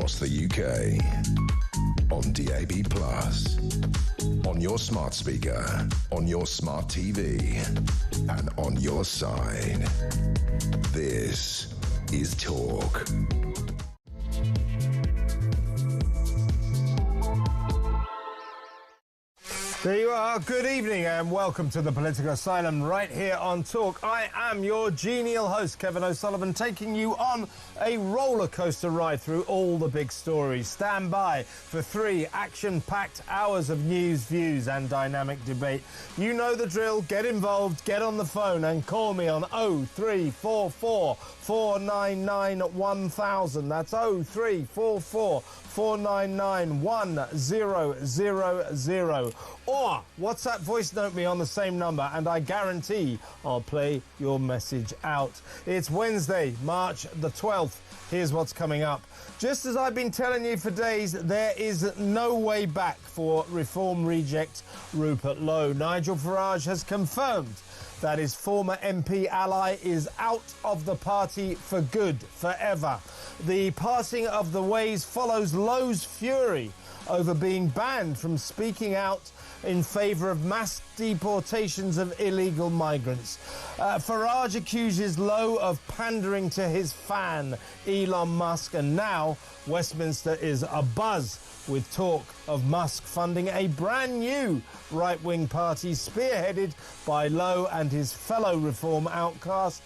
across the UK. On DAB+, on your smart speaker, on your smart TV, and on your side. This is Talk. There you are. Good evening and welcome to the Political Asylum right here on Talk. I am your genial host, Kevin O'Sullivan, taking you on a roller coaster ride through all the big stories. Stand by for 3 action-packed hours of news, views and dynamic debate. You know the drill. Get involved, get on the phone and call me on 0344 499 1000. That's 0344 499 1000. Or WhatsApp voice note me on the same number and I guarantee I'll play your message out. It's Wednesday, March the 12th. Here's what's coming up. Just as I've been telling you for days, there is no way back for Reform reject Rupert Lowe. Nigel Farage has confirmed that his former MP ally is out of the party for good, forever. The parting of the ways follows Lowe's fury over being banned from speaking out in favour of mass deportations of illegal migrants. Farage accuses Lowe of pandering to his fan, Elon Musk, and now Westminster is abuzz with talk of Musk funding a brand new right-wing party spearheaded by Lowe and his fellow Reform outcast,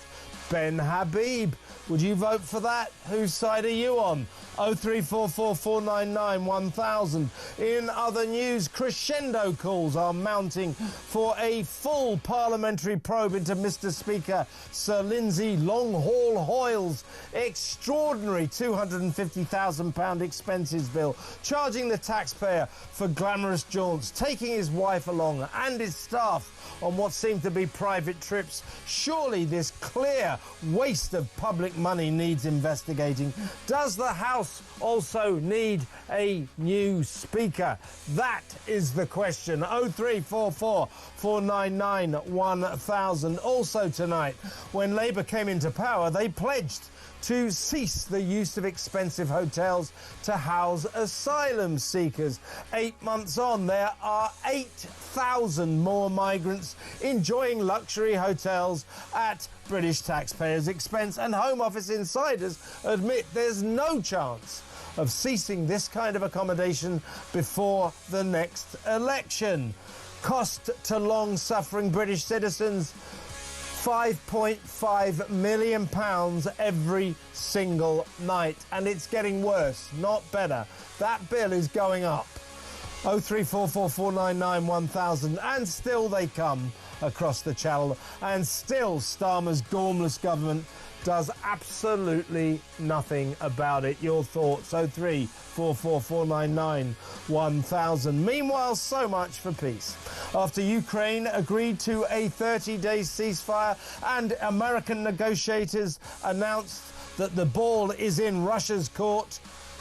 Ben Habib. Would you vote for that? Whose side are you on? 0344 499 1000. In other news, crescendo calls are mounting for a full parliamentary probe into Mr. Speaker Sir Lindsay Longhaul Hoyle's extraordinary £250,000 expenses bill, charging the taxpayer for glamorous jaunts, taking his wife along and his staff on what seemed to be private trips. Surely this clear waste of public money needs investigating. Does the House also need a new Speaker? That is the question. 0344 499 1000. Also tonight, when Labour came into power, they pledged to cease the use of expensive hotels to house asylum seekers. 8 months on, there are 8,000 more migrants enjoying luxury hotels at British taxpayers' expense, and Home Office insiders admit there's no chance of ceasing this kind of accommodation before the next election. Cost to long-suffering British citizens, £5.5 million every single night. And it's getting worse, not better. That bill is going up. 0344 499 1000. And still they come across the channel. And still Starmer's gormless government does absolutely nothing about it. Your thoughts? 0344 499 1000. Meanwhile, so much for peace. After Ukraine agreed to a 30-day ceasefire and American negotiators announced that the ball is in Russia's court,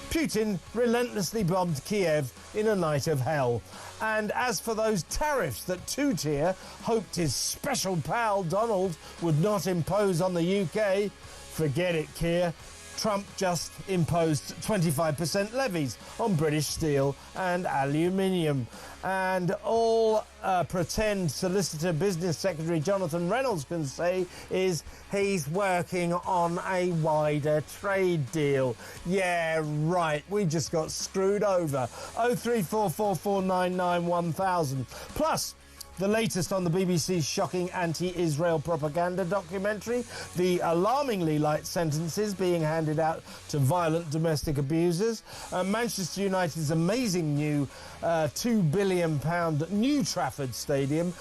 Putin relentlessly bombed Kiev in a night of hell. And as for those tariffs that Two-Tier hoped his special pal Donald would not impose on the UK, forget it, Keir. Trump just imposed 25% levies on British steel and aluminium. And all pretend Solicitor Business Secretary Jonathan Reynolds can say is he's working on a wider trade deal. Yeah, right, we just got screwed over. 0344 499 1000. Plus, the latest on the BBC's shocking anti-Israel propaganda documentary, the alarmingly light sentences being handed out to violent domestic abusers, Manchester United's amazing new £2 billion New Trafford Stadium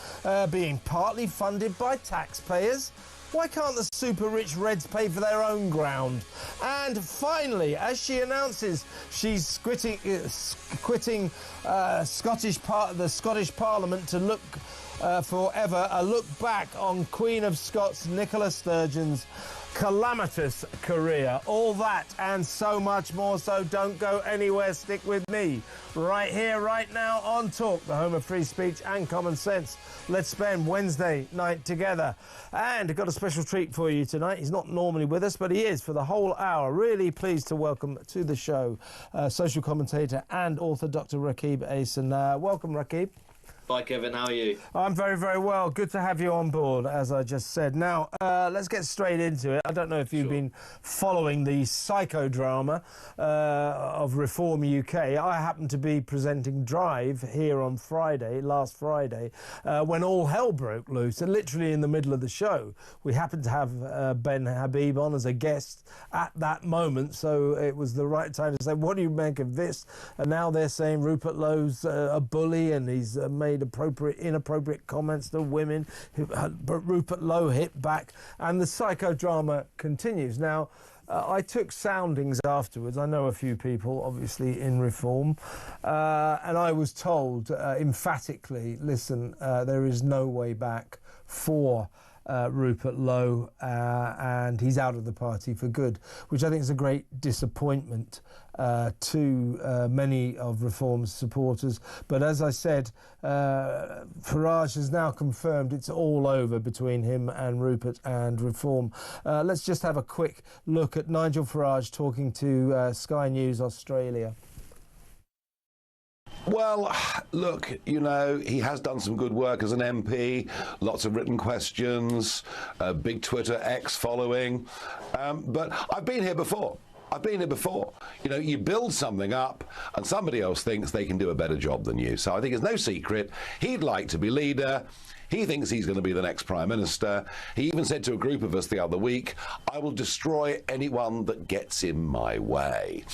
being partly funded by taxpayers. Why can't the super-rich Reds pay for their own ground? And finally, as she announces she's quitting the Scottish Parliament to look forever, a look back on Queen of Scots Nicola Sturgeon's calamitous career. All that and so much more, so don't go anywhere. Stick with me right here, right now on Talk, the home of free speech and common sense. Let's spend Wednesday night together. And I've got a special treat for you tonight. He's not normally with us, but he is for the whole hour. Really pleased to welcome to the show social commentator and author Dr. Rakib Ahsan. Welcome, Rakib. Hi Kevin, how are you? I'm very, very well. Good to have you on board, as I just said. Now, let's get straight into it. I don't know if you've been following the psychodrama of Reform UK. I happened to be presenting Drive here on Friday, last Friday, when all hell broke loose, and literally in the middle of the show. We happened to have Ben Habib on as a guest at that moment, so it was the right time to say, what do you make of this? And now they're saying Rupert Lowe's a bully and he's made inappropriate comments to women. But Rupert Lowe hit back, and the psychodrama continues. Now, I took soundings afterwards. I know a few people, obviously, in Reform, and I was told emphatically, listen, there is no way back for Rupert Lowe, and he's out of the party for good, which I think is a great disappointment to many of Reform's supporters. But as I said, Farage has now confirmed it's all over between him and Rupert and Reform. Let's just have a quick look at Nigel Farage talking to Sky News Australia. Well, look, you know, he has done some good work as an MP, lots of written questions, a big Twitter X following, but I've been here before. You know, you build something up and somebody else thinks they can do a better job than you. So I think it's no secret he'd like to be leader. He thinks he's going to be the next Prime Minister. He even said to a group of us the other week, I will destroy anyone that gets in my way.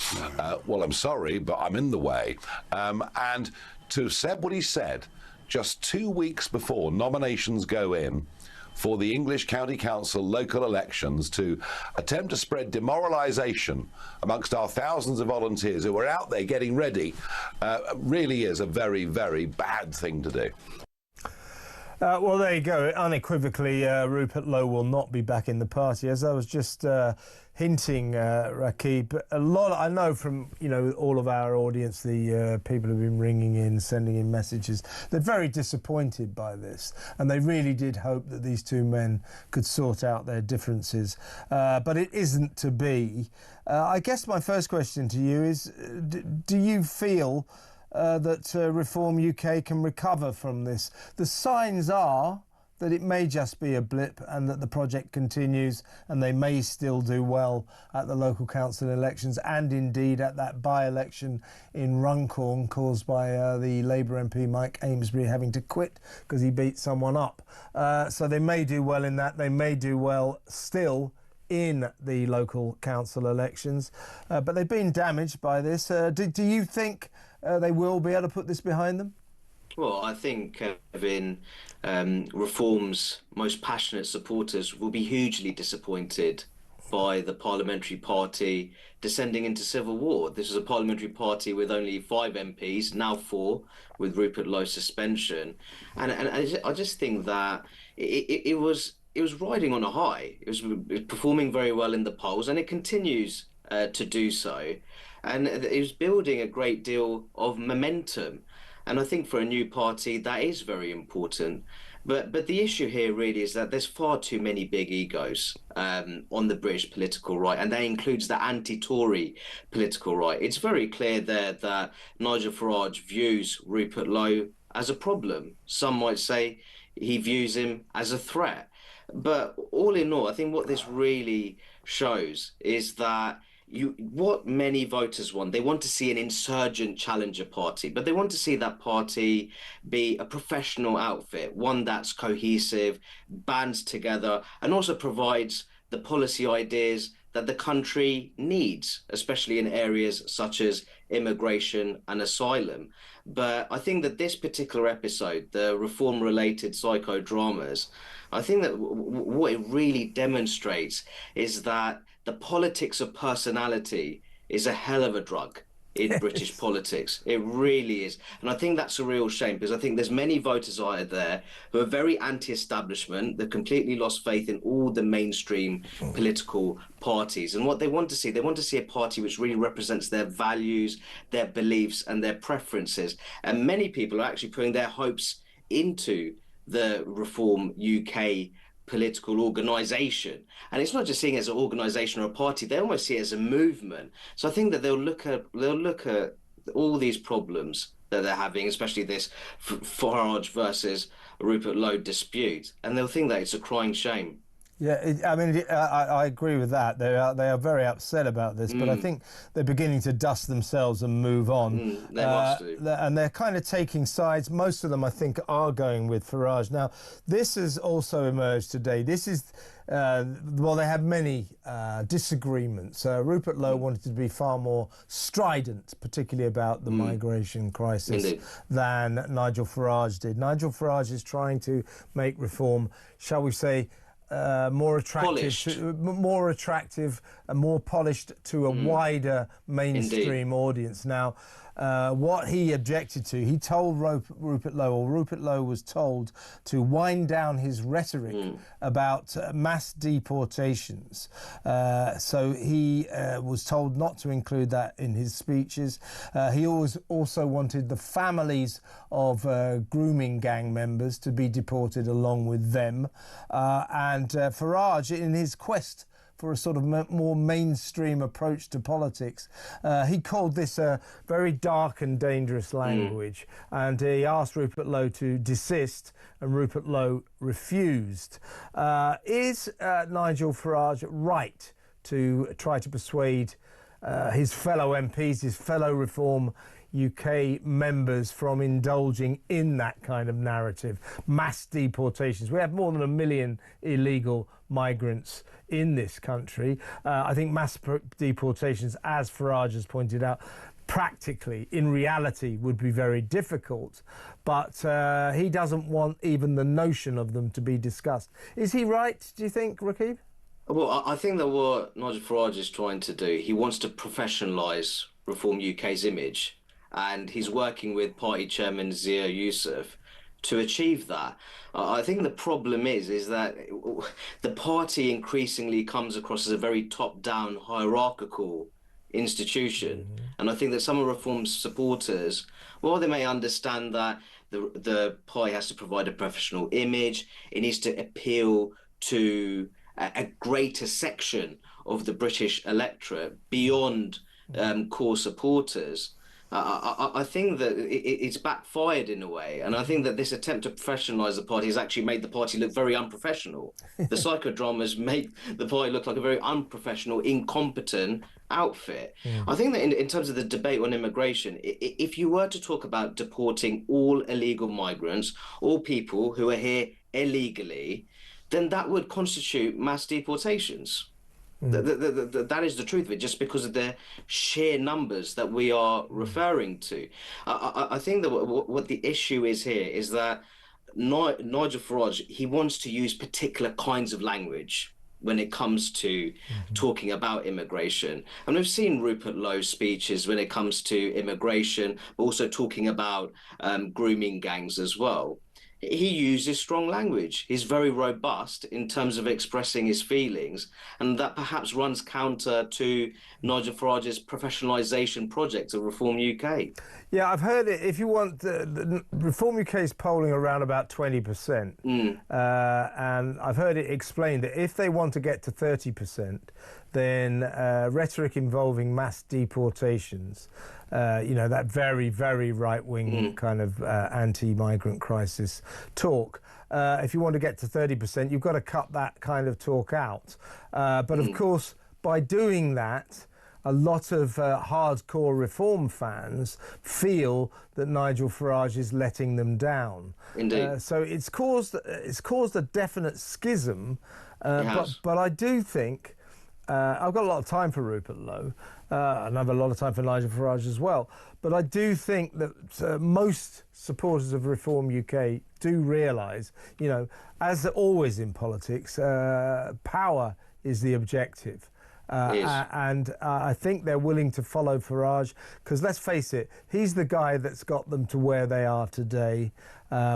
Well, I'm sorry, but I'm in the way. And to have said what he said just 2 weeks before nominations go in for the English County Council local elections, to attempt to spread demoralisation amongst our thousands of volunteers who are out there getting ready, really is a very, very bad thing to do. Well, there you go. Unequivocally, Rupert Lowe will not be back in the party. As I was just hinting, Rakib, a lot, I know from, you know, all of our audience, the people who've been ringing in, sending in messages, they're very disappointed by this. And they really did hope that these two men could sort out their differences. But it isn't to be. I guess my first question to you is, do you feel that Reform UK can recover from this? The signs are that it may just be a blip and that the project continues and they may still do well at the local council elections and indeed at that by-election in Runcorn caused by the Labour MP Mike Amesbury having to quit because he beat someone up. So they may do well in that. They may do well still in the local council elections. But they've been damaged by this. Do you think they will be able to put this behind them? Well, I think, Kevin, Reform's most passionate supporters will be hugely disappointed by the parliamentary party descending into civil war. This is a parliamentary party with only 5 MPs, now 4, with Rupert Lowe's suspension. And I just think that it was riding on a high. It was performing very well in the polls, and it continues to do so. And it was building a great deal of momentum. And I think for a new party, that is very important. But the issue here really is that there's far too many big egos on the British political right, and that includes the anti-Tory political right. It's very clear there that Nigel Farage views Rupert Lowe as a problem. Some might say he views him as a threat. But all in all, I think what this really shows is that what many voters want, they want to see an insurgent challenger party, but they want to see that party be a professional outfit, one that's cohesive, bands together, and also provides the policy ideas that the country needs, especially in areas such as immigration and asylum. But I think that this particular episode, the reform-related psychodramas, I think that what it really demonstrates is that the politics of personality is a hell of a drug. in British politics. It really is. And I think that's a real shame, because I think there's many voters out there who are very anti-establishment. They've completely lost faith in all the mainstream political parties. And what they want to see a party which really represents their values, their beliefs, and their preferences. And many people are actually putting their hopes into the Reform UK political organisation. And it's not just seeing it as an organisation or a party, they almost see it as a movement. So I think that they'll look at all these problems that they're having, especially this Farage versus Rupert Lowe dispute, and they'll think that it's a crying shame. Yeah, I agree with that. They are very upset about this, but I think they're beginning to dust themselves and move on. They must do. And they're kind of taking sides. Most of them, I think, are going with Farage. Now, this has also emerged today. This is, well, they have many disagreements. Rupert Lowe wanted to be far more strident, particularly about the migration crisis, Indeed. than Nigel Farage did. Nigel Farage is trying to make reform, shall we say, more attractive, and more polished to a wider mainstream audience. Now, what he objected to, he told Rupert Lowe, or Rupert Lowe was told to wind down his rhetoric about mass deportations. So he was told not to include that in his speeches. He also wanted the families of grooming gang members to be deported along with them. And Farage, in his quest for a sort of more mainstream approach to politics, he called this a very dark and dangerous language, and he asked Rupert Lowe to desist, and Rupert Lowe refused. Is Nigel Farage right to try to persuade his fellow MPs, his fellow Reform UK members, from indulging in that kind of narrative? Mass deportations. We have more than 1 million illegal migrants in this country. I think mass deportations, as Farage has pointed out, practically, in reality, would be very difficult. But he doesn't want even the notion of them to be discussed. Is he right, do you think, Rakib? Well, I think that what Nigel Farage is trying to do, he wants to professionalise Reform UK's image, and he's working with party chairman Zia Youssef to achieve that. I think the problem is that the party increasingly comes across as a very top-down, hierarchical institution. And I think that some of Reform's supporters, well, they may understand that the party has to provide a professional image, it needs to appeal to a greater section of the British electorate beyond core supporters. I think that it's backfired in a way, and I think that this attempt to professionalise the party has actually made the party look very unprofessional. The psychodramas make the party look like a very unprofessional, incompetent outfit. I think that in terms of the debate on immigration, if you were to talk about deporting all illegal migrants, all people who are here illegally, then that would constitute mass deportations. That is the truth of it, just because of the sheer numbers that we are referring to. I think that what the issue is here is that Nigel Farage, he wants to use particular kinds of language when it comes to talking about immigration. And we've seen Rupert Lowe's speeches when it comes to immigration, but also talking about grooming gangs as well. He uses strong language. He's very robust in terms of expressing his feelings, and that perhaps runs counter to Nigel Farage's professionalisation project of Reform UK. Yeah, I've heard it. If you want, the Reform UK is polling around about 20%. And I've heard it explained that if they want to get to 30%, then rhetoric involving mass deportations, that very, very right-wing kind of anti-migrant crisis talk, if you want to get to 30%, you've got to cut that kind of talk out. But of course, by doing that, a lot of hardcore Reform fans feel that Nigel Farage is letting them down. Indeed. So it's caused a definite schism. But I do think I've got a lot of time for Rupert Lowe, and I have a lot of time for Nigel Farage as well. But I do think that most supporters of Reform UK do realise, as always in politics, power is the objective. Yes. And I think they're willing to follow Farage because, let's face it, he's the guy that's got them to where they are today,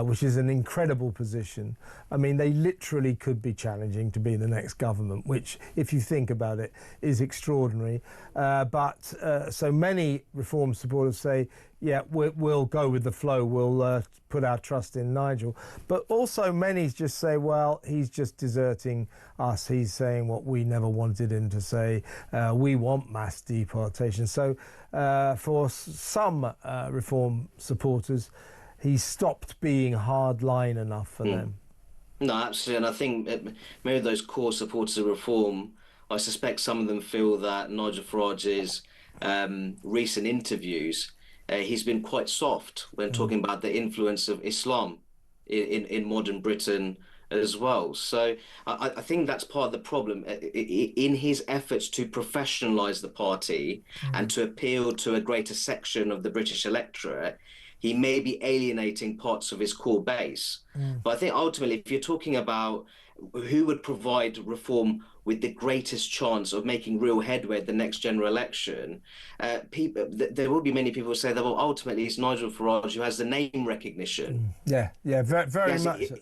which is an incredible position. I mean, they literally could be challenging to be the next government, which, if you think about it, is extraordinary. But so many Reform supporters say, yeah, we'll go with the flow, we'll put our trust in Nigel. But also many just say, well, he's just deserting us. He's saying what we never wanted him to say. We want mass deportation. So for some Reform supporters, he's stopped being hardline enough for them. No, absolutely. And I think maybe those core supporters of Reform, I suspect some of them feel that Nigel Farage's recent interviews, he's been quite soft when talking about the influence of Islam in modern Britain as well. So I think that's part of the problem. In his efforts to professionalise the party and to appeal to a greater section of the British electorate, he may be alienating parts of his core base. But I think ultimately, if you're talking about who would provide Reform with the greatest chance of making real headway at the next general election, there will be many people who say that, well, ultimately it's Nigel Farage who has the name recognition. Yeah, very much so.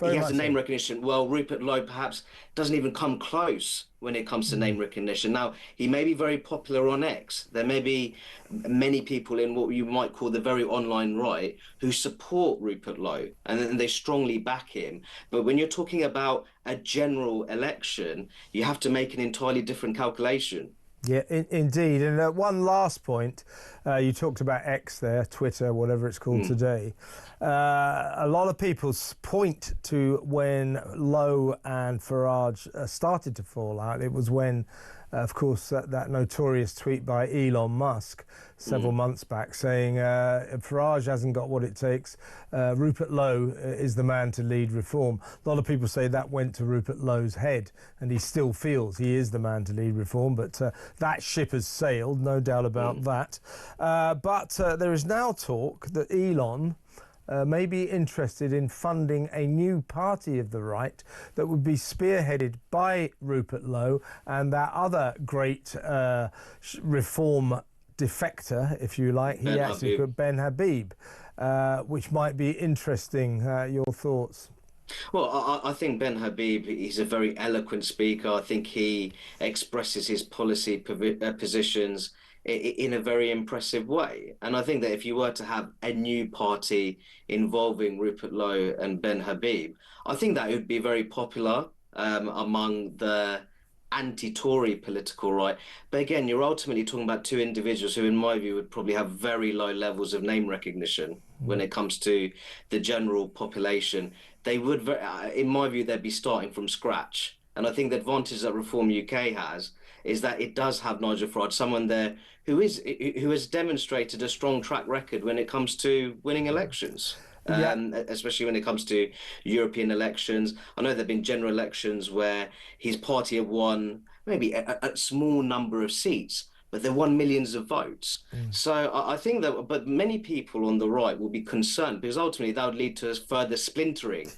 He has the name recognition. Well, Rupert Lowe perhaps doesn't even come close when it comes to name recognition. Now, he may be very popular on X. There may be many people in what you might call the very online right who support Rupert Lowe and they strongly back him. But when you're talking about a general election, you have to make an entirely different calculation. Yeah, indeed. And one last point, you talked about X there, Twitter, whatever it's called today. A lot of people point to when Lowe and Farage started to fall out. It was when, of course, that notorious tweet by Elon Musk several months back saying Farage hasn't got what it takes. Rupert Lowe is the man to lead Reform. A lot of people say that went to Rupert Lowe's head, and he still feels he is the man to lead Reform. But that ship has sailed, no doubt about that. But there is now talk that Elon may be interested in funding a new party of the right that would be spearheaded by Rupert Lowe and that other great Reform defector, if you like. He actually put Ben Habib, which might be interesting. Your thoughts? Well, I think Ben Habib, he's a very eloquent speaker. I think he expresses his policy positions in a very impressive way. And I think that if you were to have a new party involving Rupert Lowe and Ben Habib, I think that would be very popular among the anti-Tory political right. But again, you're ultimately talking about two individuals who, in my view, would probably have very low levels of name recognition when it comes to the general population. They would, in my view, they'd be starting from scratch. And I think the advantage that Reform UK has is that it does have Nigel Farage, someone there who has demonstrated a strong track record when it comes to winning elections. Especially when it comes to European elections. I know there have been general elections where his party have won maybe a small number of seats, but they won millions of votes. So I think that, but many people on the right will be concerned because ultimately that would lead to further splintering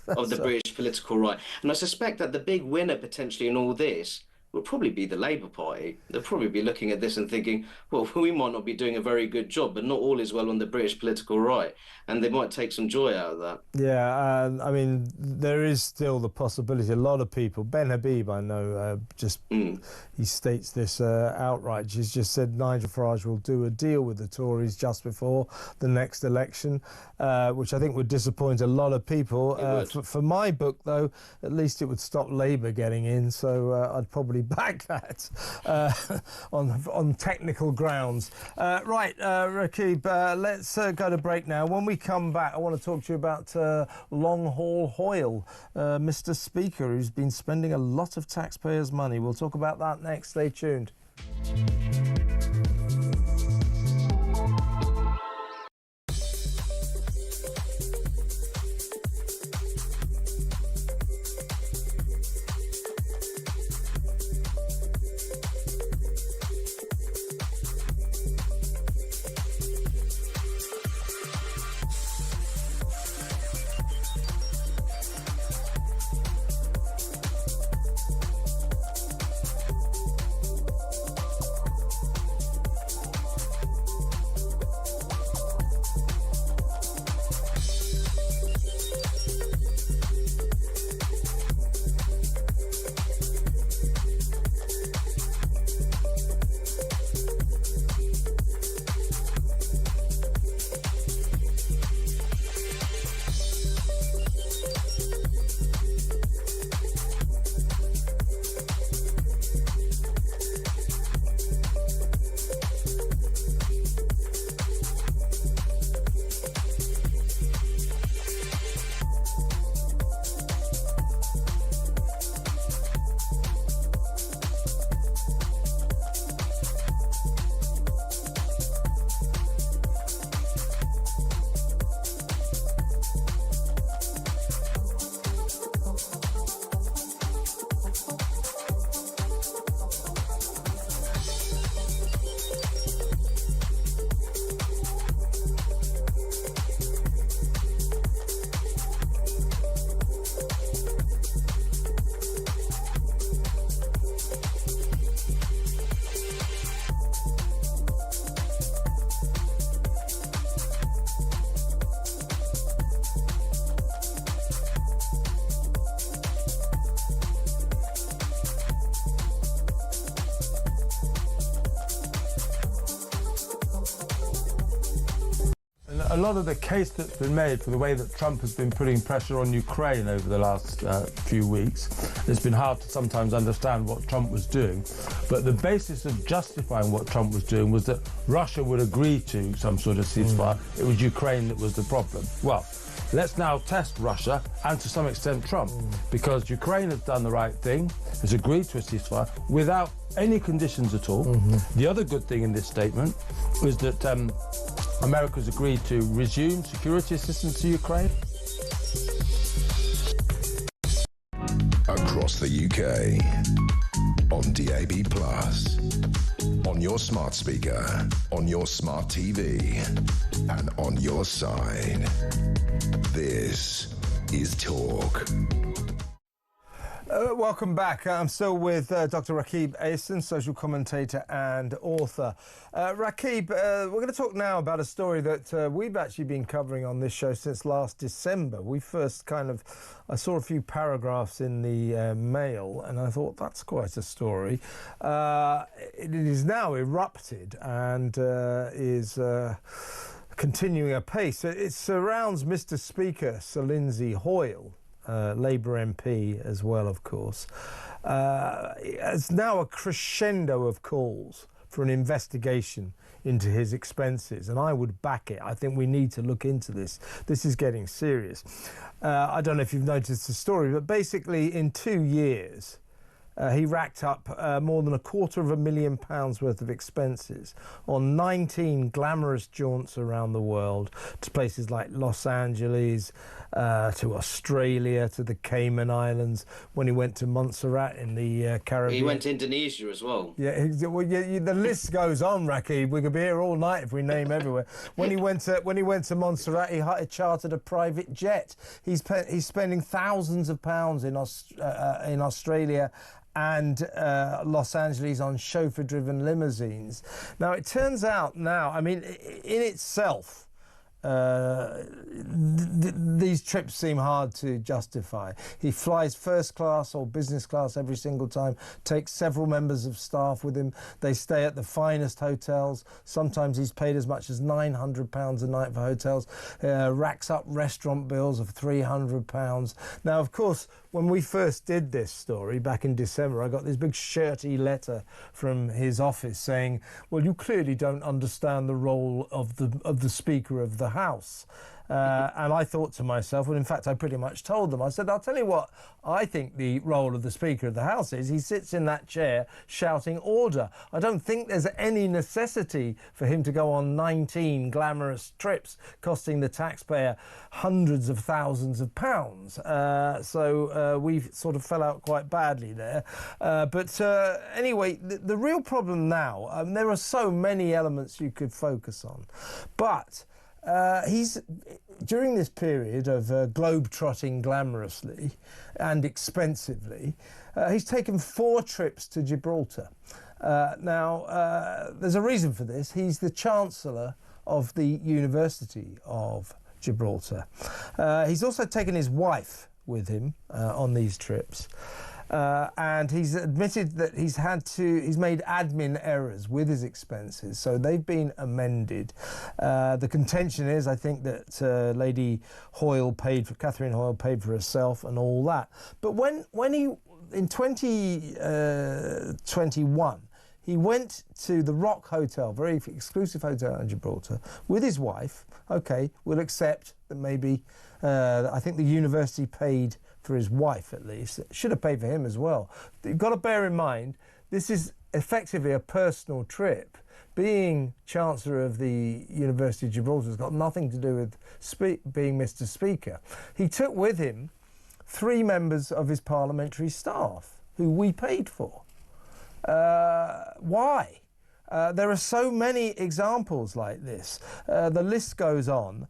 of the British political right. And I suspect that the big winner potentially in all this will probably be the Labour Party. They'll probably be looking at this and thinking, well, we might not be doing a very good job, but not all is well on the British political right. And they might take some joy out of that. Yeah, I mean, there is still the possibility. A lot of people, Ben Habib, I know, he states this outright. He's just said Nigel Farage will do a deal with the Tories just before the next election, which I think would disappoint a lot of people. For my book, though, at least it would stop Labour getting in, so I'd probably back that on technical grounds. Right, Rakib, let's go to break now. When we come back, I want to talk to you about Long Haul Hoyle, Mr. Speaker, who's been spending a lot of taxpayers' money. We'll talk about that next. Stay tuned. a lot of the case that's been made for the way that Trump has been putting pressure on Ukraine over the last few weeks, it's been hard to sometimes understand what Trump was doing. But the basis of justifying what Trump was doing was that Russia would agree to some sort of ceasefire. It was Ukraine that was the problem. Well, let's now test Russia and to some extent Trump, because Ukraine has done the right thing, has agreed to a ceasefire without any conditions at all. The other good thing in this statement is that America's agreed to resume security assistance to Ukraine. Across the UK, on DAB+, on your smart speaker, on your smart TV, and on your side. This is Talk. Welcome back. I'm still with Dr. Rakib Ahsan, social commentator and author. Rakib, we're going to talk now about a story that we've actually been covering on this show since last December. We first I saw a few paragraphs in the Mail and I thought that's quite a story. It is now erupted and is continuing apace. It surrounds Mr. Speaker Sir Lindsay Hoyle, Labour MP as well, of course. It's now a crescendo of calls for an investigation into his expenses, and I would back it. I think we need to look into this. This is getting serious. I don't know if you've noticed the story, but basically in 2 years, he racked up more than £250,000 worth of expenses on 19 glamorous jaunts around the world to places like Los Angeles, to Australia, to the Cayman Islands, when he went to Montserrat in the Caribbean. He went to Indonesia as well. Yeah, the list goes on, Rakib. We could be here all night if we name everywhere. When he went to Montserrat, he chartered a private jet. He's spending thousands of pounds in Australia and Los Angeles on chauffeur-driven limousines. Now, it turns out now, I mean, in itself, these trips seem hard to justify. He flies first class or business class every single time, takes several members of staff with him. They stay at the finest hotels. Sometimes he's paid as much as £900 a night for hotels, racks up restaurant bills of £300. Now, of course, when we first did this story back in December, I got this big shirty letter from his office saying, well, you clearly don't understand the role of the Speaker of the House. And I thought to myself, well, in fact, I pretty much told them, I said, I'll tell you what I think the role of the Speaker of the House is. He sits in that chair shouting order. I don't think there's any necessity for him to go on 19 glamorous trips costing the taxpayer hundreds of thousands of pounds. So we sort of fell out quite badly there. But anyway, the real problem now, there are so many elements you could focus on. But he's, during this period of globe-trotting glamorously and expensively, he's taken 4 trips to Gibraltar. Now, there's a reason for this. He's the Chancellor of the University of Gibraltar. He's also taken his wife with him on these trips. And he's admitted that he's made admin errors with his expenses, so they've been amended. The contention is, I think, that Catherine Hoyle paid for herself and all that. But when he, in 2021, he went to the Rock Hotel, very exclusive hotel in Gibraltar, with his wife. Okay, we'll accept that maybe, I think the university paid for his wife at least. Should have paid for him as well. You've got to bear in mind, this is effectively a personal trip. Being Chancellor of the University of Gibraltar has got nothing to do with being Mr. Speaker. He took with him 3 members of his parliamentary staff, who we paid for. Why? There are so many examples like this. The list goes on.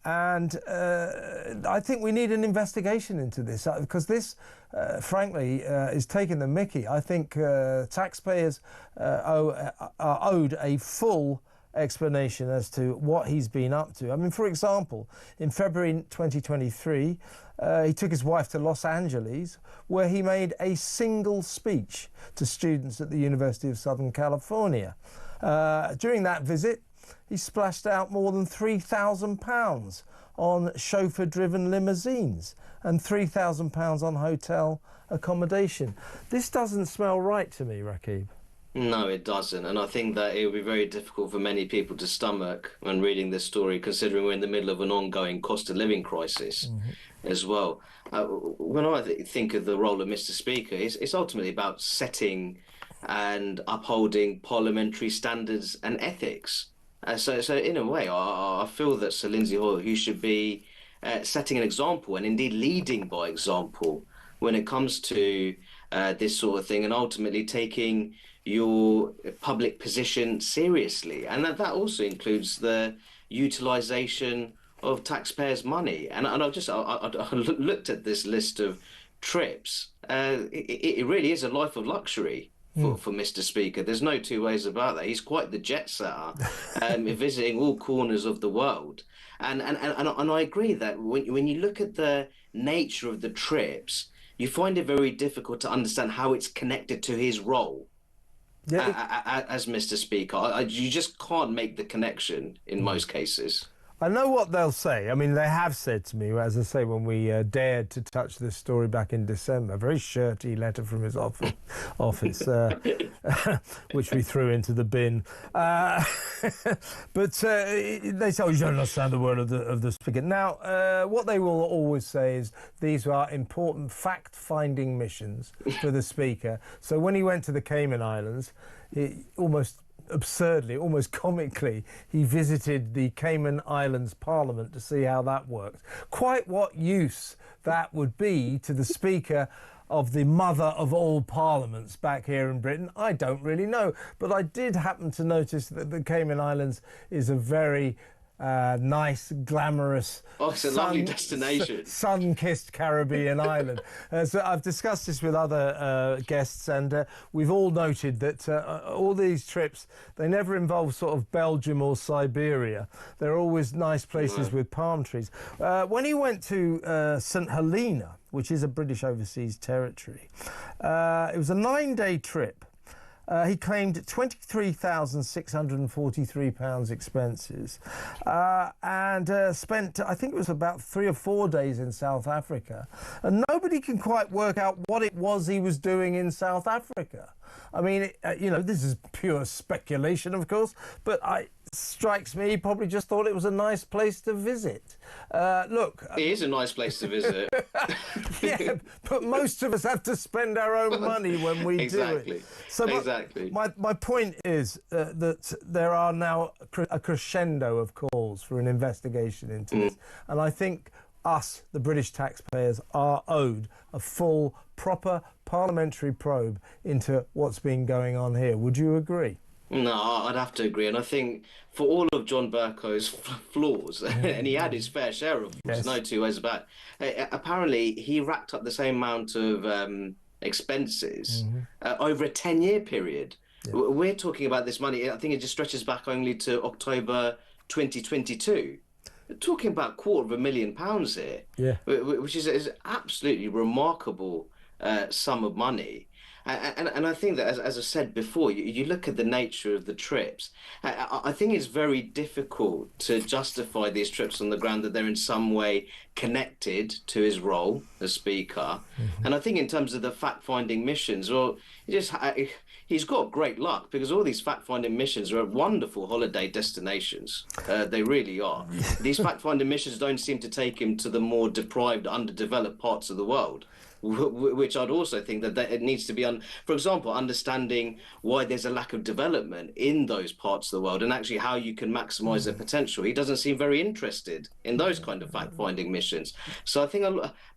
And I think we need an investigation into this, because this, frankly, is taking the mickey. I think taxpayers are owed a full explanation as to what he's been up to. I mean, for example, in February 2023, he took his wife to Los Angeles, where he made a single speech to students at the University of Southern California. During that visit, he splashed out more than £3,000 on chauffeur-driven limousines and £3,000 on hotel accommodation. This doesn't smell right to me, Rakib. No, it doesn't. And I think that it would be very difficult for many people to stomach when reading this story, considering we're in the middle of an ongoing cost of living crisis as well. When I think of the role of Mr. Speaker, it's ultimately about setting and upholding parliamentary standards and ethics. So in a way, I feel that Sir Lindsay Hoyle, who should be setting an example and indeed leading by example when it comes to this sort of thing, and ultimately taking your public position seriously. And that also includes the utilisation of taxpayers' money. And I looked at this list of trips. It really is a life of luxury for Mr. Speaker. There's no two ways about that. He's quite the jet setter, visiting all corners of the world. And I agree that when you look at the nature of the trips, you find it very difficult to understand how it's connected to his role as Mr. Speaker. You just can't make the connection in most cases. I know what they'll say. I mean, they have said to me, as I say, when we dared to touch this story back in December, a very shirty letter from his office, which we threw into the bin. But they say, oh, you don't understand the word of the Speaker. Now, what they will always say is these are important fact-finding missions for the Speaker. So when he went to the Cayman Islands, almost absurdly, almost comically, he visited the Cayman Islands Parliament to see how that works. Quite what use that would be to the Speaker of the mother of all parliaments back here in Britain, I don't really know. But I did happen to notice that the Cayman Islands is a very nice, glamorous, it's a lovely destination, sun-kissed Caribbean island. So I've discussed this with other guests, and we've all noted that all these trips, they never involve sort of Belgium or Siberia. They're always nice places with palm trees. When he went to St Helena, which is a British overseas territory, it was a 9-day trip. He claimed £23,643 expenses and spent, I think it was about 3 or 4 days in South Africa. And nobody can quite work out what it was he was doing in South Africa. I mean, this is pure speculation, of course, but it strikes me he probably just thought it was a nice place to visit. Look, it is a nice place to visit. Yeah, but most of us have to spend our own money when we do it. So my point is that there are now a crescendo of calls for an investigation into this, and I think us, the British taxpayers, are owed a full, proper parliamentary probe into what's been going on here. Would you agree? No, I'd have to agree. And I think for all of John Bercow's flaws, and he had his fair share of flaws, no two ways about it, apparently he racked up the same amount of expenses over a 10-year period. Yeah. We're talking about this money, I think it just stretches back only to October 2022. We're talking about £250,000 here, which is absolutely remarkable sum of money. And I think that, as I said before, you look at the nature of the trips. I think it's very difficult to justify these trips on the ground that they're in some way connected to his role as Speaker. And I think in terms of the fact-finding missions, well, he's got great luck because all these fact-finding missions are wonderful holiday destinations. They really are. These fact-finding missions don't seem to take him to the more deprived, underdeveloped parts of the world, which I'd also think that it needs to be, for example, understanding why there's a lack of development in those parts of the world and actually how you can maximise their potential. He doesn't seem very interested in those kind of fact-finding missions. So I think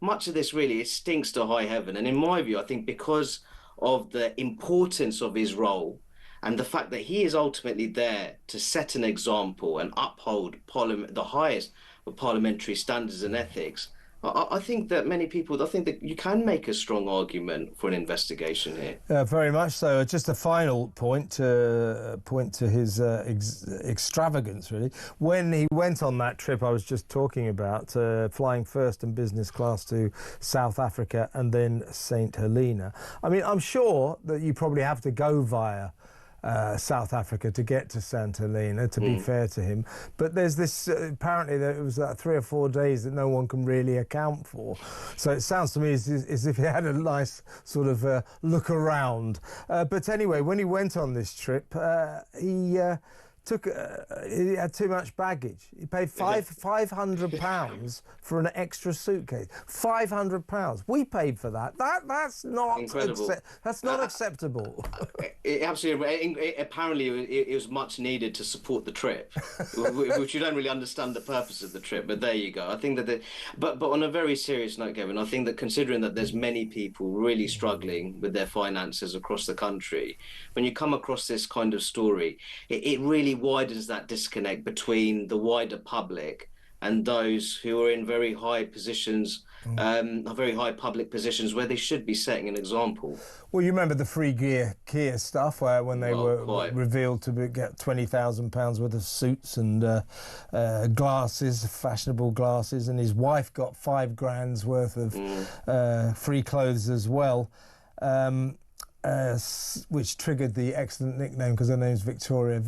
much of this really, it stinks to high heaven. And in my view, I think because of the importance of his role and the fact that he is ultimately there to set an example and uphold the highest of parliamentary standards and ethics, I think that many people, I think that you can make a strong argument for an investigation here. Very much so. Just a final point to his extravagance, really. When he went on that trip I was just talking about, flying first and business class to South Africa and then St Helena, I mean, I'm sure that you probably have to go via South Africa to get to St Helena, to be fair to him. But there's this, apparently there was 3 or 4 days that no one can really account for. So it sounds to me as if he had a nice sort of look around. But anyway, when he went on this trip, he had too much baggage. He paid £500 for an extra suitcase. £500. We paid for that. That's not incredible. That's not acceptable. Apparently, it was much needed to support the trip, which you don't really understand the purpose of the trip. But there you go. I think that, but on a very serious note, Kevin, I think that considering that there's many people really struggling with their finances across the country, when you come across this kind of story, it really widens that disconnect between the wider public and those who are in very high positions, very high public positions where they should be setting an example. Well, you remember the free Kia stuff when they were revealed to get £20,000 worth of suits and glasses, fashionable glasses, and his wife got £5,000 worth of free clothes as well. Which triggered the excellent nickname, because her name's Victoria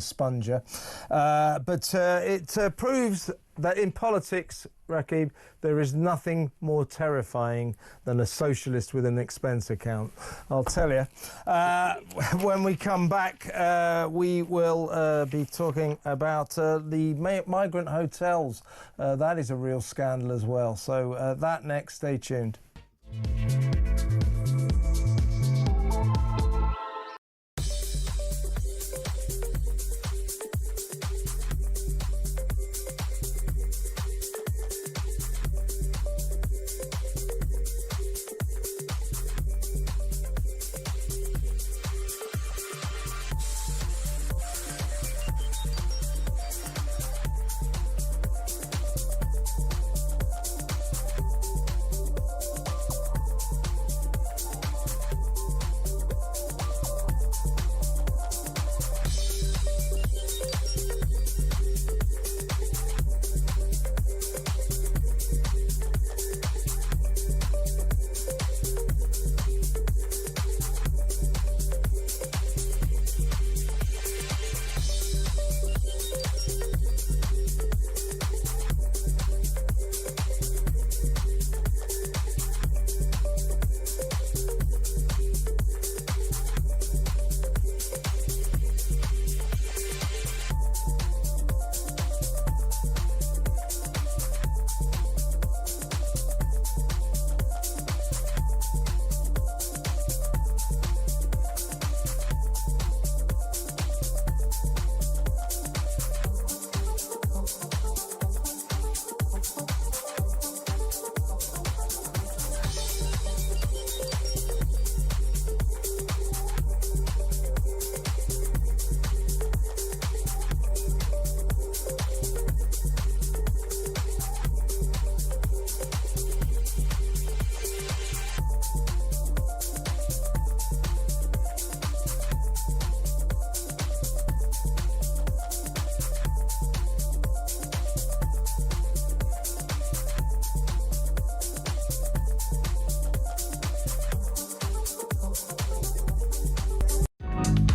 Sponger. But it proves that in politics, Rakib, there is nothing more terrifying than a socialist with an expense account. I'll tell you. When we come back, we will be talking about the migrant hotels. That is a real scandal as well. So that next, stay tuned.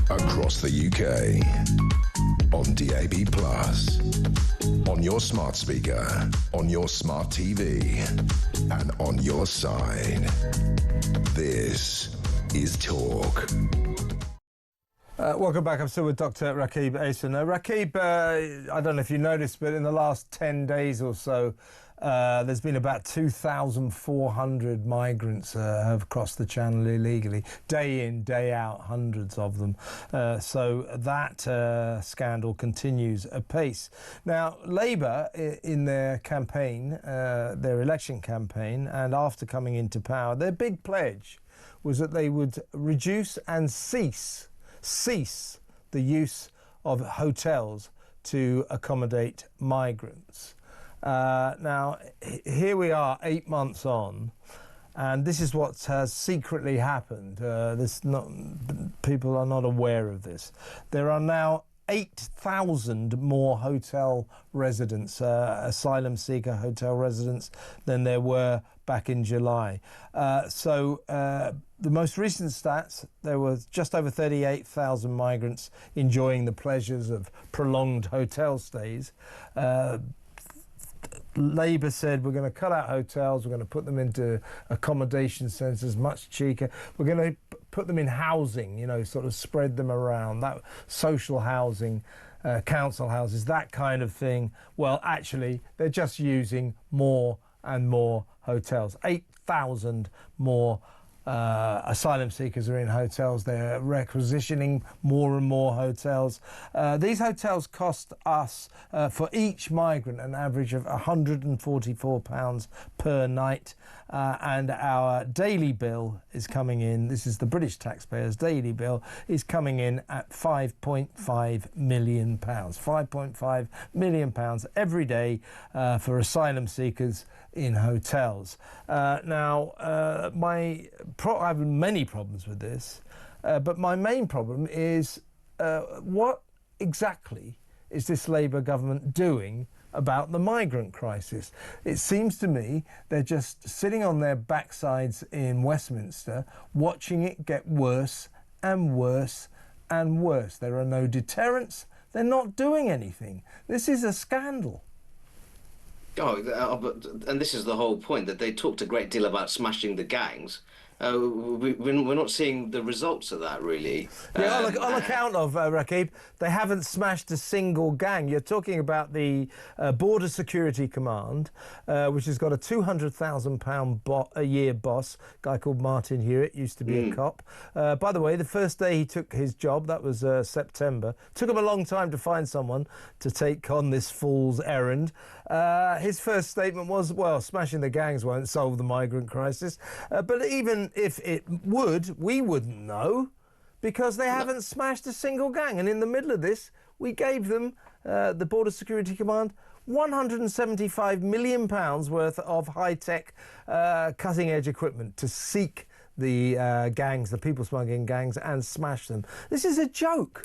Across the UK, on DAB+, on your smart speaker, on your smart TV, and on your side. This is Talk. Welcome back. I'm still with Dr. Rakib Ahsan. Rakib, I don't know if you noticed, but in the last 10 days or so, there's been about 2,400 migrants have crossed the channel illegally, day in, day out, hundreds of them. So that scandal continues apace. Now, Labour, in their campaign, their election campaign, and after coming into power, their big pledge was that they would reduce and cease the use of hotels to accommodate migrants. Now, here we are 8 months on, and this is what has secretly happened. People are not aware of this. There are now 8,000 more hotel residents, asylum seeker hotel residents, than there were back in July. So the most recent stats, there were just over 38,000 migrants enjoying the pleasures of prolonged hotel stays. Labour said we're going to cut out hotels, we're going to put them into accommodation centres, much cheaper. We're going to put them in housing, you know, sort of spread them around, that social housing, council houses, that kind of thing. Well, actually, they're just using more and more hotels. 8,000 more asylum seekers are in hotels. They're requisitioning more and more hotels. These hotels cost us, for each migrant, an average of £144 per night. And our daily bill is coming in, this is the British taxpayers' daily bill, is coming in at £5.5 million. £5.5 million every day for asylum seekers in hotels. Now, I have many problems with this, but my main problem is what exactly is this Labour government doing about the migrant crisis? It seems to me they're just sitting on their backsides in Westminster, watching it get worse and worse and worse. There are no deterrents. They're not doing anything. This is a scandal. And this is the whole point, that they talked a great deal about smashing the gangs. We're not seeing the results of that, really. Yeah, on account of, Rakib, they haven't smashed a single gang. You're talking about the Border Security Command, which has got a £200,000 a year boss, a guy called Martin Hewitt, used to be a cop. By the way, the first day he took his job, that was September, took him a long time to find someone to take on this fool's errand. His first statement was, well, smashing the gangs won't solve the migrant crisis. But even if it would, we wouldn't know, because they haven't smashed a single gang. And in the middle of this, we gave them, the Border Security Command, £175 million worth of high-tech, cutting-edge equipment to seek the gangs, the people smuggling gangs, and smash them. This is a joke.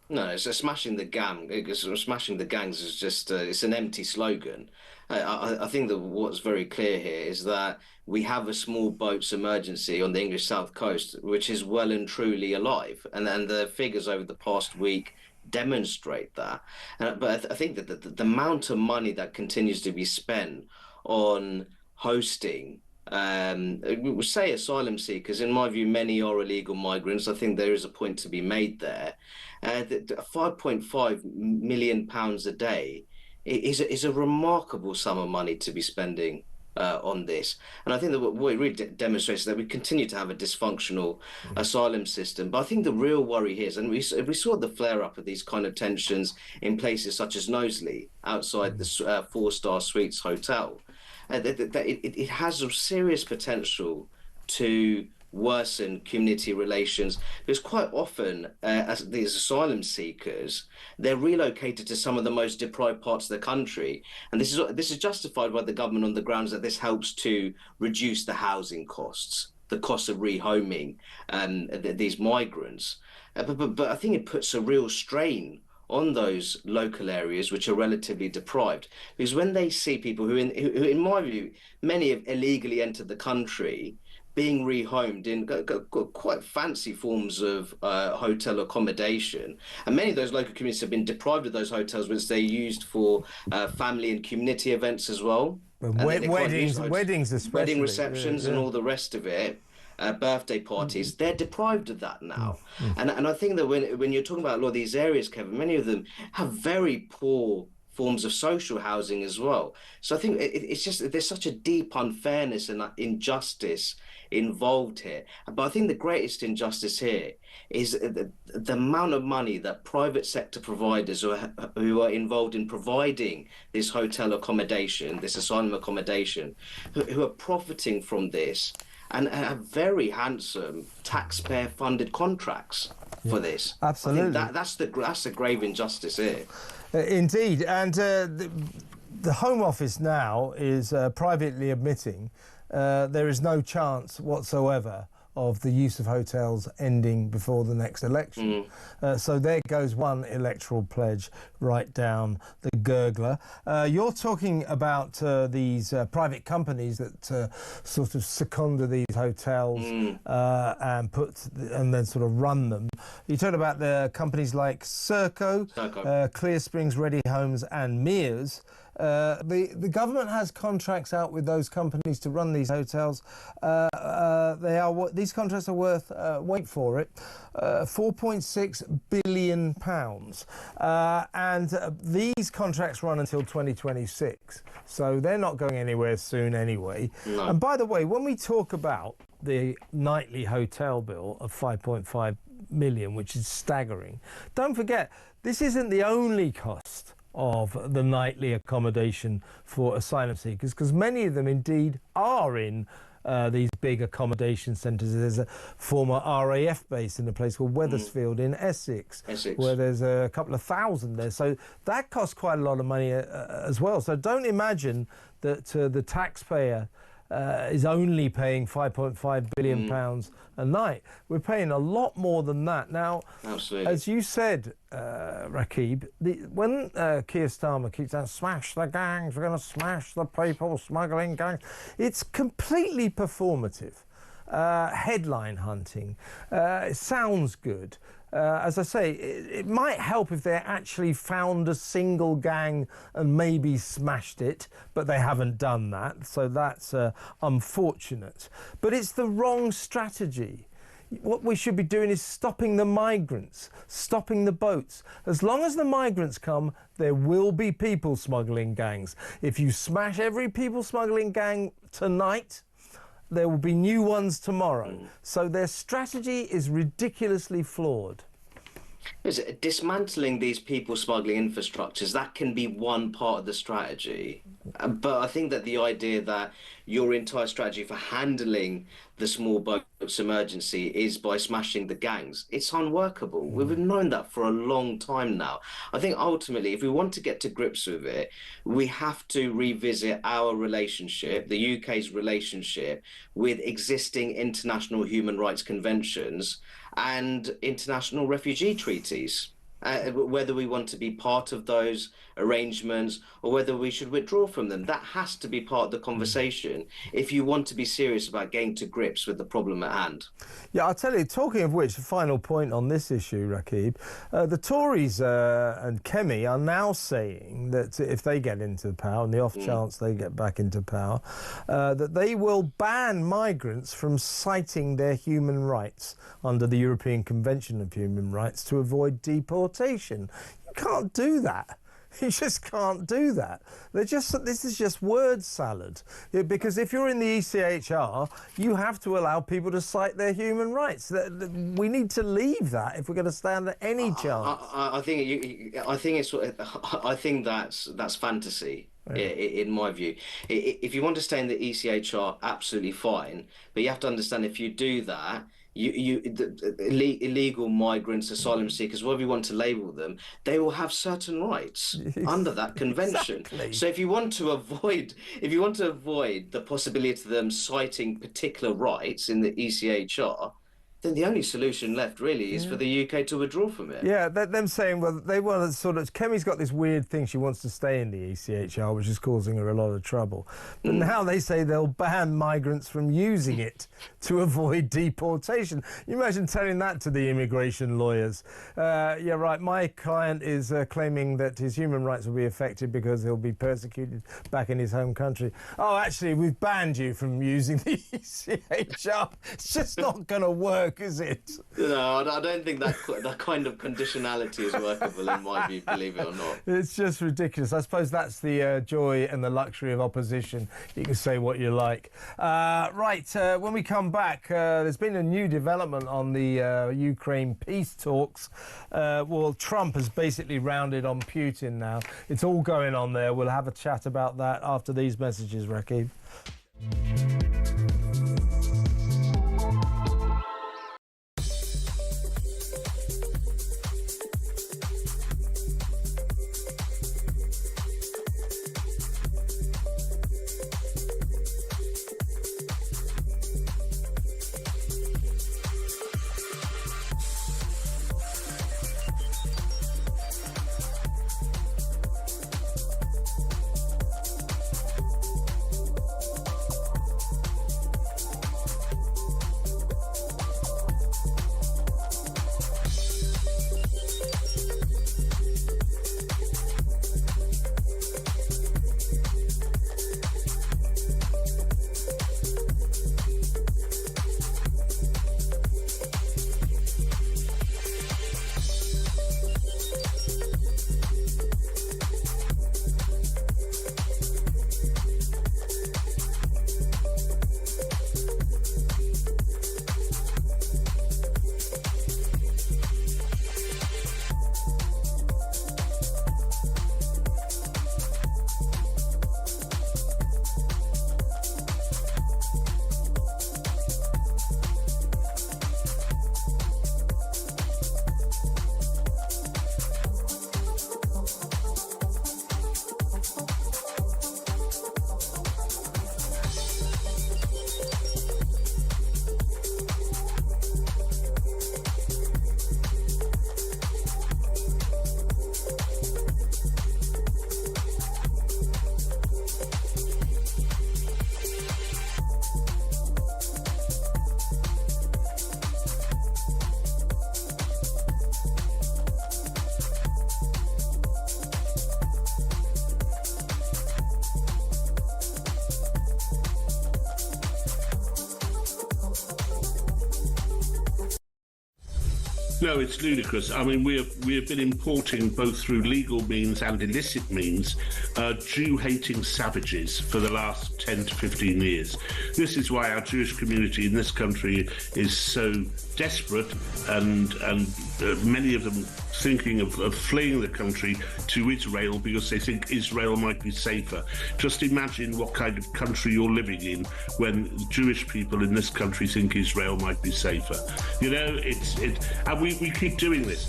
No, it's smashing the gang. Smashing the gangs is just it's an empty slogan. I think that what's very clear here is that we have a small boats emergency on the English South Coast, which is well and truly alive, and the figures over the past week demonstrate that. But I think that the amount of money that continues to be spent on hosting, we say asylum seekers, in my view, many are illegal migrants. I think there is a point to be made there. £5.5 million a day is a remarkable sum of money to be spending on this. And I think that what it really demonstrates is that we continue to have a dysfunctional asylum system. But I think the real worry here is, and we saw the flare-up of these kind of tensions in places such as Knowsley, outside the four-star Suites Hotel, that it has a serious potential to worsen community relations, because quite often as these asylum seekers, they're relocated to some of the most deprived parts of the country, and this is justified by the government on the grounds that this helps to reduce the housing costs, the cost of rehoming these migrants. But I think it puts a real strain on those local areas which are relatively deprived, because when they see people who in my view, many have illegally entered the country, being rehomed in quite fancy forms of hotel accommodation. And many of those local communities have been deprived of those hotels, which they used for family and community events as well. Weddings especially. Wedding receptions and all the rest of it. Birthday parties, they're deprived of that now. And I think that when you're talking about a lot of these areas, Kevin, many of them have very poor forms of social housing as well. So I think it's just, there's such a deep unfairness and injustice involved here. But I think the greatest injustice here is the amount of money that private sector providers who are involved in providing this hotel accommodation, this asylum accommodation, who are profiting from this and have very handsome taxpayer-funded contracts for this. Absolutely. I think that's the grave injustice here. Indeed, and the Home Office now is privately admitting there is no chance whatsoever of the use of hotels ending before the next election. So there goes one electoral pledge right down the gurgler. You're talking about these private companies that sort of second to these hotels and then sort of run them. You talked about the companies like Serco. Clear Springs, Ready Homes and Mears. The government has contracts out with those companies to run these hotels. These contracts are worth, wait for it, £4.6 billion. And these contracts run until 2026. So they're not going anywhere soon anyway. No. And by the way, when we talk about the nightly hotel bill of 5.5 million, which is staggering, don't forget, this isn't the only cost of the nightly accommodation for asylum seekers, because many of them indeed are in these big accommodation centres. There's a former RAF base in a place called Wethersfield in Essex, where there's a couple of thousand there. So that costs quite a lot of money as well. So don't imagine that the taxpayer is only paying £5.5 billion a night. We're paying a lot more than that. Now, absolutely, as you said, Rakib, when Keir Starmer keeps saying, smash the gangs, we're going to smash the people smuggling gangs, it's completely performative. Headline hunting. It sounds good. As I say, it might help if they actually found a single gang and maybe smashed it, but they haven't done that, so that's unfortunate. But it's the wrong strategy. What we should be doing is stopping the migrants, stopping the boats. As long as the migrants come, there will be people smuggling gangs. If you smash every people smuggling gang tonight, there will be new ones tomorrow. So their strategy is ridiculously flawed. Dismantling these people smuggling infrastructures, that can be one part of the strategy. But I think that the idea that your entire strategy for handling the small boats emergency is by smashing the gangs, it's unworkable. We've known that for a long time now. I think ultimately, if we want to get to grips with it, we have to revisit our relationship, the UK's relationship, with existing international human rights conventions and international refugee treaties. Whether we want to be part of those arrangements or whether we should withdraw from them, that has to be part of the conversation if you want to be serious about getting to grips with the problem at hand. Yeah, I'll tell you, talking of which, a final point on this issue, Rakib, the Tories and Kemi are now saying that if they get into power, and the off chance they get back into power, that they will ban migrants from citing their human rights under the European Convention of Human Rights to avoid deportation. You can't do that. You just can't do that. This is just word salad. Because if you're in the ECHR, you have to allow people to cite their human rights. We need to leave that if we're going to stand any chance. I think that's fantasy. In my view, if you want to stay in the ECHR, absolutely fine. But you have to understand, if you do that, illegal migrants, asylum seekers, whatever you want to label them, they will have certain rights under that convention. Exactly. So if you want to avoid the possibility of them citing particular rights in the ECHR, then the only solution left really is for the UK to withdraw from it. Yeah, them saying, well, they want to sort of... Kemi's got this weird thing, she wants to stay in the ECHR, which is causing her a lot of trouble. But now they say they'll ban migrants from using it to avoid deportation. You imagine telling that to the immigration lawyers. Yeah, right, my client is claiming that his human rights will be affected because he'll be persecuted back in his home country. Oh, actually, we've banned you from using the ECHR. It's just not going to work, is it? No, I don't think that kind of conditionality is workable in my view, believe it or not. It's just ridiculous. I suppose that's the joy and the luxury of opposition. You can say what you like. When we come back, there's been a new development on the Ukraine peace talks. Well, Trump has basically rounded on Putin now. It's all going on there. We'll have a chat about that after these messages, Rakib. No, it's ludicrous. I mean, we have been importing, both through legal means and illicit means, Jew-hating savages for the last 10 to 15 years. This is why our Jewish community in this country is so desperate, and many of them thinking of fleeing the country to Israel because they think Israel might be safer. Just imagine what kind of country you're living in when Jewish people in this country think Israel might be safer. You know, and we keep doing this.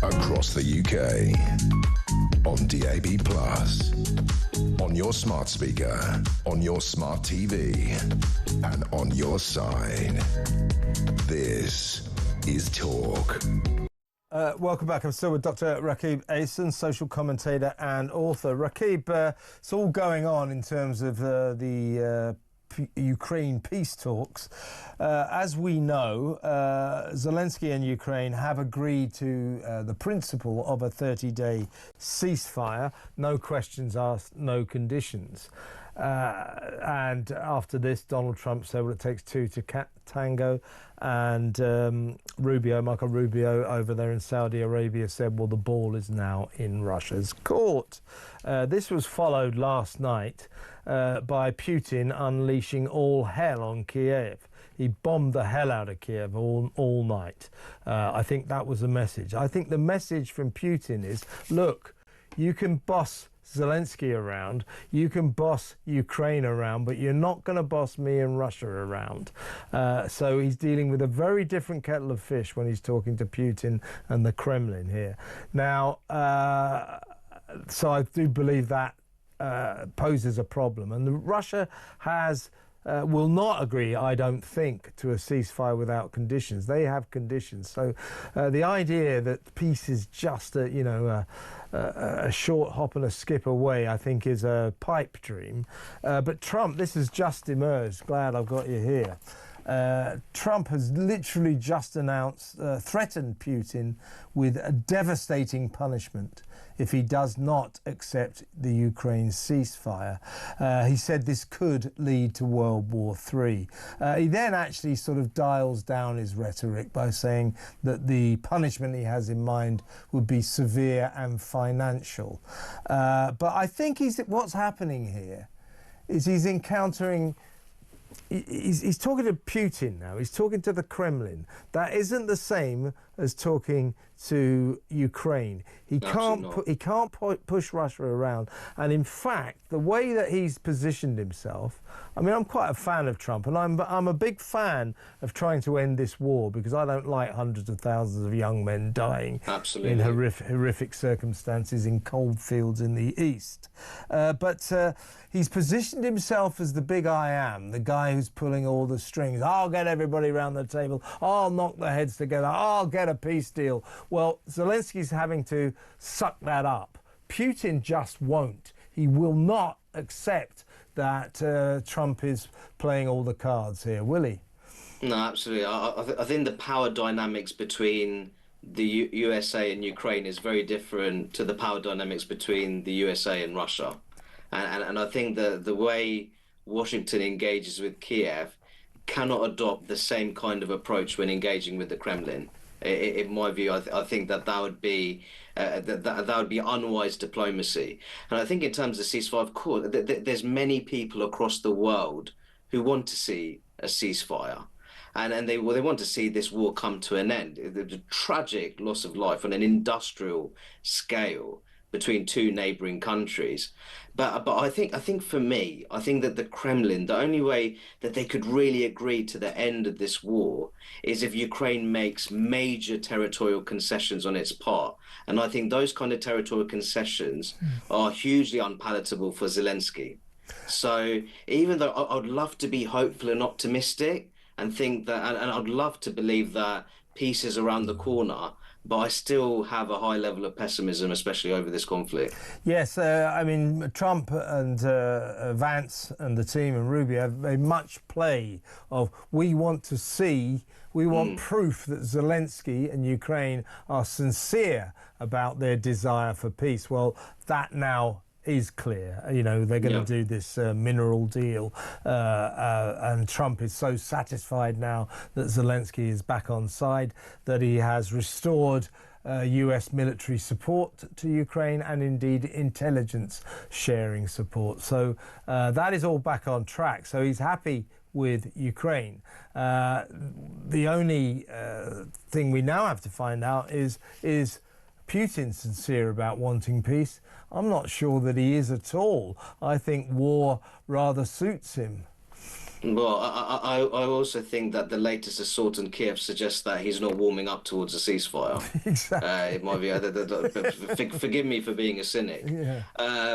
Across the UK, on DAB+, on your smart speaker, on your smart TV, and on your side. This is Talk. Welcome back. I'm still with Dr. Rakib Ahsan, social commentator and author. Rakib, it's all going on in terms of the Ukraine peace talks. As we know, Zelensky and Ukraine have agreed to the principle of a 30-day ceasefire. No questions asked, no conditions. And after this, Donald Trump said, well, it takes two to tango. And Marco Rubio over there in Saudi Arabia said, well, the ball is now in Russia's court. This was followed last night by Putin unleashing all hell on Kiev. He bombed the hell out of Kiev all night. I think that was the message. I think the message from Putin is, look, you can boss Zelensky around, you can boss Ukraine around, but you're not going to boss me and Russia around. So he's dealing with a very different kettle of fish when he's talking to Putin and the Kremlin here. Now, so I do believe that poses a problem. And Russia will not agree, I don't think, to a ceasefire without conditions. They have conditions. So the idea that peace is just a short hop and a skip away, I think, is a pipe dream. But Trump, this has just emerged. Glad I've got you here. Trump has literally just threatened Putin with a devastating punishment if he does not accept the Ukraine ceasefire. He said this could lead to World War III. He then actually sort of dials down his rhetoric by saying that the punishment he has in mind would be severe and financial. But I think what's happening here is he's encountering... He's talking to Putin now. He's talking to the Kremlin. That isn't the same as talking to Ukraine. He can't push Russia around. And in fact, the way that he's positioned himself, I mean, I'm quite a fan of Trump, and I'm a big fan of trying to end this war, because I don't like hundreds of thousands of young men dying in horrific circumstances in cold fields in the east. But he's positioned himself as the big I am, the guy who's pulling all the strings. I'll get everybody around the table. I'll knock their heads together. I'll get a peace deal. Well, Zelensky's having to suck that up. Putin just won't. He will not accept that Trump is playing all the cards here, will he? No, absolutely. I think the power dynamics between the USA and Ukraine is very different to the power dynamics between the USA and Russia. And I think the way Washington engages with Kiev cannot adopt the same kind of approach when engaging with the Kremlin. In my view, I think that would be that would be unwise diplomacy. And I think in terms of ceasefire, of course, there's many people across the world who want to see a ceasefire, and they want to see this war come to an end. The tragic loss of life on an industrial scale between two neighboring countries. But I think for me, I think that the Kremlin, the only way that they could really agree to the end of this war is if Ukraine makes major territorial concessions on its part. And I think those kind of territorial concessions are hugely unpalatable for Zelensky. So even though I'd love to be hopeful and optimistic and think that, and I'd love to believe that peace is around the corner, but I still have a high level of pessimism, especially over this conflict. Yes, I mean, Trump and Vance and the team and Rubio have made much play of we want proof that Zelensky and Ukraine are sincere about their desire for peace. Well, that now is clear. You know, they're going to do this mineral deal, and Trump is so satisfied now that Zelensky is back on side that he has restored US military support to Ukraine and indeed intelligence sharing support. So that is all back on track. So he's happy with Ukraine. The only thing we now have to find out is Putin sincere about wanting peace? I'm not sure that he is at all. I think war rather suits him. Well, I also think that the latest assault on Kiev suggests that he's not warming up towards a ceasefire. Exactly. It might be. Forgive me for being a cynic. Yeah.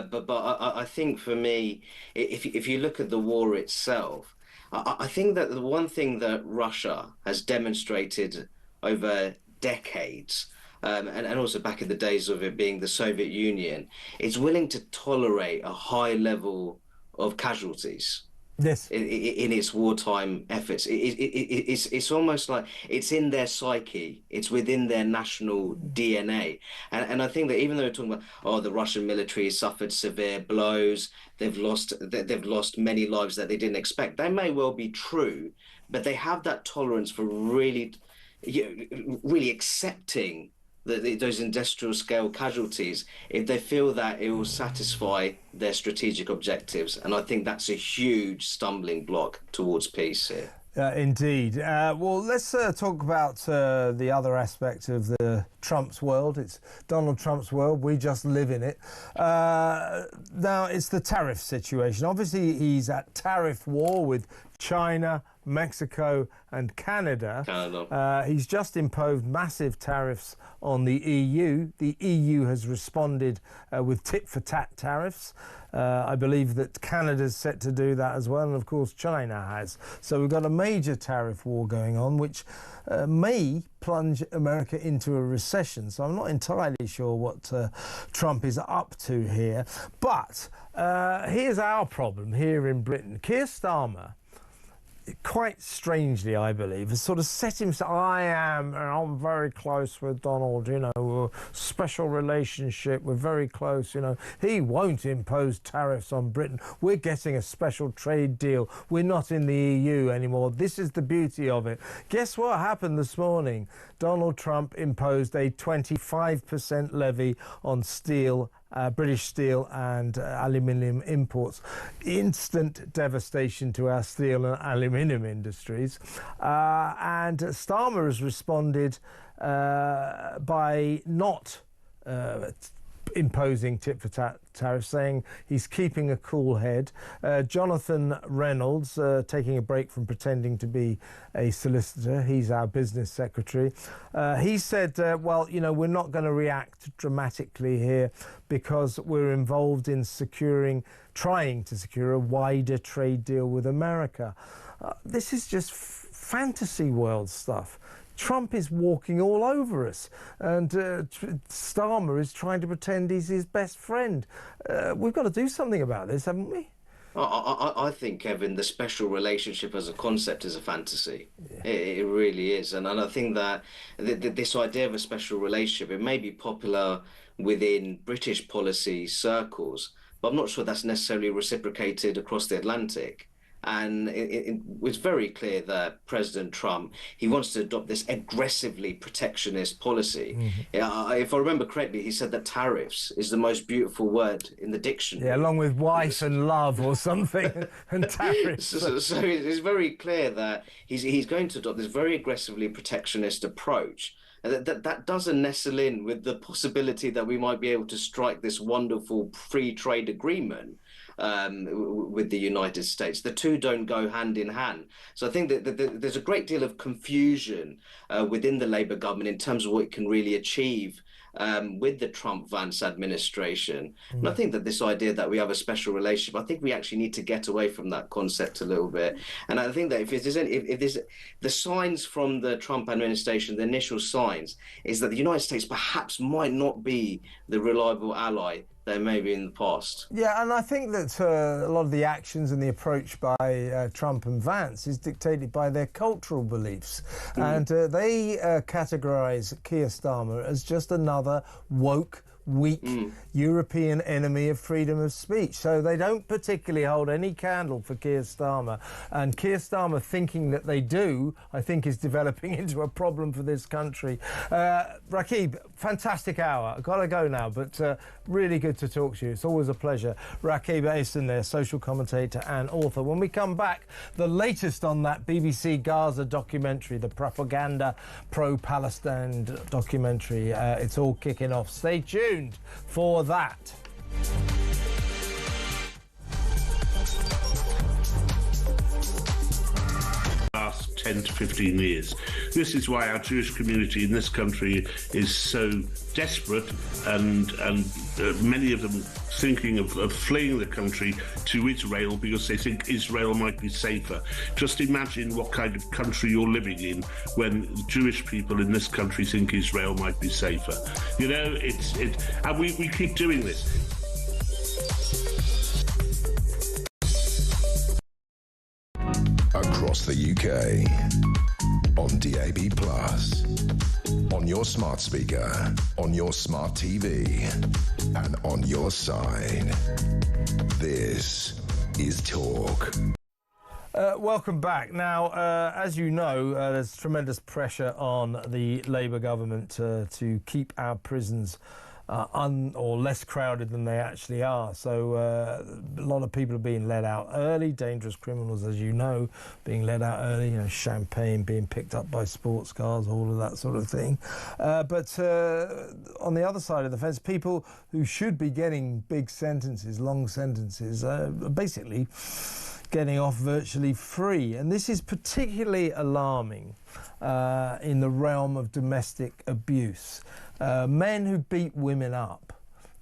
But I think for me, if you look at the war itself, I think that the one thing that Russia has demonstrated over decades, and also back in the days of it being the Soviet Union, is willing to tolerate a high level of casualties. Yes. In its wartime efforts. It's almost like it's in their psyche. It's within their national DNA. And I think that even though we're talking about, the Russian military has suffered severe blows, they've lost many lives that they didn't expect. They may well be true, but they have that tolerance for really accepting those industrial scale casualties if they feel that it will satisfy their strategic objectives. And I think that's a huge stumbling block towards peace here. Indeed. Well, let's talk about the other aspect of the Trump's world. It's Donald Trump's world. We just live in it. Now, it's the tariff situation. Obviously, he's at tariff war with China, Mexico and Canada. He's just imposed massive tariffs on the EU. The EU has responded with tit-for-tat tariffs. I believe that Canada's set to do that as well, and of course China has. So we've got a major tariff war going on, which may plunge America into a recession. So I'm not entirely sure what Trump is up to here. But here's our problem here in Britain. Keir Starmer, quite strangely, I believe, has sort of set himself, I'm very close with Donald, special relationship, we're very close, he won't impose tariffs on Britain, we're getting a special trade deal, we're not in the EU anymore, this is the beauty of it. Guess what happened this morning? Donald Trump imposed a 25% levy on steel, British steel and aluminium imports. Instant devastation to our steel and aluminium industries. And Starmer has responded by not imposing tit-for-tat tariffs, saying he's keeping a cool head. Jonathan Reynolds, taking a break from pretending to be a solicitor, he's our business secretary, he said, we're not going to react dramatically here because we're involved in trying to secure a wider trade deal with America. This is just fantasy world stuff. Trump is walking all over us, and Starmer is trying to pretend he's his best friend. We've got to do something about this, haven't we? I think, Kevin, the special relationship as a concept is a fantasy. Yeah. It really is. And I think that this idea of a special relationship, it may be popular within British policy circles, but I'm not sure that's necessarily reciprocated across the Atlantic. And it was very clear that President Trump, he wants to adopt this aggressively protectionist policy. Mm-hmm. If I remember correctly, he said that tariffs is the most beautiful word in the dictionary. Yeah, along with wife and love or something, and tariffs. So it's very clear that he's going to adopt this very aggressively protectionist approach. That doesn't nestle in with the possibility that we might be able to strike this wonderful free trade agreement with the United States. The two don't go hand in hand. So I think that there's a great deal of confusion within the Labour government in terms of what it can really achieve with the Trump-Vance administration. And I think that this idea that we have a special relationship, I think we actually need to get away from that concept a little bit. And I think that if there's the signs from the Trump administration, the initial signs, is that the United States perhaps might not be the reliable ally they may be in the past. Yeah, and I think that a lot of the actions and the approach by Trump and Vance is dictated by their cultural beliefs. And they categorise Keir Starmer as just another woke weak European enemy of freedom of speech. So they don't particularly hold any candle for Keir Starmer. And Keir Starmer thinking that they do, I think, is developing into a problem for this country. Rakib, fantastic hour. I've got to go now, but really good to talk to you. It's always a pleasure. Rakib Ahsan there, social commentator and author. When we come back, the latest on that BBC Gaza documentary, the propaganda pro-Palestine documentary. It's all kicking off. Stay tuned for that. Last 10 to 15 years. This is why our Jewish community in this country is so desperate, and many of them thinking of fleeing the country to Israel because they think Israel might be safer. Just imagine what kind of country you're living in when Jewish people in this country think Israel might be safer. You know, and we keep doing this. Across the UK, on DAB+, on your smart speaker, on your smart TV, and on your side. This is Talk. Welcome back. Now, as you know, there's tremendous pressure on the Labour government to keep our prisons or less crowded than they actually are. So a lot of people are being let out early, dangerous criminals, as you know, being let out early, you know, champagne being picked up by sports cars, all of that sort of thing. But on the other side of the fence, people who should be getting big sentences, long sentences, basically getting off virtually free. And this is particularly alarming in the realm of domestic abuse. Men who beat women up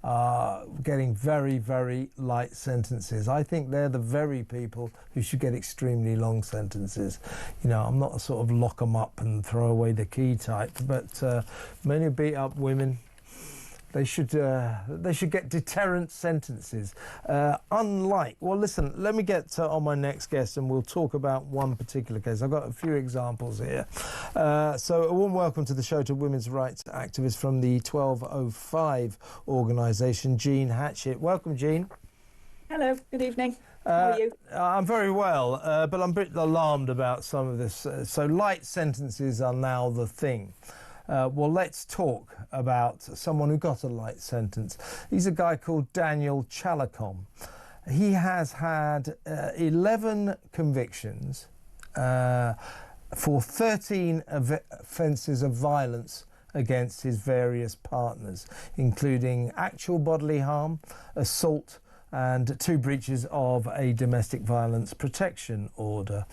are getting very, very light sentences. I think they're the very people who should get extremely long sentences. You know, I'm not a sort of lock them up and throw away the key type, but men who beat up women, they should get deterrent sentences. Unlike, well, listen, let me get on my next guest and we'll talk about one particular case. I've got a few examples here. So a warm welcome to the show to women's rights activist from the 1205 organisation, Jean Hatchett. Welcome, Jean. Hello, good evening. How are you? I'm very well, but I'm a bit alarmed about some of this. So light sentences are now the thing. Well, let's talk about someone who got a light sentence. He's a guy called Daniel Chalakom. He has had 11 convictions for 13 offences of violence against his various partners, including actual bodily harm, assault, and 2 breaches of a domestic violence protection order.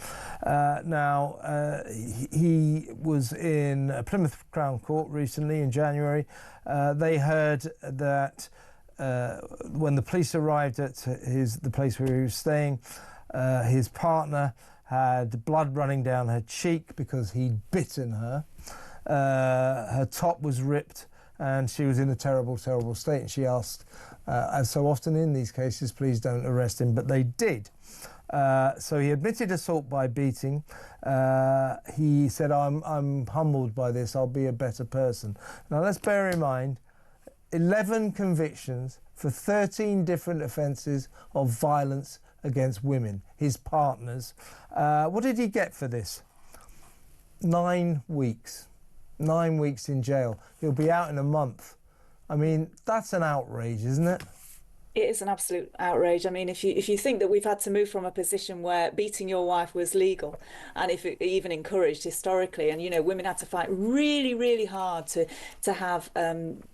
He was in Plymouth Crown Court recently in January. They heard that when the police arrived at the place where he was staying, his partner had blood running down her cheek because he'd bitten her. Her top was ripped and she was in a terrible, terrible state. And she asked, as so often in these cases, please don't arrest him, but they did. So he admitted assault by beating. He said, I'm humbled by this, I'll be a better person. Now let's bear in mind, 11 convictions for 13 different offences of violence against women, his partners. What did he get for this? 9 weeks. 9 weeks in jail. He'll be out in a month. I mean, that's an outrage, isn't it? It is an absolute outrage. I mean, if you think that we've had to move from a position where beating your wife was legal, and if it even encouraged historically, and you know, women had to fight really, really hard to have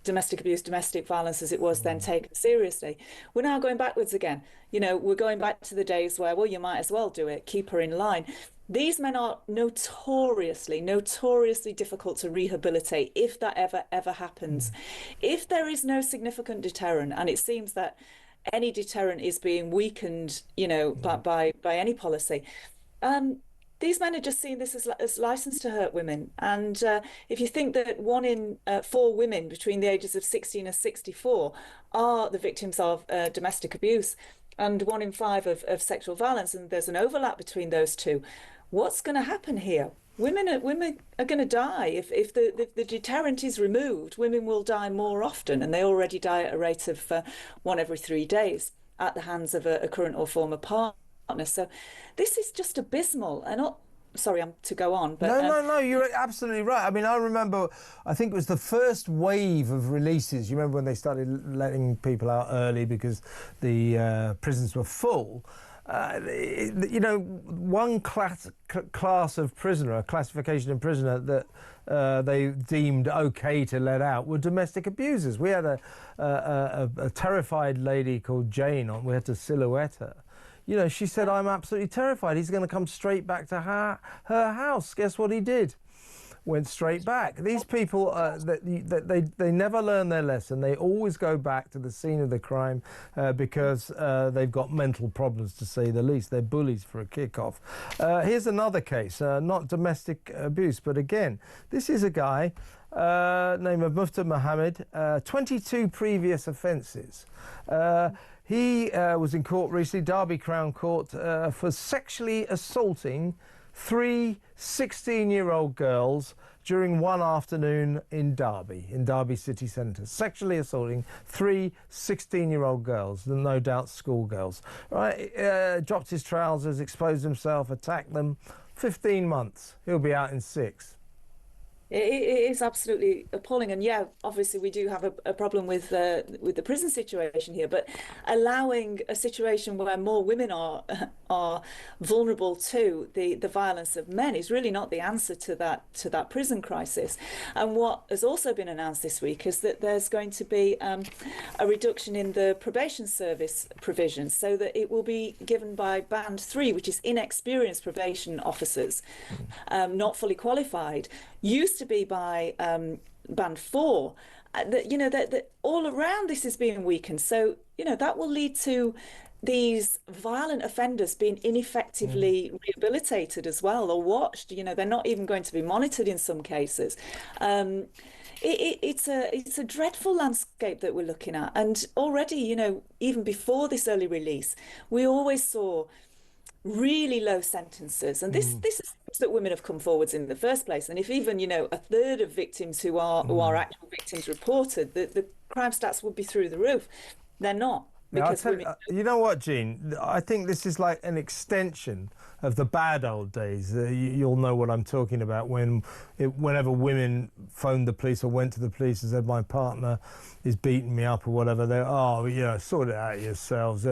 domestic abuse, domestic violence as it was then taken seriously. We're now going backwards again. You know, we're going back to the days where, well, you might as well do it, keep her in line. These men are notoriously difficult to rehabilitate if that ever happens. If there is no significant deterrent, and it seems that any deterrent is being weakened, you know, by any policy, these men are just seeing this as license to hurt women. And if you think that 1 in 4 women between the ages of 16 and 64 are the victims of domestic abuse, and 1 in 5 of sexual violence, and there's an overlap between those two, what's going to happen here? women are going to die. If the deterrent is removed, women will die more often, and they already die at a rate of 1 every 3 days at the hands of a current or former partner. So this is just abysmal. And sorry, I'm to go on, but no, you're absolutely right. I mean, I remember, I think it was the first wave of releases. You remember when they started letting people out early because the prisons were full. You know, one class of prisoner, a classification of prisoner that they deemed okay to let out were domestic abusers. We had a terrified lady called Jane on. We had to silhouette her. You know, she said, "I'm absolutely terrified. He's going to come straight back to her house." Guess what he did? Went straight back. These people, they never learn their lesson. They always go back to the scene of the crime because they've got mental problems, to say the least. They're bullies for a kick-off. Here's another case, not domestic abuse, but again, this is a guy named Mufta Mohammed, 22 previous offences. He was in court recently, Derby Crown Court, for sexually assaulting 3 16-year-old girls during one afternoon in Derby city centre. Sexually assaulting 3 16-year-old girls, no doubt schoolgirls. Right, dropped his trousers, exposed himself, attacked them. 15 months. He'll be out in 6. It is absolutely appalling, and yeah, obviously we do have a problem with the prison situation here. But allowing a situation where more women are vulnerable to the violence of men is really not the answer to that prison crisis. And what has also been announced this week is that there's going to be a reduction in the probation service provisions, so that it will be given by Band 3, which is inexperienced probation officers, not fully qualified. Used to be by Band 4. That all around this is being weakened. So, that will lead to these violent offenders being ineffectively rehabilitated as well, or watched. They're not even going to be monitored in some cases. It's a dreadful landscape that we're looking at. And already, even before this early release, we always saw really low sentences, and this is that women have come forwards in the first place. And if even a third of victims who are actual victims reported, the crime stats would be through the roof. They're not. Because you know what, Jean? I think this is like an extension of the bad old days. You'll know what I'm talking about. Whenever women phoned the police or went to the police and said, "My partner is beating me up," or whatever, they sort it out yourselves.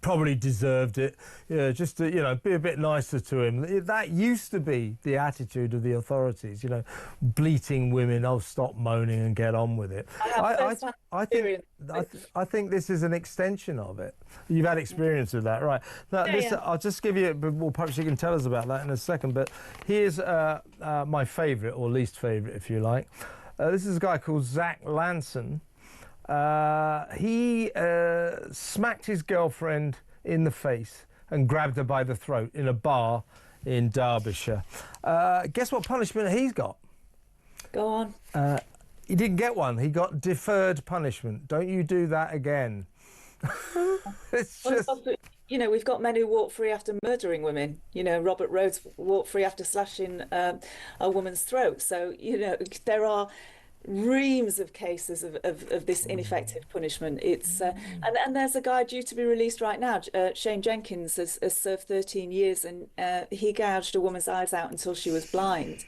Probably deserved it. Just to, be a bit nicer to him. That used to be the attitude of the authorities. Bleating women, "Oh, stop moaning and get on with it." I think this is an extension of it. You've had experience with that, right? Now, I'll just give you, well, perhaps you can tell us about that in a second, but here's my favourite, or least favourite, if you like. This is a guy called Zach Lanson. He smacked his girlfriend in the face and grabbed her by the throat in a bar in Derbyshire. Guess what punishment he's got? Go on. He didn't get one. He got deferred punishment. Don't you do that again. It's just... we've got men who walk free after murdering women. Robert Rhodes walked free after slashing a woman's throat. So, there are reams of cases of this ineffective punishment. It's and there's a guy due to be released right now. Shane Jenkins has served 13 years, and he gouged a woman's eyes out until she was blind,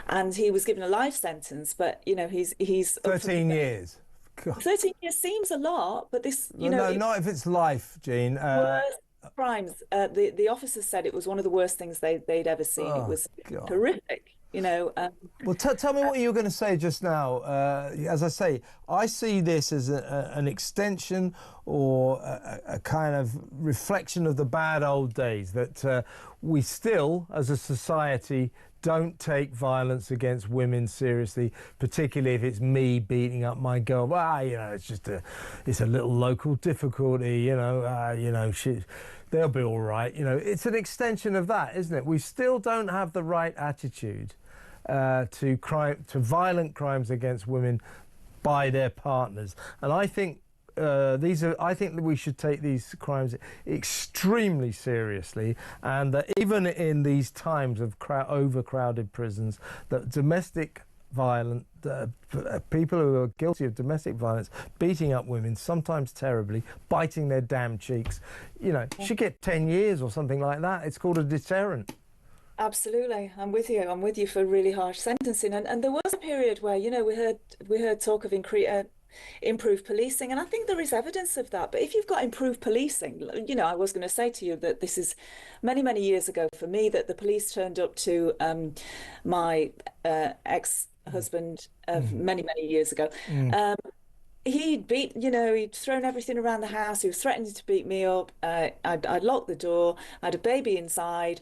and he was given a life sentence. But he's 13 years. God. 13 years seems a lot, but this no, not if it's life, Jean. Worst crimes. The officers said it was one of the worst things they'd ever seen. It was horrific. Well, tell me what you were going to say just now. As I say, I see this as an extension or a kind of reflection of the bad old days, that we still, as a society, don't take violence against women seriously, particularly if it's me beating up my girl. It's just it's a little local difficulty, they'll be all right. It's an extension of that, isn't it? We still don't have the right attitude to violent crimes against women by their partners. And I think I think that we should take these crimes extremely seriously, and that even in these times of overcrowded prisons, that domestic violent people who are guilty of domestic violence, beating up women, sometimes terribly, biting their damn cheeks, should get 10 years or something like that. It's called a deterrent. Absolutely, I'm with you. I'm with you for really harsh sentencing. And there was a period where, we heard talk of improved policing, and I think there is evidence of that. But if you've got improved policing, I was going to say to you that this is many, many years ago for me, that the police turned up to my ex-husband many, many years ago. He'd thrown everything around the house. He was threatening to beat me up. I'd locked the door. I had a baby inside.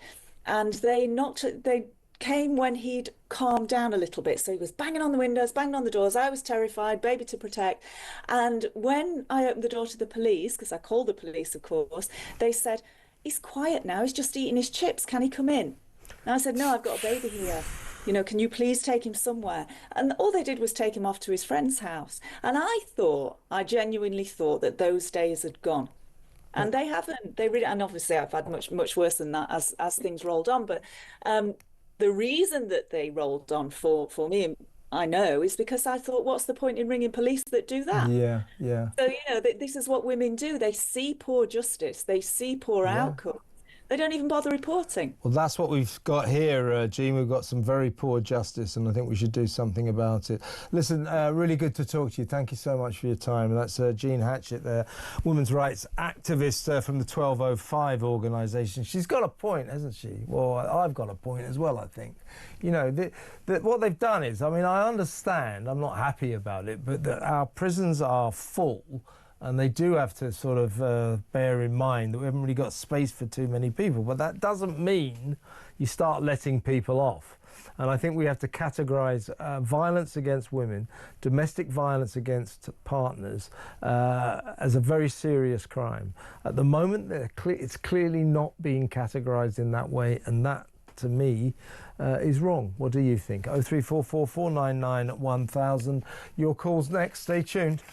And they came when he'd calmed down a little bit. So he was banging on the windows, banging on the doors. I was terrified, baby to protect. And when I opened the door to the police, because I called the police, of course, they said, he's quiet now, he's just eating his chips, can he come in? And I said, no, I've got a baby here. Can you please take him somewhere? And all they did was take him off to his friend's house. And I genuinely thought that those days had gone. And they haven't. They really, and obviously I've had much, much worse than that as things rolled on. But the reason that they rolled on for me, I know, is because I thought, what's the point in ringing police that do that? Yeah, yeah. So, this is what women do. They see poor justice. They see poor outcome. They don't even bother reporting. Well, that's what we've got here, Jean. We've got some very poor justice, and I think we should do something about it. Listen, really good to talk to you. Thank you so much for your time. And that's Jean Hatchett there, women's rights activist from the 1205 organisation. She's got a point, hasn't she? Well, I've got a point as well, I think. What they've done is, I understand, I'm not happy about it, but that our prisons are full. And they do have to sort of bear in mind that we haven't really got space for too many people. But that doesn't mean you start letting people off. And I think we have to categorise violence against women, domestic violence against partners, as a very serious crime. At the moment, it's clearly not being categorised in that way, and that, to me, is wrong. What do you think? 0344 499 1000. Your call's next. Stay tuned.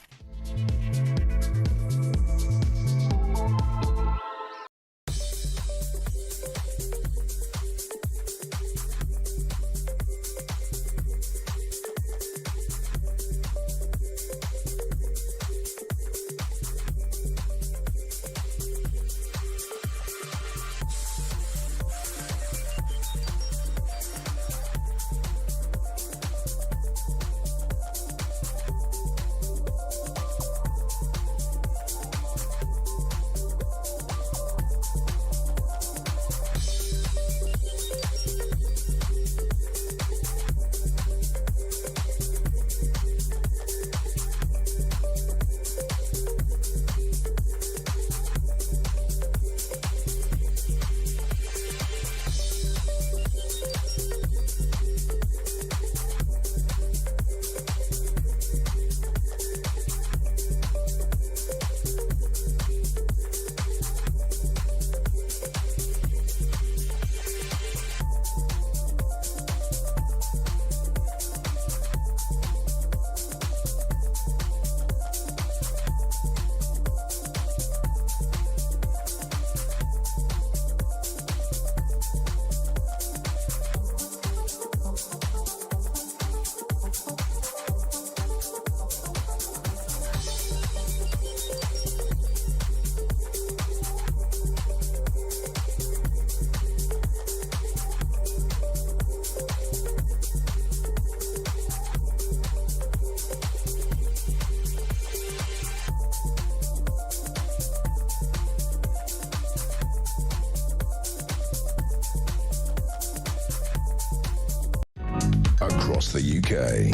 Across the UK,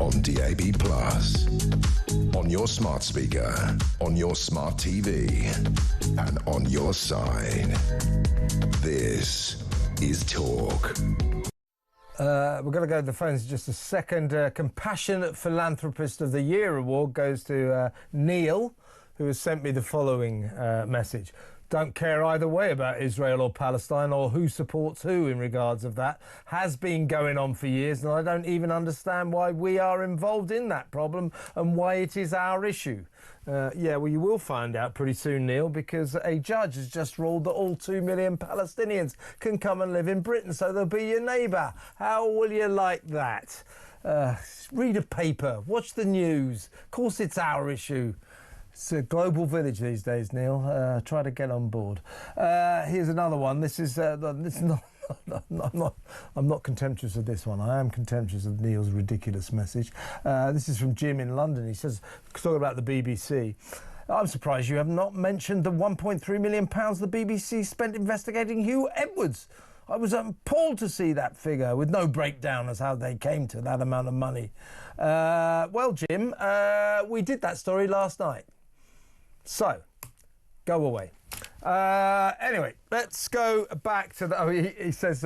on DAB+, on your smart speaker, on your smart TV, and on your side. This is Talk. We're going to go to the phones in just a second. Compassionate Philanthropist of the Year award goes to Neil, who has sent me the following message. don't care either way about Israel or Palestine or who supports who in regards of that. Has been going on for years, and I don't even understand why we are involved in that problem and why it is our issue. Yeah, well, you will find out pretty soon, Neil, because a judge has just ruled that all 2 million Palestinians can come and live in Britain, so they'll be your neighbour. How will you like that? Read a paper, watch the news. Of course it's our issue. It's a global village these days, Neil. Try to get on board. Here's another one. This is not... I'm not contemptuous of this one. I am contemptuous of Neil's ridiculous message. This is from Jim in London. He says, talking about the BBC, I'm surprised you have not mentioned the £1.3 million the BBC spent investigating Hugh Edwards. I was appalled to see that figure with no breakdown as how they came to that amount of money. Well, Jim, we did that story last night. So, go away. Anyway, let's go back to the... Oh, he says,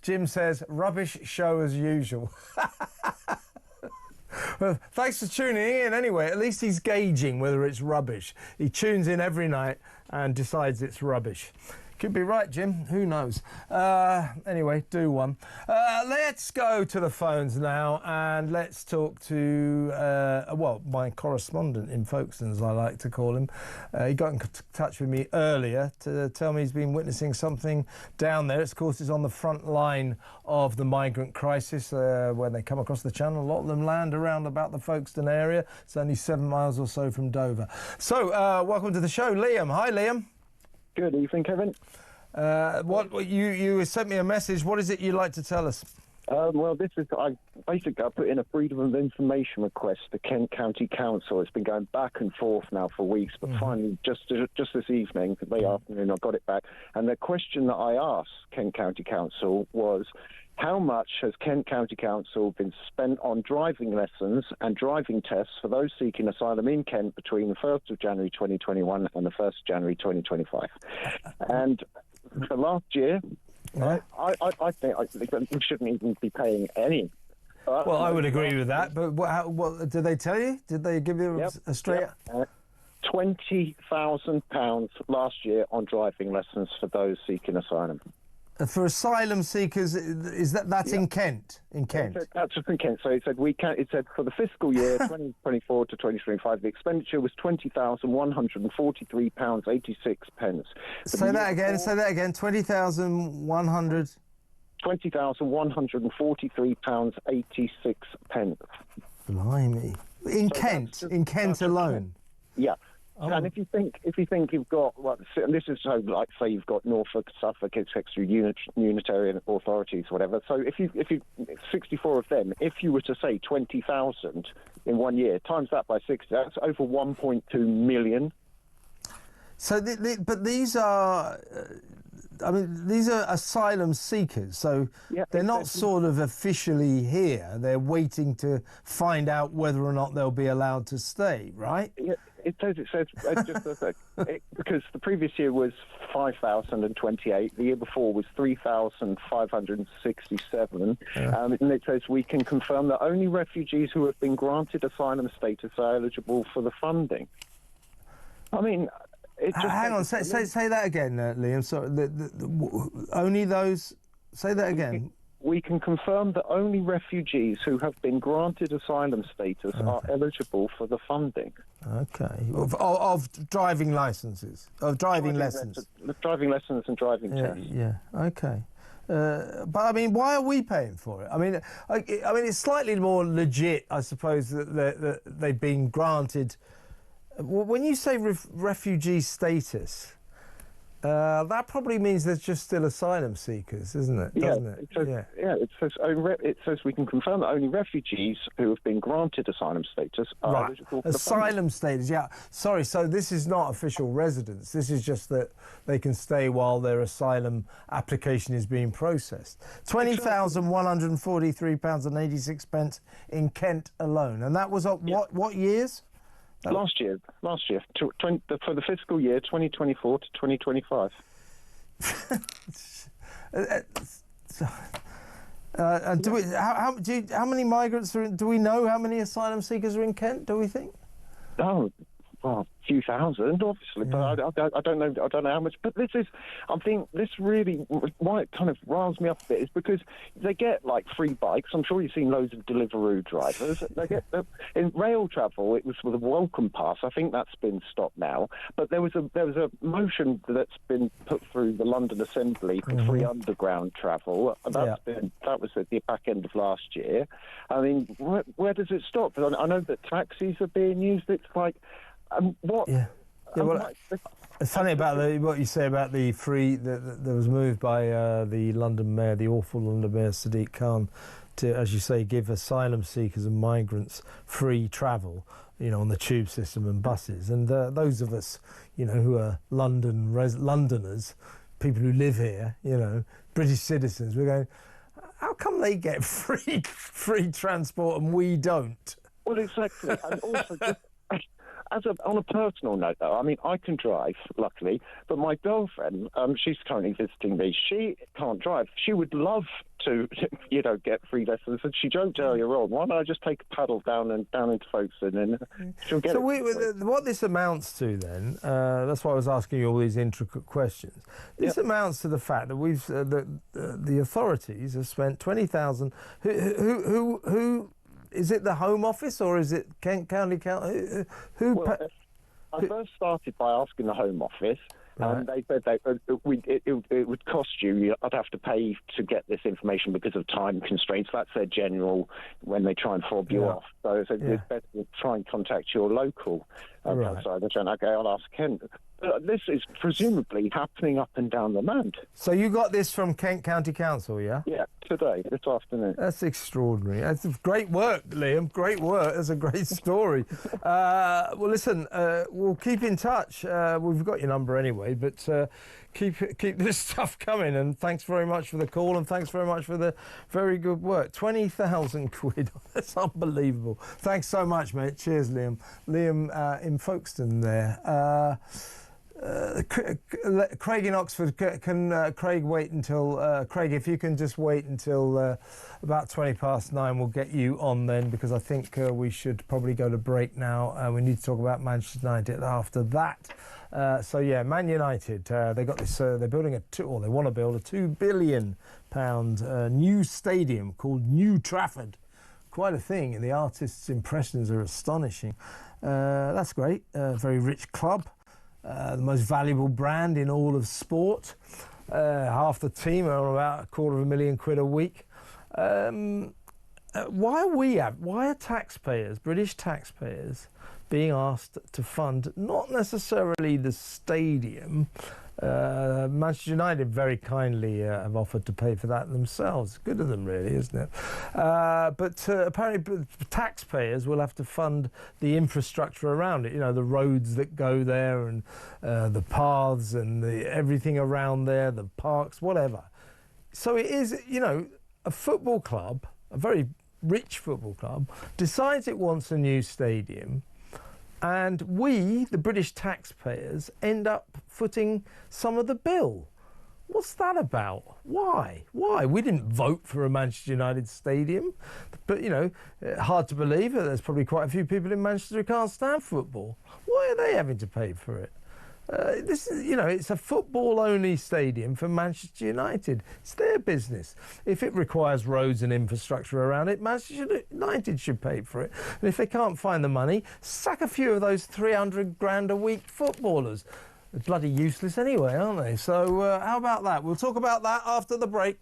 Jim says, rubbish show as usual. Well, thanks for tuning in anyway. At least he's gauging whether it's rubbish. He tunes in every night and decides it's rubbish. Could be right, Jim. Who knows? Anyway, do one. Let's go to the phones now and let's talk to, well, my correspondent in Folkestone, as I like to call him. He got in touch with me earlier to tell me he's been witnessing something down there. Of course, it's on the front line of the migrant crisis. When they come across the channel, a lot of them land around about the Folkestone area. It's only 7 miles or so from Dover. So, welcome to the show, Liam. Hi, Liam. Good evening, Kevin. What you sent me a message. What is it you'd like to tell us? Well, I put in a freedom of information request to Kent County Council. It's been going back and forth now for weeks, but finally, just this evening, late afternoon, I got it back. And the question that I asked Kent County Council was, how much has Kent County Council been spent on driving lessons and driving tests for those seeking asylum in Kent between the 1st of January 2021 and the 1st of January 2025? And for last year, Right. I think we shouldn't even be paying any. Well, I would agree with that, but what did they tell you? Did they give you a straight... £20,000 last year on driving lessons for those seeking asylum. For asylum seekers, is that's in Kent? In Kent? That's in Kent. So it said It said for the fiscal year 2024 to 2025, the expenditure was £20,143.86. Say that again. 20,100. £20,143.86. Blimey! In Kent alone. Yeah. Oh. And if you think you've got, and this is so, like, say you've got Norfolk, Suffolk, extra unitarian authorities, whatever. So if you 64 of them, if you were to say 20,000 in 1 year, times that by 60, that's over 1.2 million. So, but these are. These are asylum seekers, so they're not sort of officially here. They're waiting to find out whether or not they'll be allowed to stay, right? Yeah, it says because the previous year was 5,028. The year before was 3,567. And it says we can confirm that only refugees who have been granted asylum status are eligible for the funding. I mean... Hang on, say that again, Liam. Sorry, only those. Say that again. We can confirm that only refugees who have been granted asylum status are eligible for the funding. Okay, of driving licenses, of driving lessons, driving lessons and driving tests. Yeah. Okay. But I mean, why are we paying for it? I mean, it's slightly more legit, I suppose, that they've been granted. When you say refugee status, that probably means there's just still asylum seekers, isn't it? Doesn't it? It says we can confirm that only refugees who have been granted asylum status are eligible for asylum status. Yeah. Sorry. So this is not official residence. This is just that they can stay while their asylum application is being processed. £20,143.86 in Kent alone, and that was what years? Last year, for the fiscal year 2024 to 2025. And how many migrants are in? Do we know how many asylum seekers are in Kent? Do we think? Oh, well, a few thousand, obviously, but I don't know. I don't know how much. But I think this really, why it kind of riles me up a bit is because they get like free bikes. I'm sure you've seen loads of Deliveroo drivers. They get in rail travel. It was with a welcome pass. I think that's been stopped now. But there was a motion that's been put through the London Assembly for free underground travel. That was at the back end of last year. I mean, where does it stop? I know that taxis are being used. It's like, what? Yeah. It's funny about what you say about the free that was moved by the London Mayor, the awful London Mayor Sadiq Khan, to, as you say, give asylum seekers and migrants free travel, on the tube system and buses. And those of us, who are Londoners, people who live here, British citizens, we're going, how come they get free transport and we don't? Well, exactly. And also, on a personal note, though, I mean, I can drive, luckily, but my girlfriend, she's currently visiting me. She can't drive. She would love to, get free lessons. And she joked earlier on, why don't I just take a paddle down into Folkestone and she'll get what this amounts to then, that's why I was asking you all these intricate questions. This amounts to the fact that the authorities have spent 20,000. Who is it the Home Office or is it Kent County Council? I first started by asking the Home Office, and they said it would cost you. I'd have to pay to get this information because of time constraints. That's their general when they try and fob you off. So it's better to try and contact your local. Okay, I'll ask Kent. This is presumably happening up and down the land. So you got this from Kent County Council, yeah? Yeah, today, this afternoon. That's extraordinary. That's great work, Liam. Great work. That's a great story. Well, listen, we'll keep in touch. We've got your number anyway, but keep this stuff coming. And thanks very much for the call, and thanks very much for the very good work. 20,000 quid. That's unbelievable. Thanks so much, mate. Cheers, Liam. Liam in Folkestone there. Craig in Oxford, can Craig wait until Craig, if you can just wait until about 9:20, we'll get you on then, because I think we should probably go to break now. We need to talk about Manchester United after that. Man United, they got this. They're building they want to build a £2 billion new stadium called New Trafford. Quite a thing, and the artist's impressions are astonishing. That's great. Very rich club. The most valuable brand in all of sport. Half the team are on about £250,000 a week. Why are taxpayers, British taxpayers, being asked to fund not necessarily the stadium? Manchester United very kindly have offered to pay for that themselves. Good of them, really, isn't it? But apparently taxpayers will have to fund the infrastructure around it, the roads that go there and the paths and everything around there, the parks, whatever. So it is, a football club, a very rich football club, decides it wants a new stadium, and we, the British taxpayers, end up footing some of the bill. What's that about? Why? We didn't vote for a Manchester United stadium. But, hard to believe that there's probably quite a few people in Manchester who can't stand football. Why are they having to pay for it? This is, it's a football-only stadium for Manchester United. It's their business. If it requires roads and infrastructure around it, Manchester United should pay for it. And if they can't find the money, sack a few of those $300,000 a week footballers. They're bloody useless anyway, aren't they? So how about that? We'll talk about that after the break.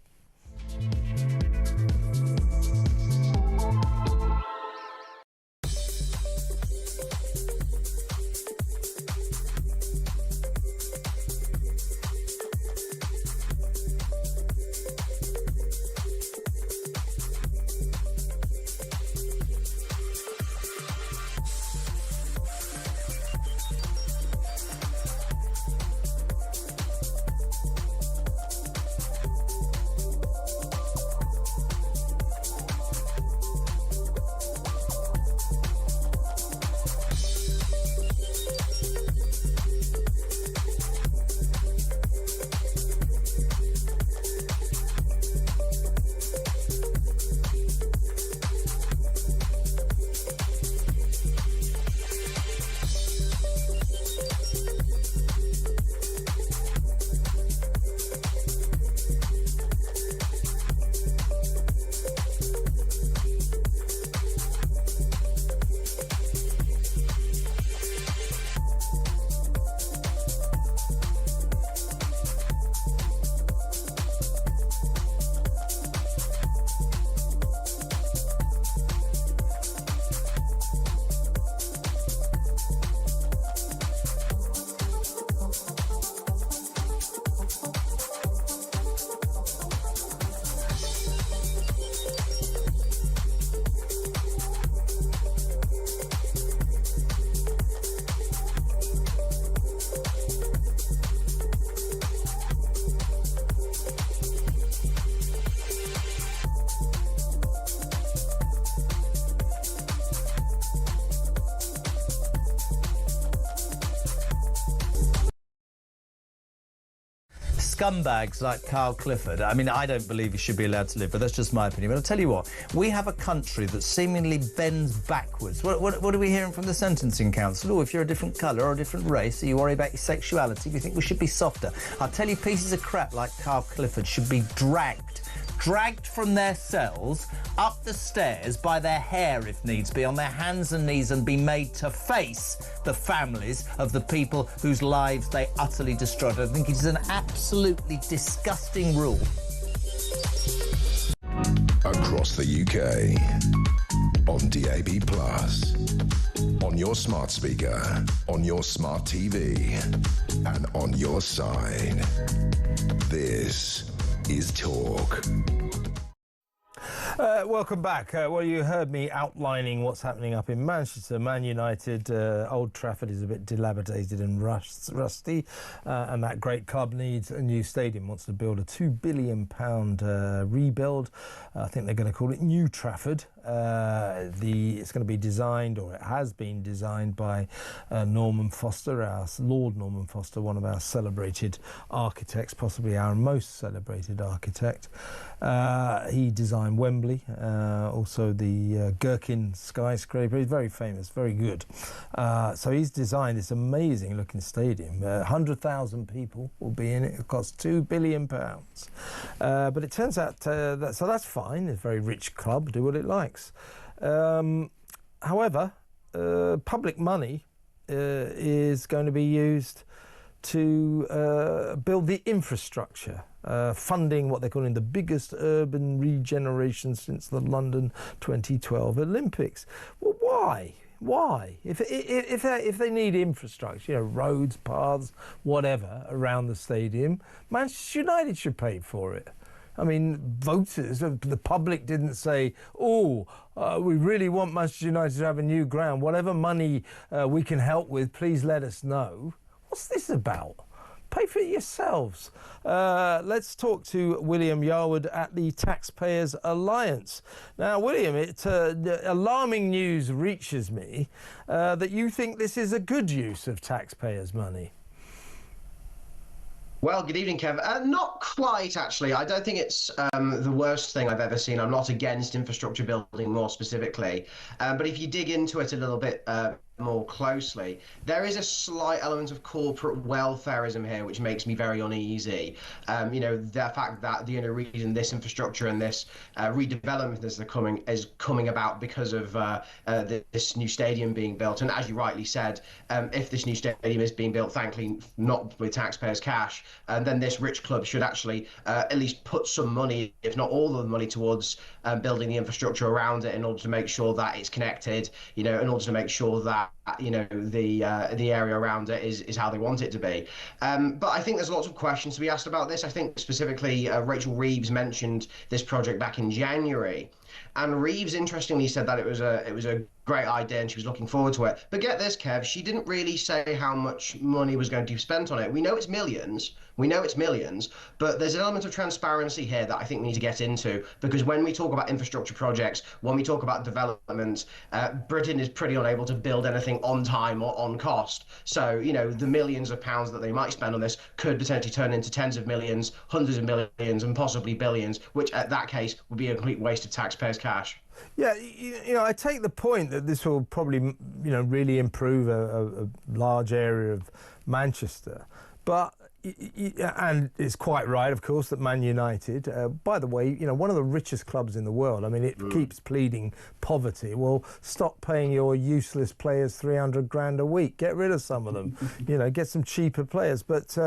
scumbags like Carl Clifford, I mean, I don't believe he should be allowed to live, but that's just my opinion. But I'll tell you what, we have a country that seemingly bends backwards. What are we hearing from the Sentencing Council? Oh, if you're a different colour or a different race, or you worry about your sexuality, we think we should be softer. I'll tell you, pieces of crap like Carl Clifford should be dragged from their cells up the stairs by their hair, if needs be, on their hands and knees, and be made to face the families of the people whose lives they utterly destroyed. I think it is an absolutely disgusting rule. Across the UK, on DAB+, on your smart speaker, on your smart TV, and on your side. This is Talk. Welcome back. Well, you heard me outlining what's happening up in Manchester. Man United, Old Trafford is a bit dilapidated and rusty, and that great club needs a new stadium, wants to build a £2 billion rebuild. I think they're going to call it New Trafford. It's going to be designed, or it has been designed, by Norman Foster, Lord Norman Foster, one of our celebrated architects, possibly our most celebrated architect. He designed Wembley, also the Gherkin skyscraper. He's very famous, very good. So he's designed this amazing looking stadium. 100,000 people will be in it. It costs £2 billion. But it turns out so that's fine. It's a very rich club, do what it likes. However, public money is going to be used to build the infrastructure, funding what they're calling the biggest urban regeneration since the London 2012 Olympics. Well, why? Why? If they need infrastructure, you know, roads, paths, whatever, around the stadium, Manchester United should pay for it. I mean, voters, the public didn't say, we really want Manchester United to have a new ground. Whatever money we can help with, please let us know. What's this about? Pay for it yourselves. Let's talk to William Yarwood at the Taxpayers Alliance. Now, William, alarming news reaches me that you think this is a good use of taxpayers' money. Well, good evening, Kev. Not quite, actually. I don't think it's the worst thing I've ever seen. I'm not against infrastructure building more specifically. But if you dig into it a little bit more closely, there is a slight element of corporate welfareism here, which makes me very uneasy. The fact that the only reason this infrastructure and this redevelopment is coming about because of this new stadium being built. And as you rightly said, if this new stadium is being built, thankfully not with taxpayers' cash, then this rich club should actually at least put some money, if not all of the money, towards building the infrastructure around it in order to make sure that it's connected, in order to make sure that the area around it is how they want it to be. But I think there's lots of questions to be asked about this. I think specifically Rachel Reeves mentioned this project back in January, and Reeves interestingly said that it was a great idea and she was looking forward to it. But get this, Kev, she didn't really say how much money was going to be spent on it. We know it's millions, but there's an element of transparency here that I think we need to get into, because when we talk about infrastructure projects, when we talk about development, Britain is pretty unable to build anything on time or on cost. So, the millions of pounds that they might spend on this could potentially turn into tens of millions, hundreds of millions, and possibly billions, which at that case would be a complete waste of taxpayers' cash. Yeah, I take the point that this will probably, really improve a large area of Manchester. But, and it's quite right, of course, that Man United, by the way, one of the richest clubs in the world. I mean, it keeps pleading poverty. Well, stop paying your useless players 300 grand a week. Get rid of some of them. Get some cheaper players. But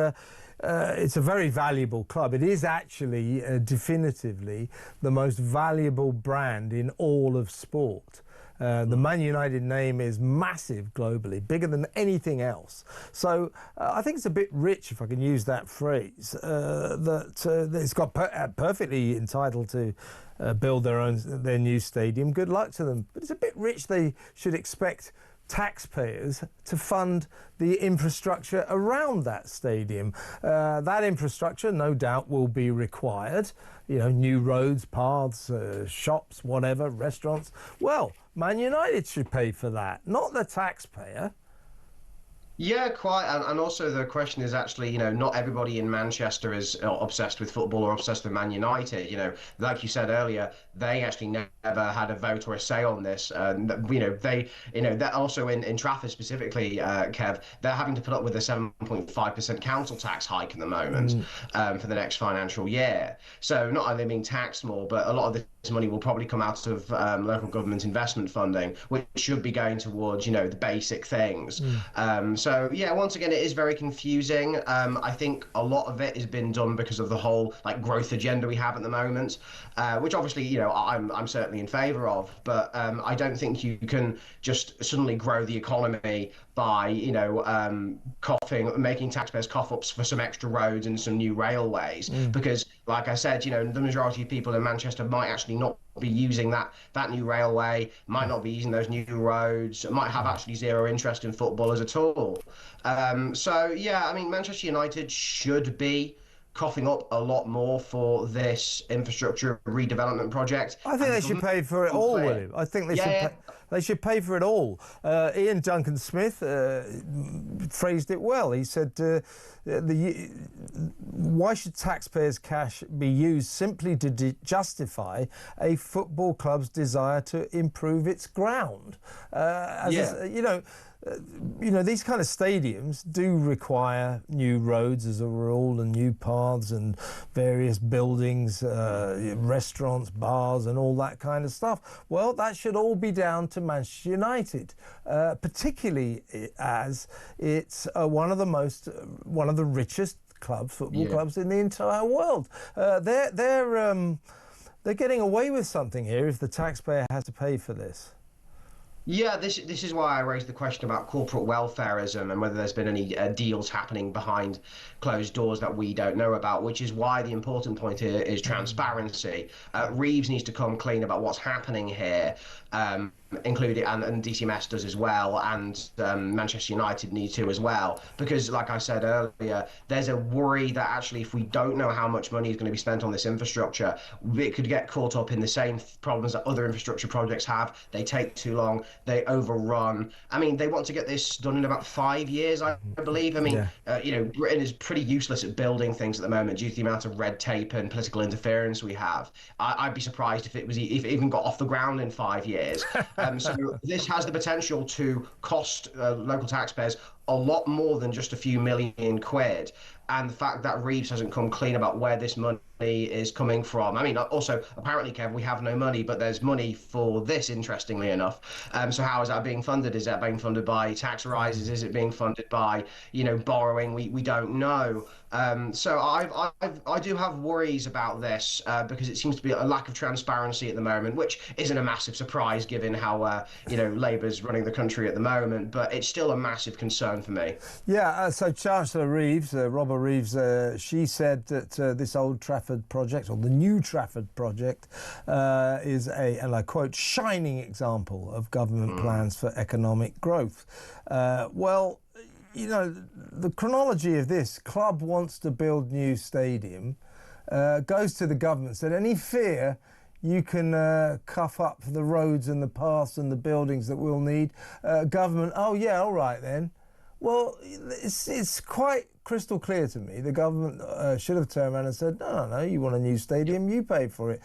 it's a very valuable club. It is actually definitively the most valuable brand in all of sport. The Man United name is massive globally, bigger than anything else. So I think it's a bit rich, if I can use that phrase, that it's got perfectly entitled to build their new stadium. Good luck to them. But it's a bit rich. They should expect taxpayers to fund the infrastructure around that stadium. That infrastructure, no doubt, will be required. New roads, paths, shops, whatever, restaurants. Well, Man United should pay for that, not the taxpayer. Yeah, quite. And also the question is actually, not everybody in Manchester is obsessed with football or obsessed with Man United. Like you said earlier, they actually never had a vote or a say on this. That also in Trafford specifically, Kev, they're having to put up with a 7.5% council tax hike at the moment for the next financial year. So not only being taxed more, but a lot of this money will probably come out of local government investment funding, which should be going towards, the basic things. So yeah, once again, it is very confusing. I think a lot of it has been done because of the whole growth agenda we have at the moment, which obviously I'm certainly in favour of. But I don't think you can just suddenly grow the economy by making taxpayers cough up for some extra roads and some new railways, because like I said, the majority of people in Manchester might actually not be using that new railway, might not be using those new roads, might have actually zero interest in footballers at all. So yeah, I mean, Manchester United should be coughing up a lot more for this infrastructure redevelopment project. I think they should pay for it all, William. I think they should pay for it all. Ian Duncan Smith phrased it well. He said, why should taxpayers' cash be used simply to justify a football club's desire to improve its ground? These kind of stadiums do require new roads as a rule, and new paths and various buildings, restaurants, bars and all that kind of stuff. Well, that should all be down to Manchester United, particularly as it's one of the richest football clubs in the entire world. They're getting away with something here if the taxpayer has to pay for this. Yeah, this is why I raised the question about corporate welfareism and whether there's been any deals happening behind closed doors that we don't know about, which is why the important point here is transparency. Reeves needs to come clean about what's happening here, including, and DCMS does as well, and Manchester United need to as well, because like I said earlier, there's a worry that actually if we don't know how much money is going to be spent on this infrastructure, it could get caught up in the same problems that other infrastructure projects have. They take too long, they overrun. I mean, they want to get this done in about 5 years, I believe. I mean, Britain is pretty useless at building things at the moment due to the amount of red tape and political interference we have. I'd be surprised if it even got off the ground in 5 years. So this has the potential to cost local taxpayers a lot more than just a few million quid. And the fact that Reeves hasn't come clean about where this money is coming from. I mean, also, apparently, Kev, we have no money, but there's money for this, interestingly enough. So how is that being funded? Is that being funded by tax rises? Is it being funded by, borrowing? We don't know. So I do have worries about this because it seems to be a lack of transparency at the moment, which isn't a massive surprise given how, Labour's running the country at the moment, but it's still a massive concern for me. Yeah, so Chancellor Reeves, Robert Reeves, she said that this Old Trafford project, or the New Trafford project, is and I quote, shining example of government plans for economic growth. Well, the chronology of this, club wants to build new stadium, goes to the government, said any fear you can cuff up the roads and the paths and the buildings that we'll need. Government, oh yeah, all right then. Well, it's quite crystal clear to me. The government should have turned around and said, no, you want a new stadium, you pay for it.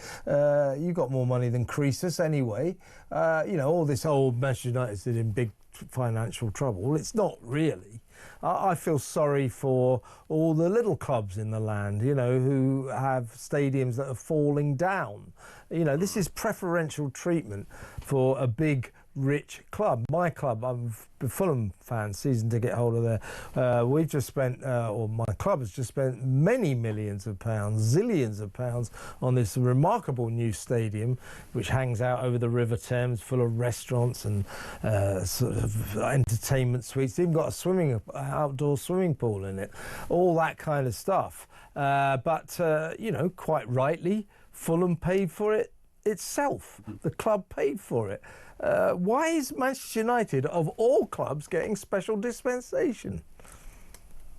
You got more money than Croesus anyway. All this old Manchester United's in big financial trouble. Well, it's not really. I feel sorry for all the little clubs in the land, who have stadiums that are falling down. This is preferential treatment for a big, rich club. My club, I'm a Fulham fan, season ticket holder there. We've just spent, or my club has just spent many millions of pounds, zillions of pounds on this remarkable new stadium, which hangs out over the River Thames, full of restaurants and sort of entertainment suites. It's even got a outdoor swimming pool in it, all that kind of stuff. But quite rightly, Fulham paid for it itself. The club paid for it. Why is Manchester United, of all clubs, getting special dispensation?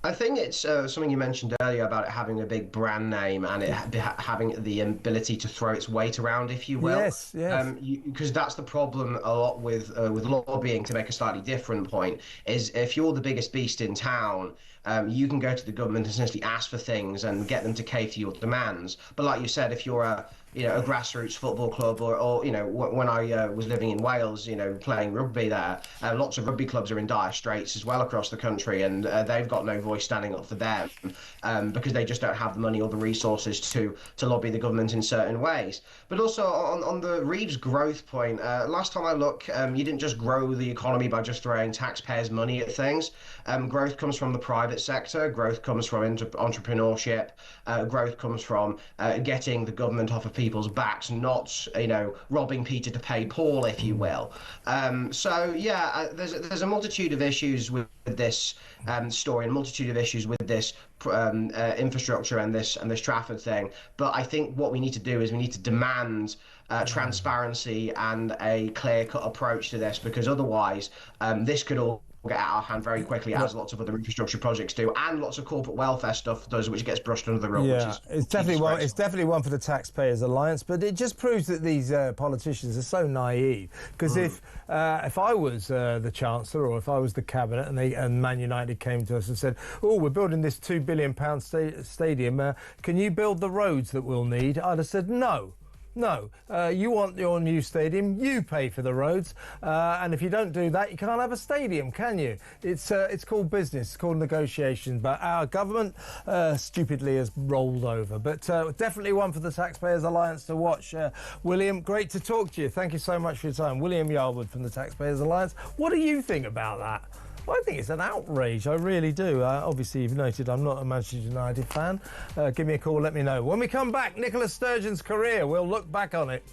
I think it's something you mentioned earlier about it having a big brand name and it having the ability to throw its weight around, if you will. Yes, yes. Because that's the problem a lot with lobbying. To make a slightly different point, is if you're the biggest beast in town, you can go to the government and essentially ask for things and get them to cater your demands. But like you said, if you're a grassroots football club, or when I was living in Wales, playing rugby there, lots of rugby clubs are in dire straits as well across the country, and they've got no voice standing up for them because they just don't have the money or the resources to lobby the government in certain ways. But also on the Reeves growth point, last time I looked, you didn't just grow the economy by just throwing taxpayers' money at things. Growth comes from the private sector, growth comes from entrepreneurship, growth comes from getting the government off of people's backs, not robbing Peter to pay Paul, if you will. So yeah, there's a multitude of issues with this story, and a multitude of issues with this infrastructure and this Trafford thing. But I think what we need to do is we need to demand transparency and a clear-cut approach to this, because otherwise this could all get out of hand very quickly, as lots of other infrastructure projects do, and lots of corporate welfare stuff does, which gets brushed under the rug. Yeah, it's definitely one for the Taxpayers Alliance, but it just proves that these politicians are so naive. Because if I was the Chancellor, or if I was the Cabinet, and Man United came to us and said, "Oh, we're building this £2 billion stadium, can you build the roads that we'll need?" I'd have said no. No, you want your new stadium, you pay for the roads, and if you don't do that, you can't have a stadium, can you? It's called business, it's called negotiation, but our government stupidly has rolled over. But definitely one for the Taxpayers Alliance to watch. William, great to talk to you. Thank you so much for your time. William Yarwood from the Taxpayers Alliance. What do you think about that? I think it's an outrage, I really do. Obviously, you've noted I'm not a Manchester United fan. Give me a call, let me know. When we come back, Nicola Sturgeon's career, we'll look back on it.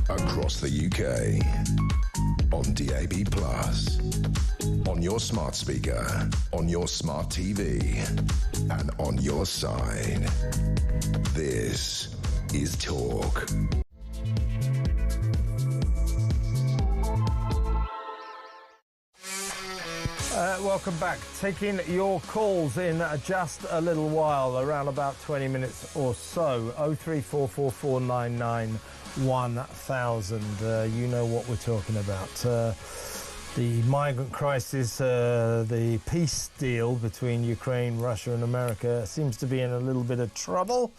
Across the UK, on DAB+, on your smart speaker, on your smart TV, and on your side. This is Talk. Welcome back. Taking your calls in just a little while, around about 20 minutes or so. 03444991000. You know what we're talking about. The migrant crisis, the peace deal between Ukraine, Russia and America seems to be in a little bit of trouble.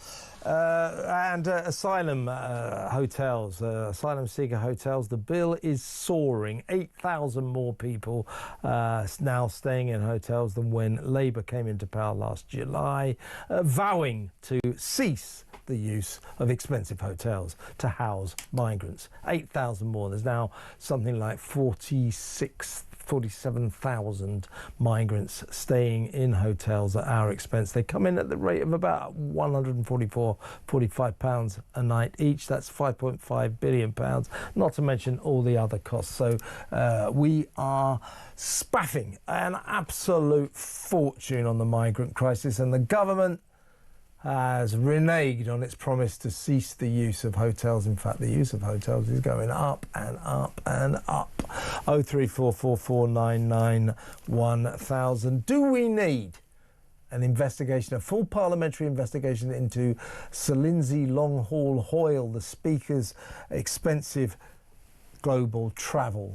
And asylum hotels, asylum seeker hotels, the bill is soaring. 8,000 more people now staying in hotels than when Labour came into power last July, vowing to cease the use of expensive hotels to house migrants. 8,000 more. There's now something like 47,000 migrants staying in hotels at our expense. They come in at the rate of about £144-45 a night each. That's £5.5 billion, not to mention all the other costs. So we are spaffing an absolute fortune on the migrant crisis, and the government has reneged on its promise to cease the use of hotels. In fact, the use of hotels is going up and up and up. 03444991000. Do we need an investigation, a full parliamentary investigation into Sir Lindsay Long-Haul Hoyle, the Speaker's expensive global travel?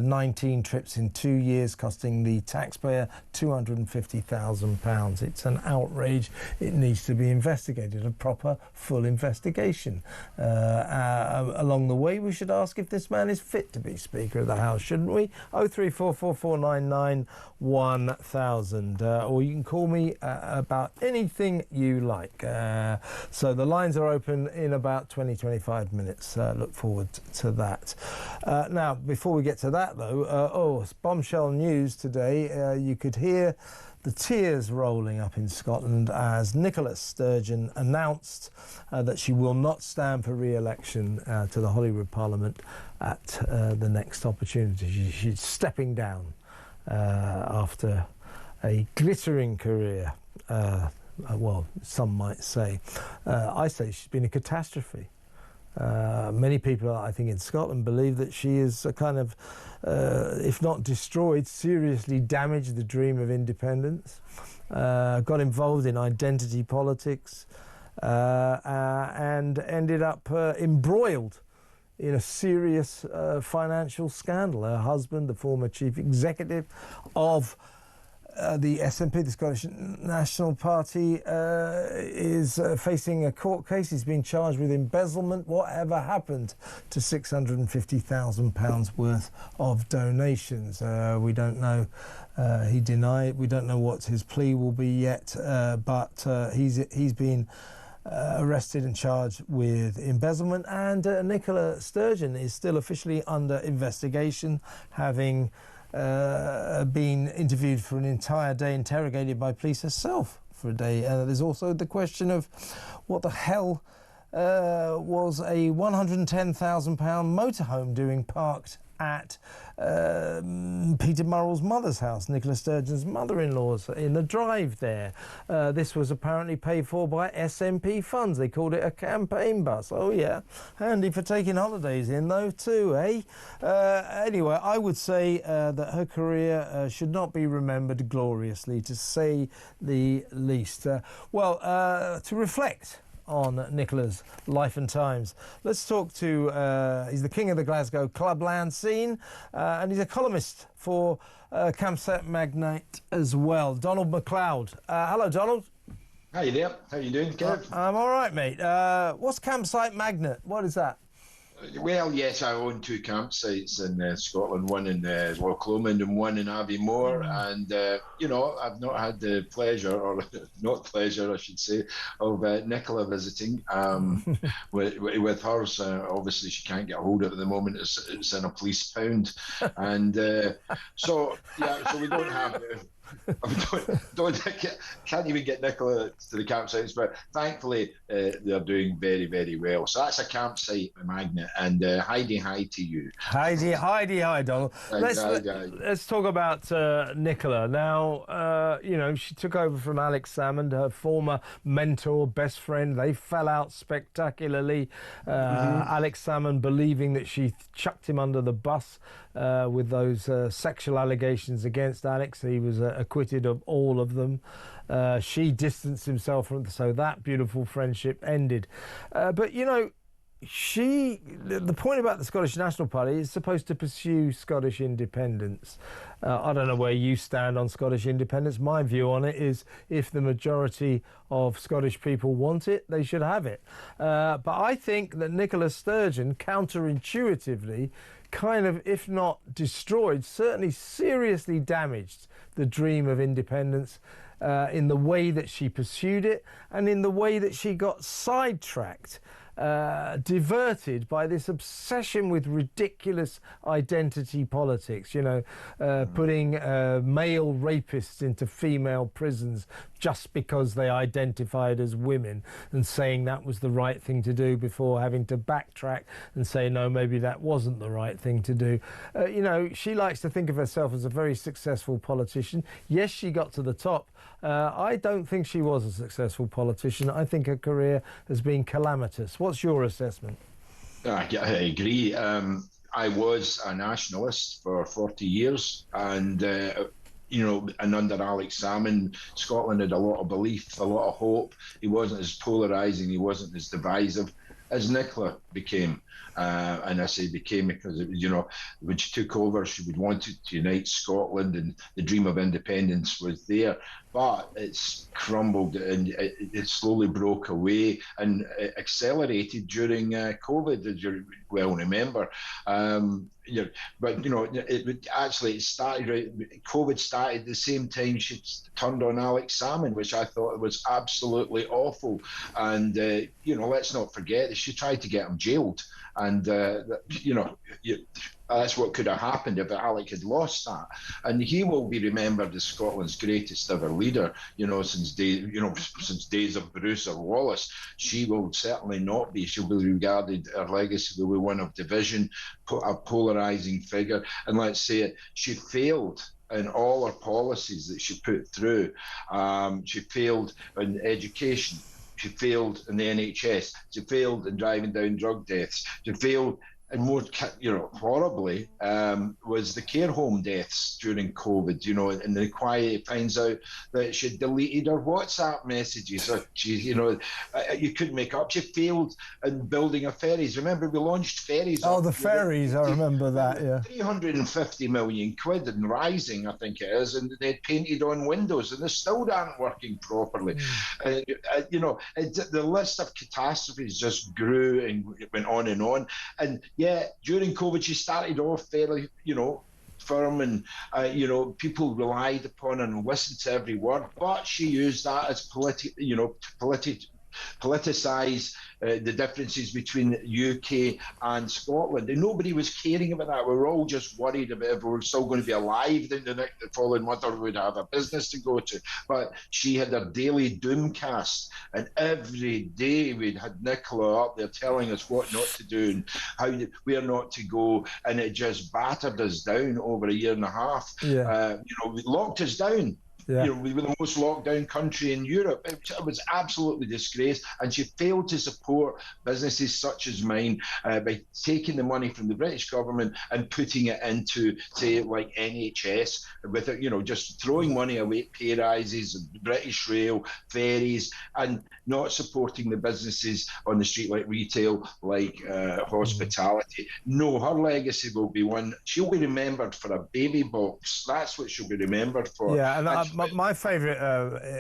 19 trips in 2 years, costing the taxpayer £250,000. It's an outrage. It needs to be investigated, a proper, full investigation. Along the way, we should ask if this man is fit to be Speaker of the House, shouldn't we? 03444991000. Or you can call me about anything you like. So the lines are open in about 20-25 minutes. Look forward to that. Now, before we get to that, though, it's bombshell news today. You could hear the tears rolling up in Scotland as Nicola Sturgeon announced that she will not stand for re-election to the Holyrood Parliament at the next opportunity. She's stepping down after a glittering career. Well, some might say. I say she's been a catastrophe. Many people, I think, in Scotland believe that she is a kind of, if not destroyed, seriously damaged the dream of independence, got involved in identity politics, and ended up embroiled in a serious financial scandal. Her husband, the former chief executive of the SNP, the Scottish National Party, is facing a court case. He's been charged with embezzlement. Whatever happened to £650,000 worth of donations? We don't know. He denied. We don't know what his plea will be yet. But he's been arrested and charged with embezzlement. And Nicola Sturgeon is still officially under investigation, having been interviewed for an entire day, interrogated by police herself for a day. There's also the question of what the hell was a £110,000 motorhome doing parked at Peter Murrell's mother's house, Nicola Sturgeon's mother-in-law's, in the drive there. This was apparently paid for by SNP funds. They called it a campaign bus. Oh yeah, handy for taking holidays in though too, eh? Anyway, I would say that her career should not be remembered gloriously, to say the least. To reflect on Nicola's life and times, let's talk to, he's the king of the Glasgow clubland scene, and he's a columnist for Campsite Magnate as well, Donald MacLeod. Hello, Donald. Hi there. How you doing, Kev? I'm all right, mate. What's Campsite Magnate? What is that? Well, yes, I own two campsites in Scotland, one in Loch Lomond and one in Aviemore. And, I've not had the pleasure, or not pleasure, I should say, of Nicola visiting with hers. Obviously, she can't get hold of it at the moment. It's in a police pound. And so we don't have... can't even get Nicola to the campsites, but thankfully they're doing very, very well. So that's a campsite magnet, and Heidi, hi to you. Hi, Donald. Let's talk about Nicola now. She took over from Alex Salmond, her former mentor, best friend. They fell out spectacularly. Alex Salmond believing that she chucked him under the bus with those sexual allegations against Alex. He was acquitted of all of them. She distanced himself from, so that beautiful friendship ended. But the point about the Scottish National Party is supposed to pursue Scottish independence. I don't know where you stand on Scottish independence. My view on it is if the majority of Scottish people want it, they should have it. But I think that Nicola Sturgeon, counterintuitively, kind of, if not destroyed, certainly seriously damaged the dream of independence in the way that she pursued it and in the way that she got sidetracked. Diverted by this obsession with ridiculous identity politics, you know, putting male rapists into female prisons just because they identified as women and saying that was the right thing to do before having to backtrack and say, no, maybe that wasn't the right thing to do. You know, she likes to think of herself as a very successful politician. Yes, she got to the top. I don't think she was a successful politician. I think her career has been calamitous. What's your assessment? I agree. I was a nationalist for 40 years, and and under Alex Salmond, Scotland had a lot of belief, a lot of hope. He wasn't as polarising, he wasn't as divisive as Nicola became. And I say became because, when she took over, she would want to unite Scotland, and the dream of independence was there. But it's crumbled and it slowly broke away and accelerated during COVID, as you well remember. It started. COVID started at the same time she turned on Alex Salmond, which I thought was absolutely awful. And let's not forget that she tried to get him jailed. And that's what could have happened if Alec had lost that. And he will be remembered as Scotland's greatest ever leader. Since days of Bruce or Wallace. She will certainly not be. She'll be regarded, her legacy will be one of division, a polarising figure. And let's say it, she failed in all her policies that she put through. She failed in education. She failed in the NHS. She failed in driving down drug deaths. She failed, and more, horribly, was the care home deaths during COVID. And the inquiry finds out that she deleted her WhatsApp messages. You couldn't make up. She failed in building of ferries. Remember, we launched ferries. Oh, the ferries! I remember that. Yeah. 350 million quid and rising, I think it is, and they'd painted on windows, and they still aren't working properly. The list of catastrophes just grew and went on and on. And yeah, during COVID, she started off fairly, firm, and people relied upon her and listened to every word. But she used that as politicise the differences between UK and Scotland, and nobody was caring about that. We were all just worried about if we were still going to be alive then the following winter, we would have a business to go to. But she had her daily doomcast, and every day we'd had Nicola up there telling us what not to do and where not to go, and it just battered us down over a year and a half. It locked us down. Yeah. We were the most locked down country in Europe. It was absolutely disgraced, and she failed to support businesses such as mine by taking the money from the British government and putting it into, say, like NHS, with it, just throwing money away at pay rises, British Rail, ferries, and not supporting the businesses on the street like retail, like hospitality. No, her legacy will be one. She'll be remembered for a baby box. That's what she'll be remembered for. Yeah, and my favourite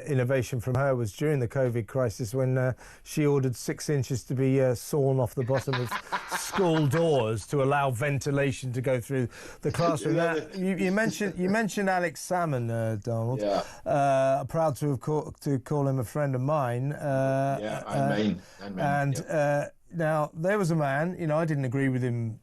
innovation from her was during the COVID crisis when she ordered 6 inches to be sawn off the bottom of school doors to allow ventilation to go through the classroom. Now, you mentioned Alex Salmond, Donald. Yeah. Proud to call him a friend of mine. Now there was a man. I didn't agree with him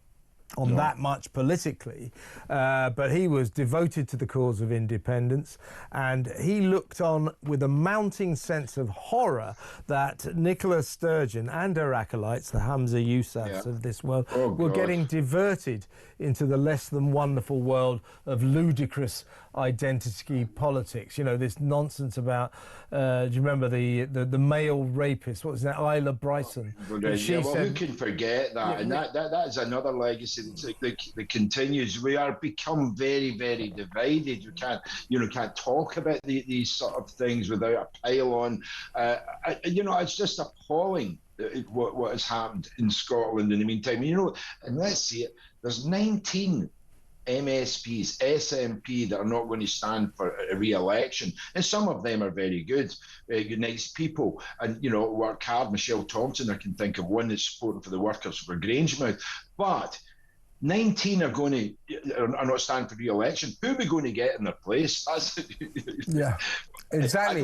on that much politically, but he was devoted to the cause of independence, and he looked on with a mounting sense of horror that Nicola Sturgeon and her acolytes, the Hamza Yousafs of this world, were getting diverted into the less than wonderful world of ludicrous identity politics. This nonsense about, do you remember the male rapist? What was that? Isla Bryson. Who can forget that? And that is another legacy that continues. We are become very, very divided. You can't talk about these sort of things without a pile on. It's just appalling what has happened in Scotland in the meantime. You know, and let's see it. There's 19 MSPs, SNP that are not going to stand for a re-election, and some of them are very good, nice people, and work hard. Michelle Thompson, I can think of one that's supporting for the workers for Grangemouth, but 19 are not standing for re-election. Who are we going to get in their place? Yeah, exactly.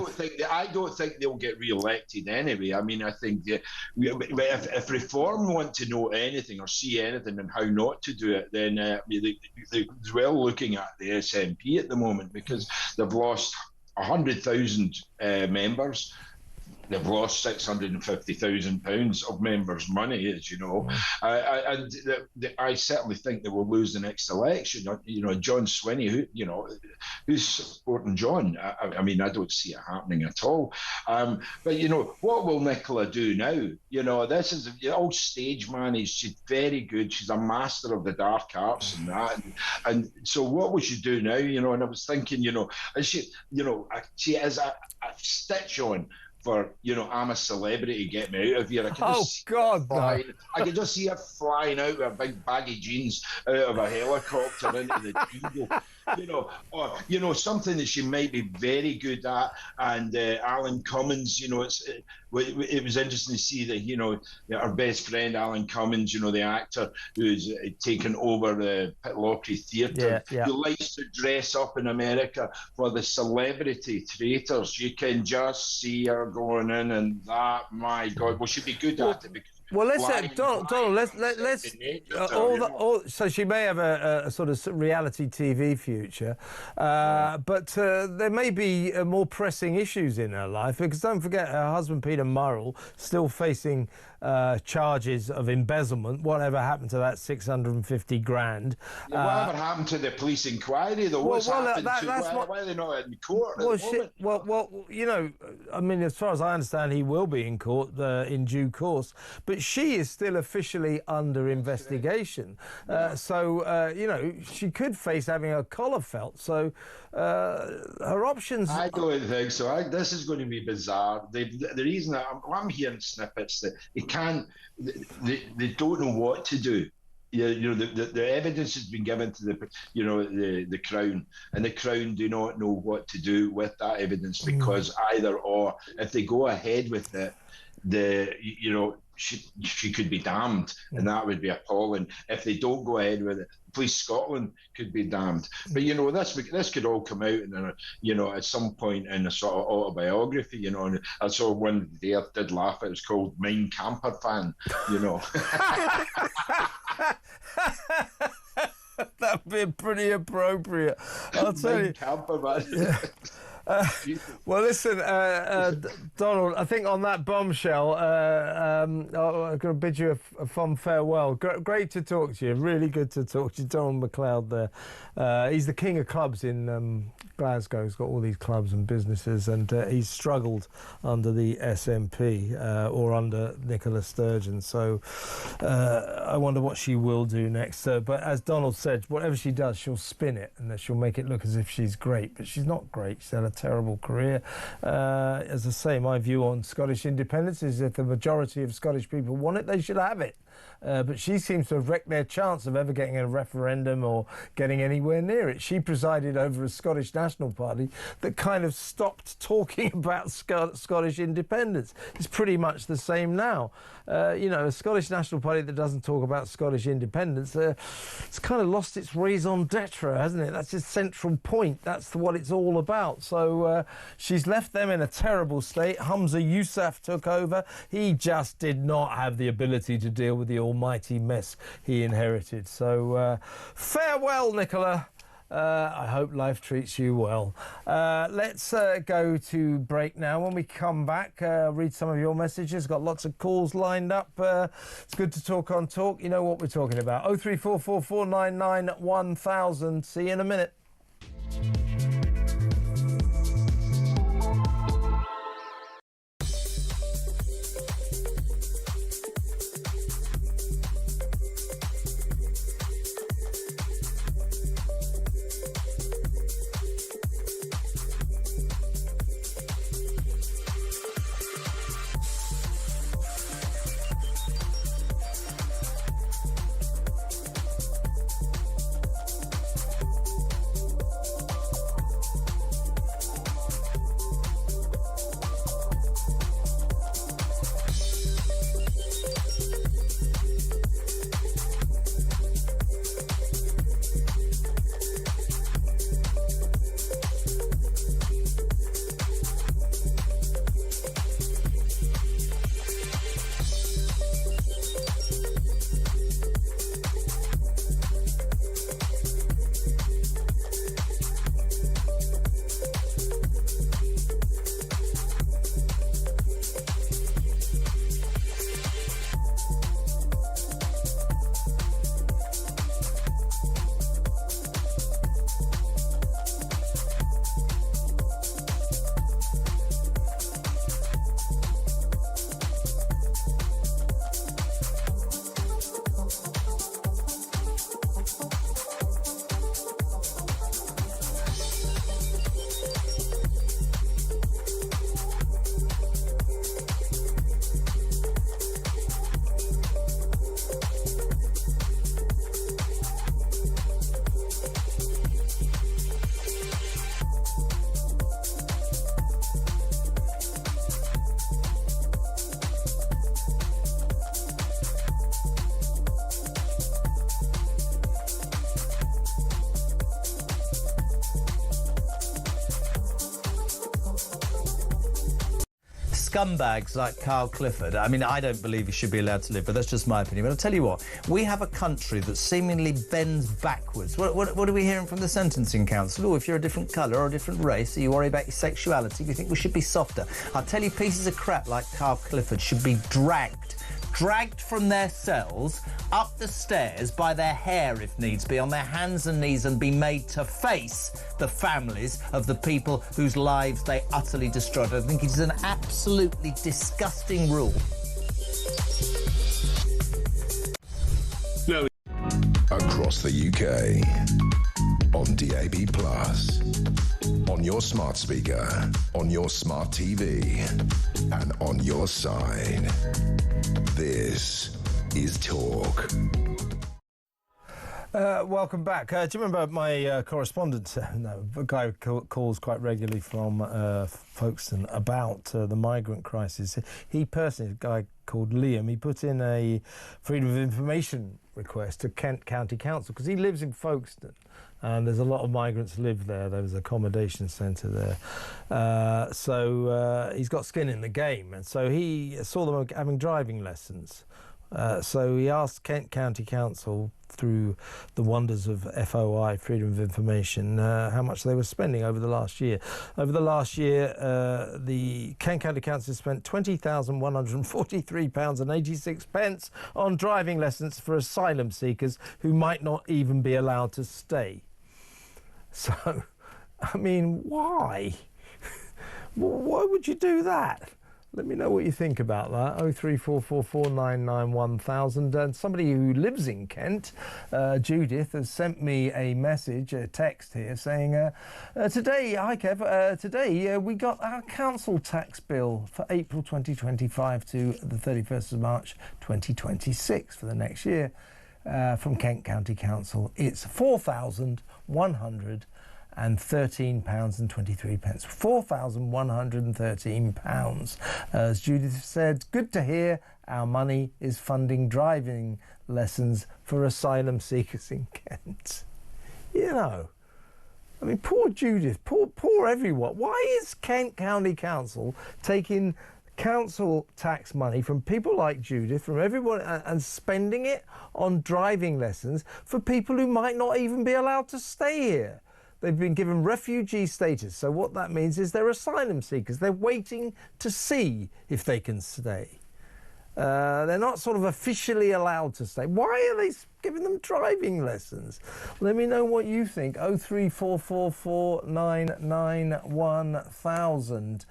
I don't think they'll get re-elected anyway. I mean, I think if Reform want to know anything or see anything and how not to do it, then they're well looking at the SNP at the moment, because they've lost 100,000 members. They've lost £650,000 of members' money, as you know, and I certainly think they will lose the next election. John Swinney, who's supporting John? I mean, I don't see it happening at all. But what will Nicola do now? This is all stage managed. She's very good. She's a master of the dark arts and that. And so, what will she do now? And I was thinking, she has a stitch on for, I'm a celebrity, get me out of here. I can just see her flying out with a big baggy jeans out of a helicopter into the jungle, or, something that she might be very good at. And Alan Cummins, it was interesting to see that, our best friend, Alan Cummins, the actor who's taken over the Pitlochry Theatre, who likes to dress up in America for the celebrity traitors. You can just see her going in, and that, my God, well, she'd be good at it. Well, Donald, so she may have a sort of reality TV future, but there may be more pressing issues in her life, because don't forget her husband Peter Murrell still facing charges of embezzlement. Whatever happened to that 650 grand? Whatever happened to the police inquiry, though? Why are they not in court? I mean, as far as I understand, he will be in court in due course, but she is still officially under investigation. So she could face having her collar felt. So her options. I don't think so. This is going to be bizarre. The reason I'm hearing snippets that they don't know what to do. The evidence has been given to the Crown, and the Crown do not know what to do with that evidence, because either or, if they go ahead with it, she could be damned, and that would be appalling. If they don't go ahead with it, Police Scotland could be damned. But this could all come out in at some point in a sort of autobiography. And I saw one there, did laugh. It was called Mein Camper Fan. That'd be pretty appropriate, I'll tell you. Camper Man. Well, listen, Donald, I think on that bombshell, I'm going to bid you a fond farewell. Great to talk to you. Really good to talk to you. Donald McLeod there. He's the king of clubs in Glasgow. He's got all these clubs and businesses, and he's struggled under the SNP or under Nicola Sturgeon. So I wonder what she will do next. But as Donald said, whatever she does, she'll spin it, and she'll make it look as if she's great. But she's not great. She's had a terrible career. As I say, my view on Scottish independence is if the majority of Scottish people want it, they should have it. But she seems to have wrecked their chance of ever getting a referendum or getting anywhere near it. She presided over a Scottish National Party that kind of stopped talking about Scottish independence. It's pretty much the same now. A Scottish National Party that doesn't talk about Scottish independence, it's kind of lost its raison d'etre, hasn't it? That's its central point. That's what it's all about. So she's left them in a terrible state. Humza Yousaf took over. He just did not have the ability to deal with the almighty mess he inherited. So farewell, Nicola. I hope life treats you well. Let's go to break now. When we come back, read some of your messages. Got lots of calls lined up. It's good to talk on Talk. You know what we're talking about. 0344499 1000. See you in a minute. scumbags like Carl Clifford, I mean, I don't believe he should be allowed to live, but that's just my opinion. But I'll tell you what, we have a country that seemingly bends backwards. What are we hearing from the Sentencing Council? Oh, if you're a different colour or a different race, or you worry about your sexuality, we think we should be softer. I'll tell you, pieces of crap like Carl Clifford should be dragged from their cells up the stairs by their hair, if needs be, on their hands and knees, and be made to face the families of the people whose lives they utterly destroyed. I think it is an absolutely disgusting rule. No. Across the UK, on DAB+, on your smart speaker, on your smart TV, and on your side. This is Talk. Welcome back. Do you remember my correspondent, a guy who calls quite regularly from Folkestone about the migrant crisis? He personally, a guy called Liam, he put in a Freedom of Information request to Kent County Council because he lives in Folkestone and there's a lot of migrants live there. There was an accommodation centre there. So he's got skin in the game, and so he saw them having driving lessons. So he asked Kent County Council, through the wonders of FOI, Freedom of Information, how much they were spending over the last year. Over the last year, the Kent County Council spent £20,143.86 on driving lessons for asylum seekers who might not even be allowed to stay. So, I mean, why? Why would you do that? Let me know what you think about that. 03444991000. And somebody who lives in Kent, Judith, has sent me a message, a text here, saying, today, hi Kev, today we got our council tax bill for April 2025 to the 31st of March 2026 for the next year from Kent County Council. It's £4,113.23. £4,113. As Judith said, good to hear our money is funding driving lessons for asylum seekers in Kent. You know, I mean, poor Judith, poor everyone. Why is Kent County Council taking council tax money from people like Judith, from everyone, and spending it on driving lessons for people who might not even be allowed to stay here? They've been given refugee status, so what that means is they're asylum seekers. They're waiting to see if they can stay. They're not sort of officially allowed to stay. Why are they giving them driving lessons? Let me know what you think. 03444991000.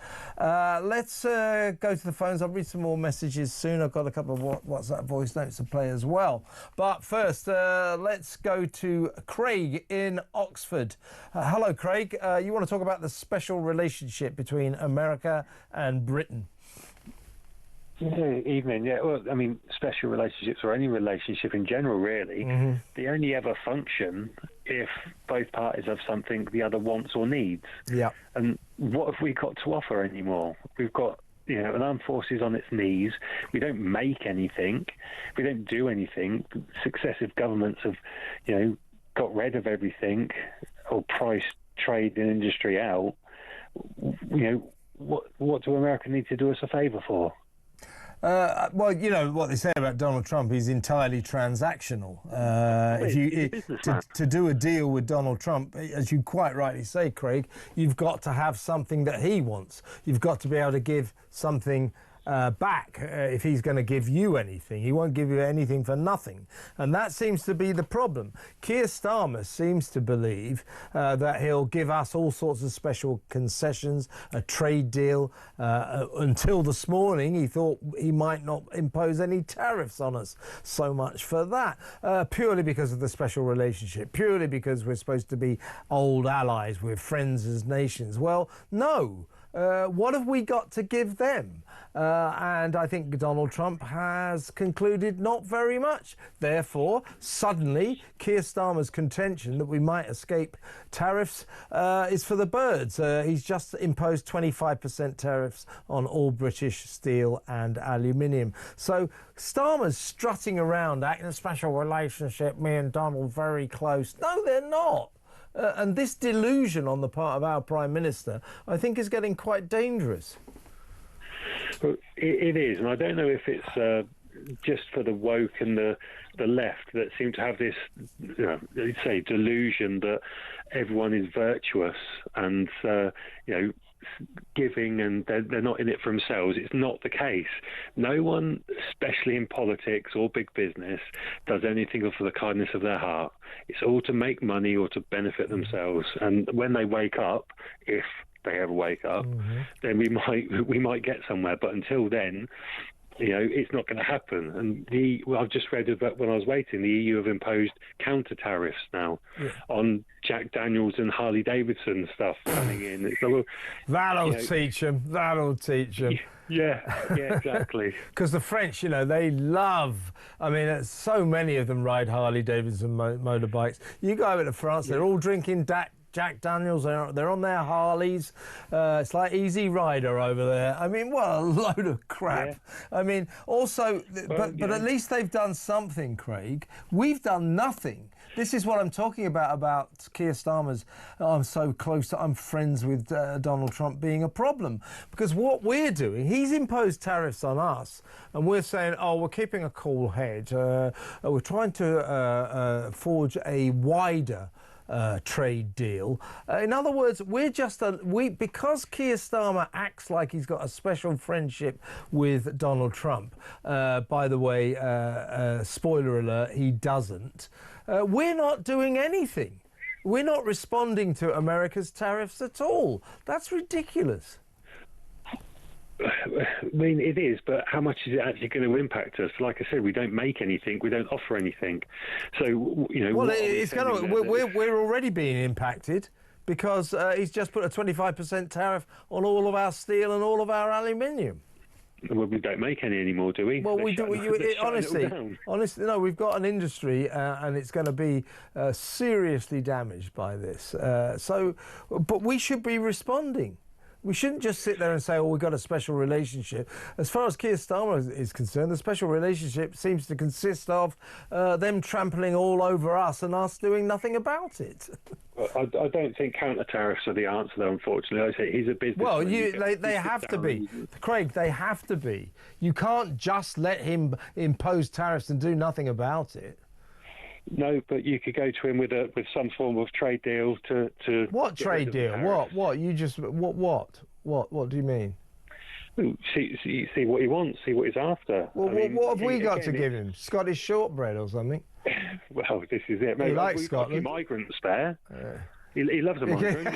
Let's go to the phones. I'll read some more messages soon. I've got a couple of WhatsApp voice notes to play as well. But first, let's go to Craig in Oxford. Hello, Craig. You want to talk about the special relationship between America and Britain? Yeah, evening. Yeah, well, I mean, special relationships or any relationship in general, really, they only ever function if both parties have something the other wants or needs. Yeah. And what have we got to offer anymore? We've got, you know, an armed forces on its knees. We don't make anything. We don't do anything. Successive governments have, you know, got rid of everything or priced trade and industry out. You know, what do America need to do us a favour for? Well, you know what they say about Donald Trump, he's entirely transactional. To do a deal with Donald Trump, as you quite rightly say, Craig, you've got to have something that he wants. You've got to be able to give something back if he's going to give you anything. He won't give you anything for nothing. And that seems to be the problem. Keir Starmer seems to believe that he'll give us all sorts of special concessions, a trade deal. Until this morning, he thought he might not impose any tariffs on us. So much for that. Purely because of the special relationship, purely because we're supposed to be old allies, we're friends as nations. Well, no. What have we got to give them? And I think Donald Trump has concluded not very much. Therefore, suddenly, Keir Starmer's contention that we might escape tariffs is for the birds. He's just imposed 25% tariffs on all British steel and aluminium. So Starmer's strutting around, acting a special relationship, me and Donald very close. No, they're not. And this delusion on the part of our Prime Minister, I think, is getting quite dangerous. Well, it is, and I don't know if it's just for the woke and the left that seem to have this, say, delusion that everyone is virtuous and giving, and they're not in it for themselves. It's not the case. No one, especially in politics or big business, does anything for the kindness of their heart. It's all to make money or to benefit themselves. And when they wake up, if they ever wake up, then we might get somewhere. But until then, it's not going to happen. And I've just read about, when I was waiting, the EU have imposed counter tariffs now on Jack Daniels and Harley Davidson stuff coming in. So, that'll teach them. That'll teach them. Yeah, exactly. Because the French, they love. I mean, so many of them ride Harley Davidson motorbikes. You go over to France, they're all drinking Jack Daniels, they're on their Harleys. It's like Easy Rider over there. I mean, what a load of crap. Yeah. I mean, also, but at least they've done something, Craig. We've done nothing. This is what I'm talking about Keir Starmer's, I'm so close I'm friends with Donald Trump being a problem. Because what we're doing, he's imposed tariffs on us, and we're saying, we're keeping a cool head. We're trying to forge a wider trade deal. In other words, we're just because Keir Starmer acts like he's got a special friendship with Donald Trump. By the way, spoiler alert, he doesn't. We're not doing anything. We're not responding to America's tariffs at all. That's ridiculous. I mean, it is, but how much is it actually going to impact us? Like I said, we don't make anything, we don't offer anything. So, Well, it's going to. We're already being impacted because he's just put a 25% tariff on all of our steel and all of our aluminium. Well, we don't make any anymore, do we? Well, we do. Honestly, no. We've got an industry, and it's going to be seriously damaged by this. But we should be responding. We shouldn't just sit there and say, we've got a special relationship. As far as Keir Starmer is concerned, the special relationship seems to consist of them trampling all over us and us doing nothing about it. I don't think counter tariffs are the answer, though, unfortunately. I say he's a business. Well, they have to be. Craig, they have to be. You can't just let him impose tariffs and do nothing about it. No, but you could go to him with some form of trade deal to what trade deal? What? You just what do you mean? See what he wants, see what he's after. Well, what have we got to give him? Scottish shortbread or something? Well, this is it. He likes Scotland. Migrants there. He loves a migrant.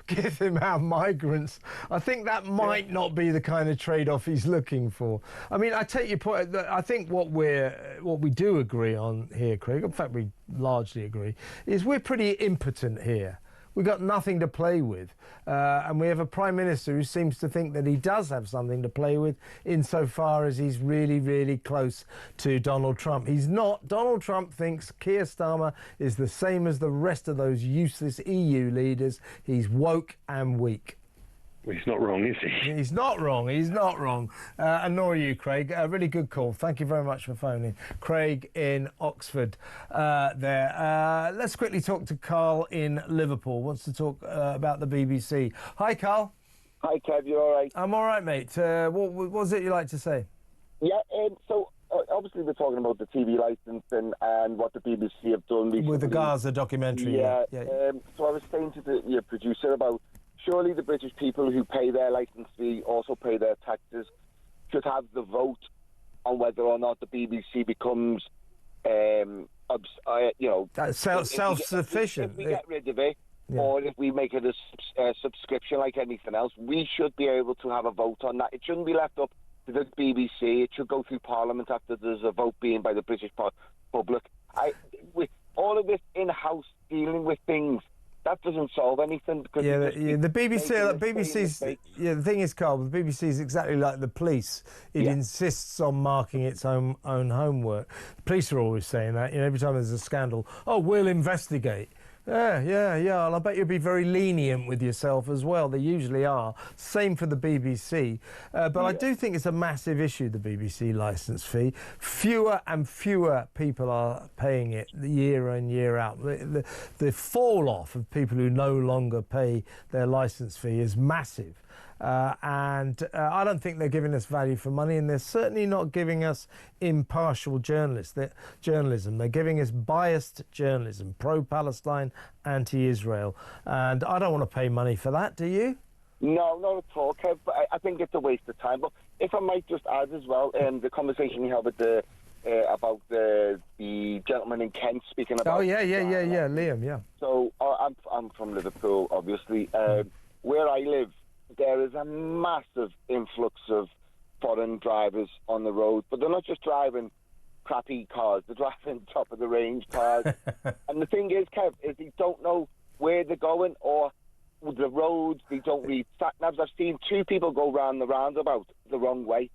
Give him our migrants. I think that might not be the kind of trade-off he's looking for. I mean, I take your point. I think what we do agree on here, Craig, in fact we largely agree, is we're pretty impotent here. We've got nothing to play with. And we have a Prime Minister who seems to think that he does have something to play with insofar as he's really, really close to Donald Trump. He's not. Donald Trump thinks Keir Starmer is the same as the rest of those useless EU leaders. He's woke and weak. Well, he's not wrong, is he? He's not wrong. He's not wrong. And nor are you, Craig. A really good call. Thank you very much for phoning. Craig in Oxford there. Let's quickly talk to Carl in Liverpool. Wants to talk about the BBC. Hi, Carl. Hi, Kev. You all right? I'm all right, mate. What was it you like to say? Yeah, so obviously we're talking about the TV licensing and what the BBC have done recently. With the Gaza documentary. Yeah. So I was saying to your producer about surely the British people who pay their licence fee also pay their taxes should have the vote on whether or not the BBC becomes, self-sufficient. If we get rid of it, or if we make it a subscription like anything else, we should be able to have a vote on that. It shouldn't be left up to the BBC. It should go through Parliament after there's a vote being by the British public. With all of this in-house dealing with things, that doesn't solve anything. Because the BBC's. The thing is, Carl, the BBC is exactly like the police. It insists on marking its own homework. The police are always saying that. Every time there's a scandal, we'll investigate. Yeah. And I bet you'll be very lenient with yourself as well. They usually are. Same for the BBC. But I do think it's a massive issue, the BBC licence fee. Fewer and fewer people are paying it year in, year out. The fall-off of people who no longer pay their licence fee is massive. and I don't think they're giving us value for money, and they're certainly not giving us impartial journalism. They're giving us biased journalism, pro-Palestine, anti-Israel, and I don't want to pay money for that. Do you? No, not at all, Kev. But I think it's a waste of time. But if I might just add as well, the conversation you had with about the gentleman in Kent speaking about. Oh yeah, Liam, yeah. So I'm from Liverpool, obviously. Where I live, there is a massive influx of foreign drivers on the road, but they're not just driving crappy cars; they're driving top of the range cars. And the thing is, Kev, is they don't know where they're going or the roads. They don't read sat navs. I've seen 2 people go round the roundabout the wrong way.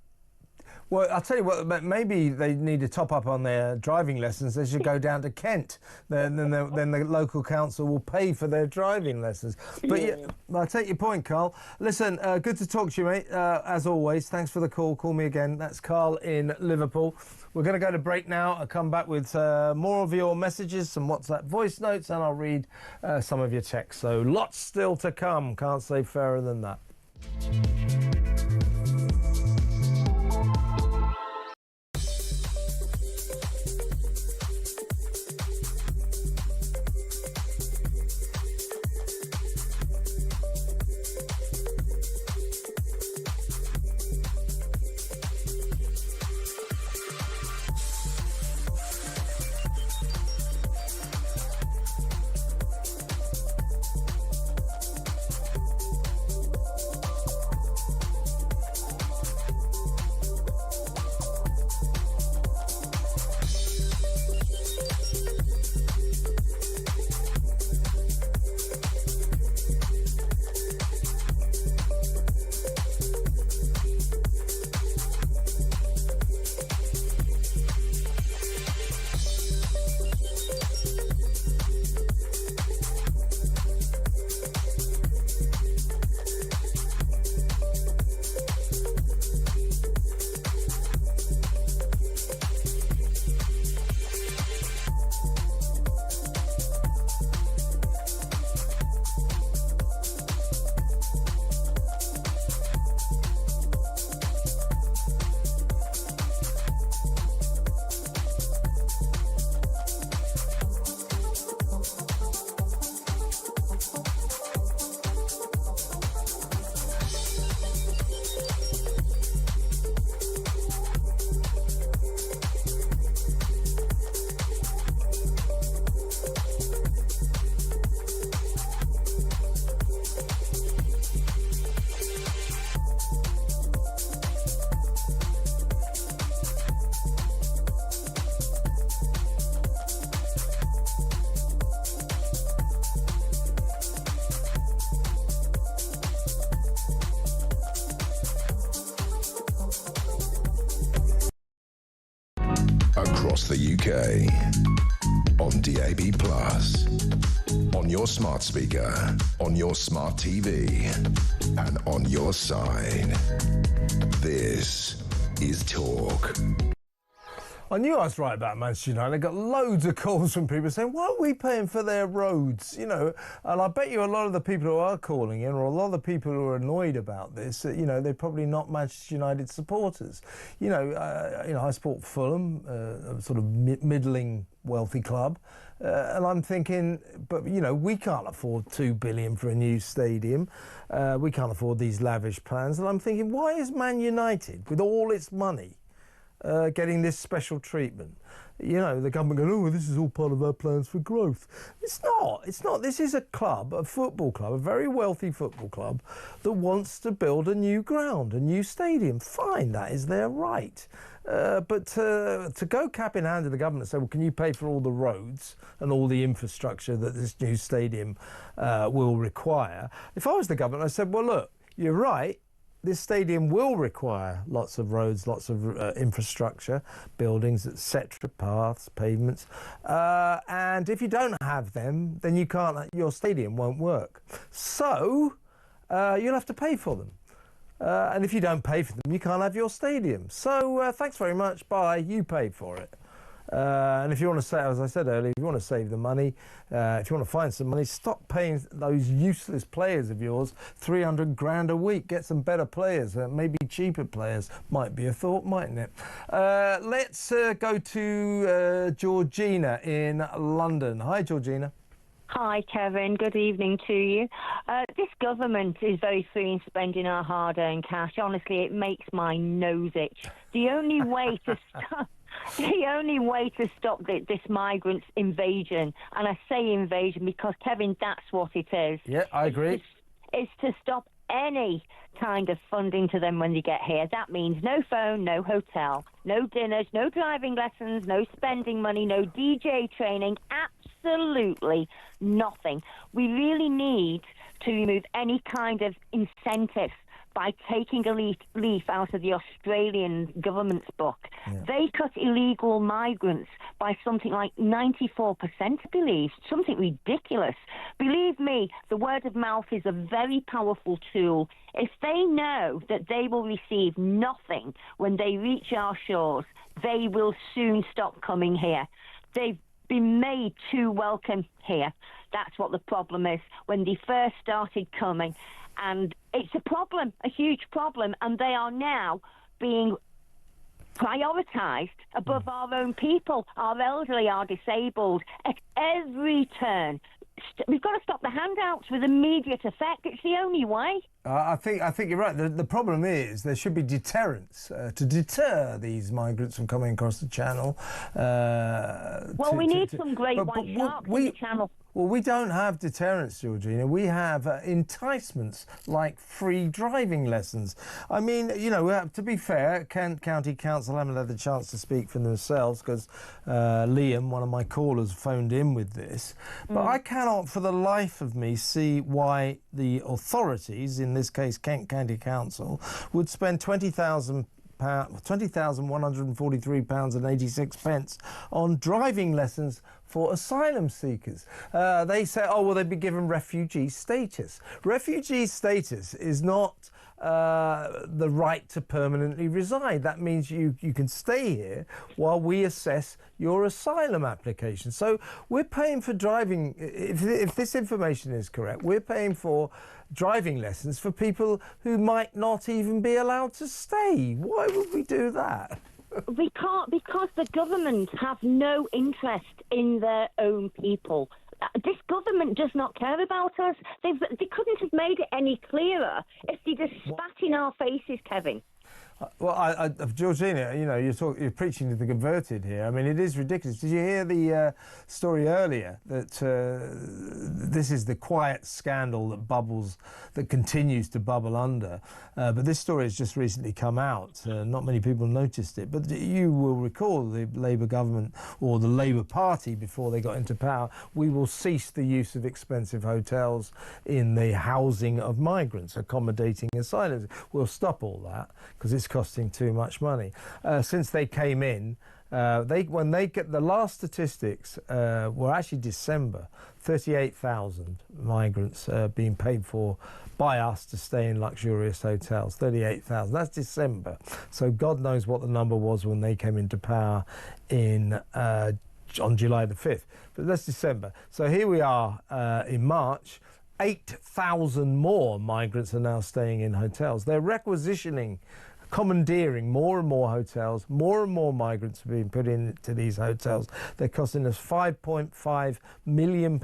Well, I'll tell you what, maybe they need to top up on their driving lessons. They should go down to Kent. Then the local council will pay for their driving lessons. But yeah, I'll take your point, Carl. Listen, good to talk to you, mate. As always, thanks for the call. Call me again. That's Carl in Liverpool. We're going to go to break now. I'll come back with more of your messages, some WhatsApp voice notes, and I'll read some of your texts. So lots still to come. Can't say fairer than that. Across the UK, on DAB+, on your smart speaker, on your smart TV, and on your side. This is Talk. I knew I was right about Manchester United. I got loads of calls from people saying, why are we paying for their roads? You know, and I bet you a lot of the people who are calling in, or a lot of the people who are annoyed about this, you know, they're probably not Manchester United supporters. You know, I support Fulham, a sort of middling wealthy club. And I'm thinking, but, you know, we can't afford $2 billion for a new stadium. We can't afford these lavish plans. And I'm thinking, why is Man United, with all its money, getting this special treatment? You know, the government going, oh, this is all part of our plans for growth. It's not. It's not. This is a club, a football club, a very wealthy football club that wants to build a new ground, a new stadium. Fine, that is their right. But to go cap in hand to the government and say, well, can you pay for all the roads and all the infrastructure that this new stadium will require? If I was the government, I said, well, look, you're right. This stadium will require lots of roads, lots of infrastructure, buildings, etc., paths, pavements. And if you don't have them, then you can't. Your stadium won't work. So you'll have to pay for them. And if you don't pay for them, you can't have your stadium. So thanks very much. Bye. You paid for it. And if you want to say, as I said earlier, if you want to save the money, if you want to find some money, stop paying those useless players of yours 300 grand a week. Get some better players, maybe cheaper players. Might be a thought, mightn't it? Let's go to Georgina in London. Hi, Georgina. Hi, Kevin. Good evening to you. This government is very free in spending our hard-earned cash. Honestly, it makes my nose itch. The only way to stop... The only way to stop this migrants' invasion, and I say invasion because, Kevin, that's what it is. Yeah, I agree. It's to stop any kind of funding to them when they get here. That means no phone, no hotel, no dinners, no driving lessons, no spending money, no DJ training, absolutely nothing. We really need to remove any kind of incentives by taking a leaf out of the Australian government's book. Yeah. They cut illegal migrants by something like 94%, I believe, something ridiculous. Believe me, the word of mouth is a very powerful tool. If they know that they will receive nothing when they reach our shores, they will soon stop coming here. They've been made too welcome here. That's what the problem is. When they first started coming, and it's a problem, a huge problem, and they are now being prioritised above our own people, our elderly, our disabled, at every turn. We've got to stop the handouts with immediate effect. It's the only way. I think you're right. The problem is there should be deterrents to deter these migrants from coming across the Channel. Well, we need some great white sharks in the Channel. Well, we don't have deterrents, Georgina. We have enticements like free driving lessons. I mean, you know, to be fair, Kent County Council haven't had the chance to speak for themselves because Liam, one of my callers, phoned in with this. But I cannot for the life of me see why the authorities, in this case Kent County Council, would spend £20,143.86 on driving lessons for asylum seekers. They say, oh, well, they'd be given refugee status. Refugee status is not the right to permanently reside. That means you can stay here while we assess your asylum application. So we're paying for driving, if this information is correct, we're paying for driving lessons for people who might not even be allowed to stay. Why would we do that? We can't, because the government have no interest in their own people. This government does not care about us. They couldn't have made it any clearer if they just spat in our faces, Kevin. Well, Georgina, you know, you're preaching to the converted here. I mean, it is ridiculous. Did you hear the story earlier that this is the quiet scandal that continues to bubble under? But this story has just recently come out. Not many people noticed it, but you will recall the Labour government or the Labour Party before they got into power. We will cease the use of expensive hotels in the housing of migrants, accommodating asylums. We'll stop all that because it's costing too much money. Since they came in, when they get the last statistics were actually December, 38,000 migrants being paid for by us to stay in luxurious hotels. 38,000. That's December. So God knows what the number was when they came into power on July the 5th. But that's December. So here we are in March. 8,000 more migrants are now staying in hotels. They're requisitioning, commandeering more and more hotels. More and more migrants are being put into these hotels. They're costing us £5.5 million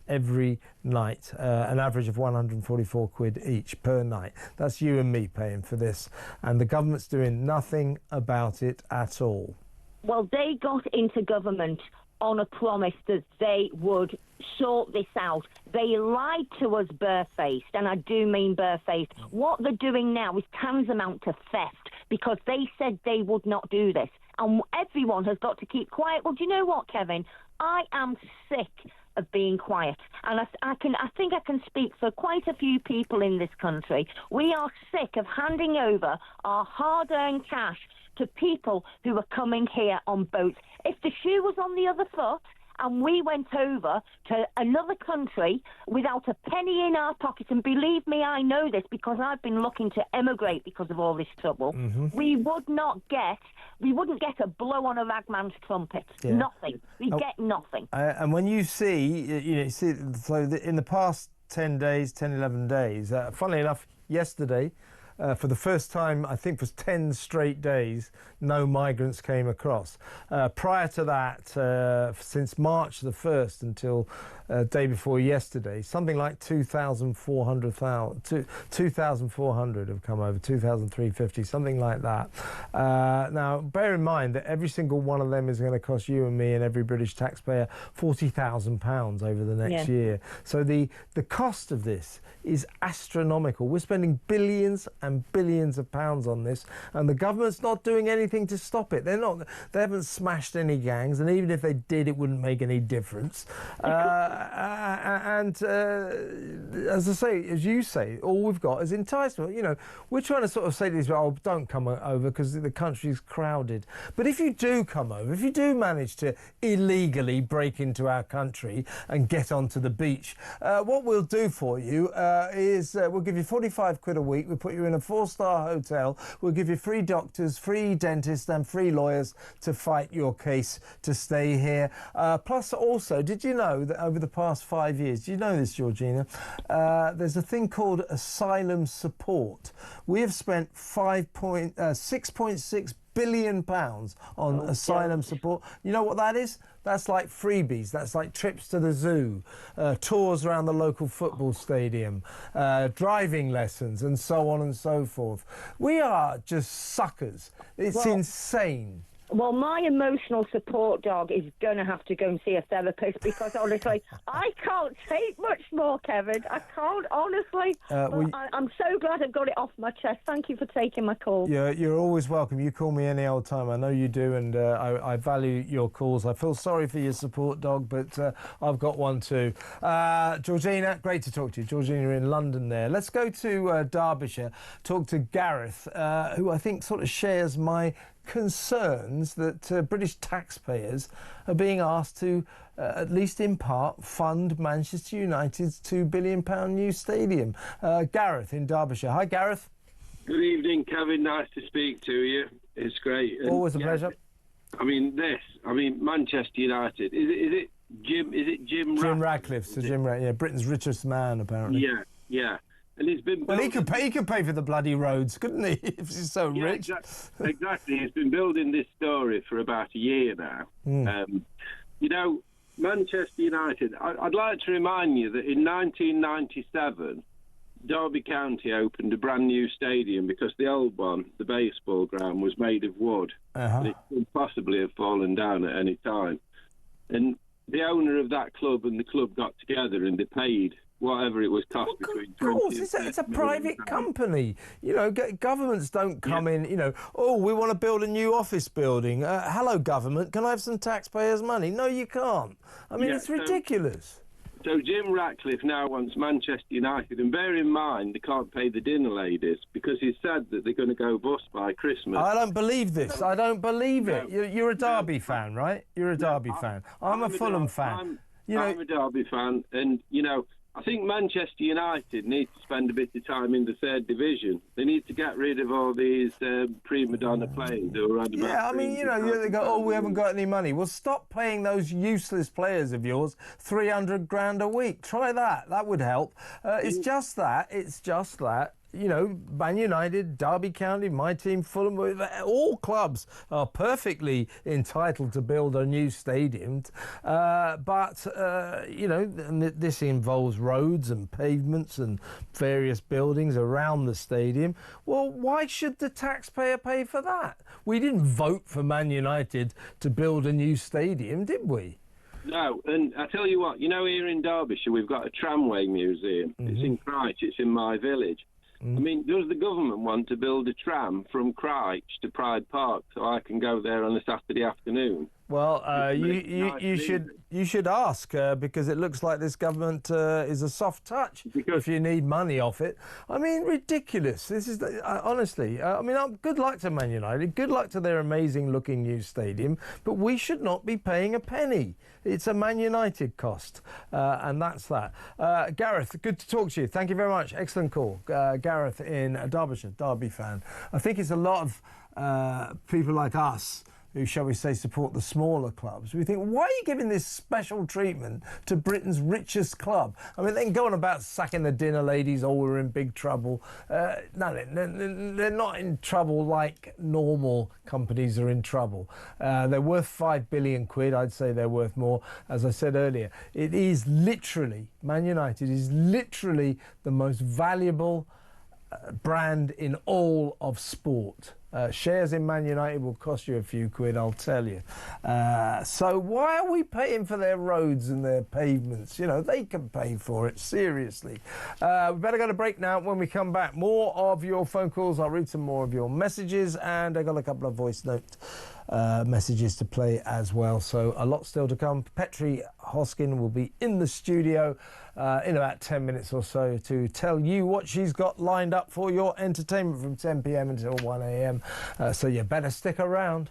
every night, an average of 144 quid each per night. That's you and me paying for this. And the government's doing nothing about it at all. Well, they got into government on a promise that they would sort this out. They lied to us barefaced, and I do mean barefaced. What they're doing now is tantamount to theft, because they said they would not do this. And everyone has got to keep quiet. Well, do you know what, Kevin? I am sick of being quiet. And I think I can speak for quite a few people in this country. We are sick of handing over our hard-earned cash to people who are coming here on boats. If the shoe was on the other foot and we went over to another country without a penny in our pocket, and believe me, I know this because I've been looking to emigrate because of all this trouble, we wouldn't get a blow on a ragman's trumpet. Yeah. Nothing. We get nothing. And when you see, so in the past 10 days, 10, 11 days, funnily enough, yesterday, for the first time, I think, for 10 straight days, no migrants came across. Prior to that, since March the 1st until day before yesterday, something like 2,400 have come over, 2,350, something like that. Now, bear in mind that every single one of them is going to cost you and me and every British taxpayer £40,000 over the next year. So the cost of this is astronomical. We're spending billions and billions of pounds on this, and the government's not doing anything to stop it. They haven't smashed any gangs, and even if they did, it wouldn't make any difference. As I say, as you say, all we've got is enticement. You know, we're trying to sort of say to these people, oh, don't come over because the country's crowded. But if you do come over, if you do manage to illegally break into our country and get onto the beach, what we'll do for you is we'll give you 45 quid a week. We'll put you in a 4-star hotel. We'll give you free doctors, free dentists and free lawyers to fight your case to stay here. Plus also, did you know that over the past 5 years, do you know this, Georgina, there's a thing called Asylum support. We have spent £6.6 billion on asylum support. You know what that is? That's like freebies. That's like trips to the zoo, tours around the local football stadium, driving lessons, and so on and so forth. We are just suckers. It's insane. Well, my emotional support dog is going to have to go and see a therapist because, honestly, I can't take much more, Kevin. I can't, honestly. I'm so glad I've got it off my chest. Thank you for taking my call. You're always welcome. You call me any old time. I know you do, and I value your calls. I feel sorry for your support dog, but I've got one too. Georgina, great to talk to you. Georgina in London there. Let's go to Derbyshire, talk to Gareth, who I think sort of shares my concerns that British taxpayers are being asked to, at least in part, fund Manchester United's £2 billion new stadium. Gareth in Derbyshire. Hi, Gareth. Good evening, Kevin. Nice to speak to you. It's great. Always a pleasure. I mean, Manchester United. Is it Jim? Is it Jim? Jim Ratcliffe. So Jim Ratcliffe, yeah, Britain's richest man, apparently. Yeah. And he's been. Well, he could pay for the bloody roads, couldn't he? If he's so rich. Exactly. He's been building this story for about a year now. You know, Manchester United. I'd like to remind you that in 1997, Derby County opened a brand new stadium because the old one, the baseball ground, was made of wood. And it could possibly have fallen down at any time. And the owner of that club and the club got together and they paid whatever it was cost between 20. Of course, it's a private company. You know, governments don't come in, you know, oh, we want to build a new office building. Hello, government, can I have some taxpayers' money? No, you can't. I mean, it's ridiculous. So Jim Ratcliffe now wants Manchester United, and bear in mind they can't pay the dinner ladies because he said that they're going to go bust by Christmas. I don't believe this. I don't believe it. You're a Derby fan, right? You're a Derby fan. I'm a Fulham fan. I'm a Derby fan, and, you know, I think Manchester United need to spend a bit of time in the third division. They need to get rid of all these prima donna players who are on about. Yeah, I mean, you know, they go, oh, we haven't got any money. Well, stop paying those useless players of yours 300 grand a week. Try that. That would help. It's just that. You know, Man United, Derby County, my team, Fulham, all clubs are perfectly entitled to build a new stadium. But you know, this involves roads and pavements and various buildings around the stadium. Well, why should the taxpayer pay for that? We didn't vote for Man United to build a new stadium, did we? No, and I tell you what, you know, here in Derbyshire, we've got a tramway museum. It's in Christ, it's in my village. I mean, does the government want to build a tram from Christ to Pride Park so I can go there on a Saturday afternoon? Well, you should ask because it looks like this government is a soft touch. If you need money off it, I mean, ridiculous. This is honestly. I mean, good luck to Man United. Good luck to their amazing-looking new stadium. But we should not be paying a penny. It's a Man United cost, and that's that. Gareth, good to talk to you. Thank you very much. Excellent call, Gareth in Derbyshire, Derby fan. I think it's a lot of people like us who, shall we say, support the smaller clubs. We think, why are you giving this special treatment to Britain's richest club? I mean, they can go on about sacking the dinner ladies, oh, we're in big trouble. No, they're not in trouble like normal companies are in trouble. They're worth 5 billion quid. I'd say they're worth more. As I said earlier, it is literally, Man United is literally the most valuable brand in all of sport. Shares in Man United will cost you a few quid, I'll tell you. So why are we paying for their roads and their pavements? You know, they can pay for it, seriously. We better go to break now. When we come back, more of your phone calls. I'll read some more of your messages, and I got a couple of voice note messages to play as well. So a lot still to come. Petri Hoskin will be in the studio in about 10 minutes or so to tell you what she's got lined up for your entertainment from 10 p.m. until 1 a.m. So you better stick around.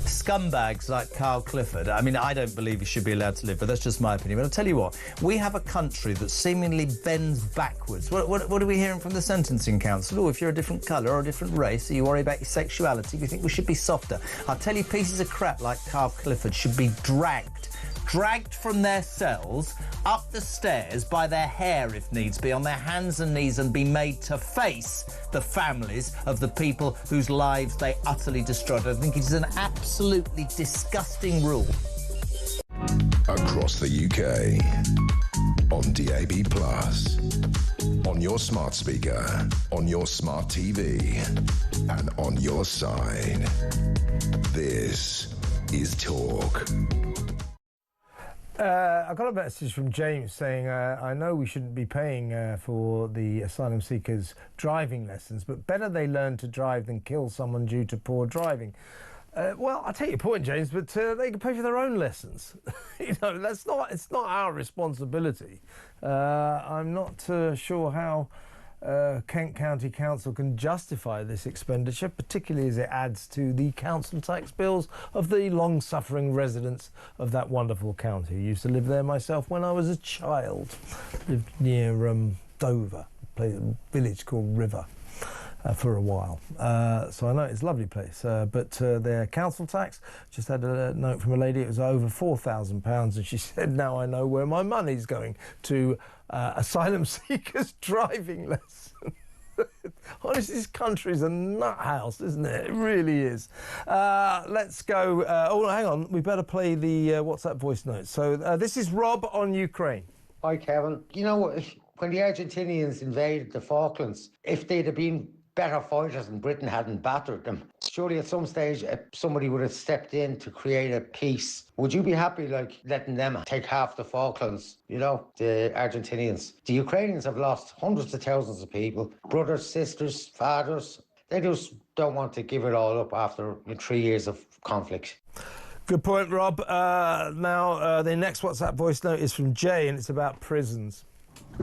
Scumbags like Carl Clifford. I mean, I don't believe he should be allowed to live, but that's just my opinion. But I'll tell you what, we have a country that seemingly bends backwards. What are we hearing from the Sentencing Council? Oh, if you're a different colour or a different race, or you worry about your sexuality, we think we should be softer. I'll tell you, pieces of crap like Carl Clifford should be dragged from their cells up the stairs by their hair, if needs be, on their hands and knees, and be made to face the families of the people whose lives they utterly destroyed. I think it is an absolutely disgusting rule. Across the UK, on DAB+, on your smart speaker, on your smart TV, and on your side. This is Talk. I got a message from James saying, I know we shouldn't be paying for the asylum seekers' driving lessons, but better they learn to drive than kill someone due to poor driving. Well, I take your point, James, but they can pay for their own lessons. You know, it's not our responsibility. I'm not sure how Kent County Council can justify this expenditure, particularly as it adds to the council tax bills of the long-suffering residents of that wonderful county. I used to live there myself when I was a child. Lived near Dover, a village called River. for a while. So I know it's a lovely place, but their council tax, just had a note from a lady, it was over £4,000, and she said, now I know where my money's going, to asylum seekers driving lessons. Honestly, this country's a nut house, isn't it? It really is. Let's go. Oh, hang on. We better play the WhatsApp voice notes. So this is Rob on Ukraine. Hi, Kevin. You know, when the Argentinians invaded the Falklands, if they'd have been better fighters and Britain hadn't battered them, surely at some stage somebody would have stepped in to create a peace. Would you be happy, like, letting them take half the Falklands, you know, the Argentinians? The Ukrainians have lost hundreds of thousands of people, brothers, sisters, fathers. They just don't want to give it all up after 3 years of conflict. Good point, Rob. Now, the next WhatsApp voice note is from Jay, and it's about prisons.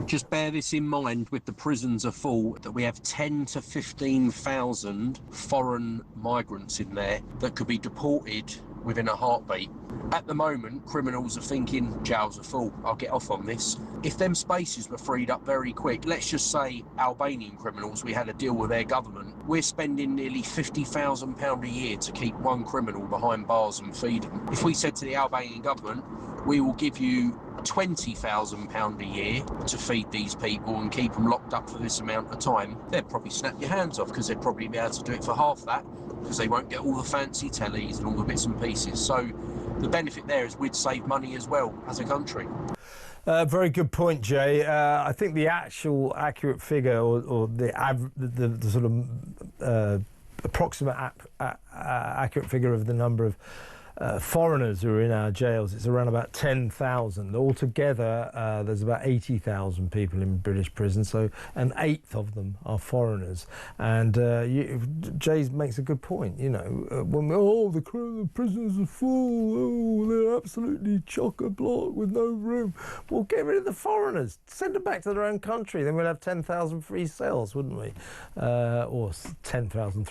Just bear this in mind, with the prisons are full, that we have 10 to 15,000 foreign migrants in there that could be deported within a heartbeat. At the moment, criminals are thinking, jails are full, I'll get off on this. If them spaces were freed up very quick, let's just say Albanian criminals, we had a deal with their government, we're spending nearly £50,000 a year to keep one criminal behind bars and feed them. If we said to the Albanian government, we will give you £20,000 a year to feed these people and keep them locked up for this amount of time, they'd probably snap your hands off, because they'd probably be able to do it for half that, because they won't get all the fancy tellies and all the bits and pieces. So the benefit there is we'd save money as well as a country. Very good point, Jay. I think the actual accurate figure, or the sort of approximate accurate figure of the number of foreigners who are in our jails, it's around about 10,000. Altogether, there's about 80,000 people in British prisons, so an eighth of them are foreigners. And Jay makes a good point, you know, when the prisons are full, they're absolutely chock-a-block with no room. Well, get rid of the foreigners, send them back to their own country, then we'll have 10,000 free cells, wouldn't we? Or 10,000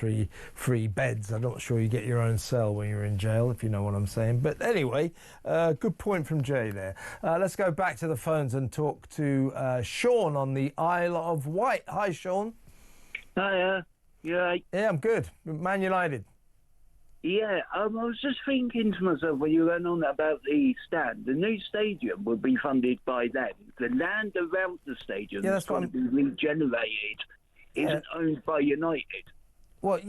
free beds. I'm not sure you get your own cell when you're in jail, if you know what I'm saying. But anyway, good point from Jay there. Let's go back to the phones and talk to Sean on the Isle of Wight. Hi, Sean. Hiya. You right? Yeah, I'm good. Man United. Yeah, I was just thinking to myself when you went on about the stand, the new stadium would be funded by them. The land around the stadium that's going to be regenerated isn't owned by United. Well, I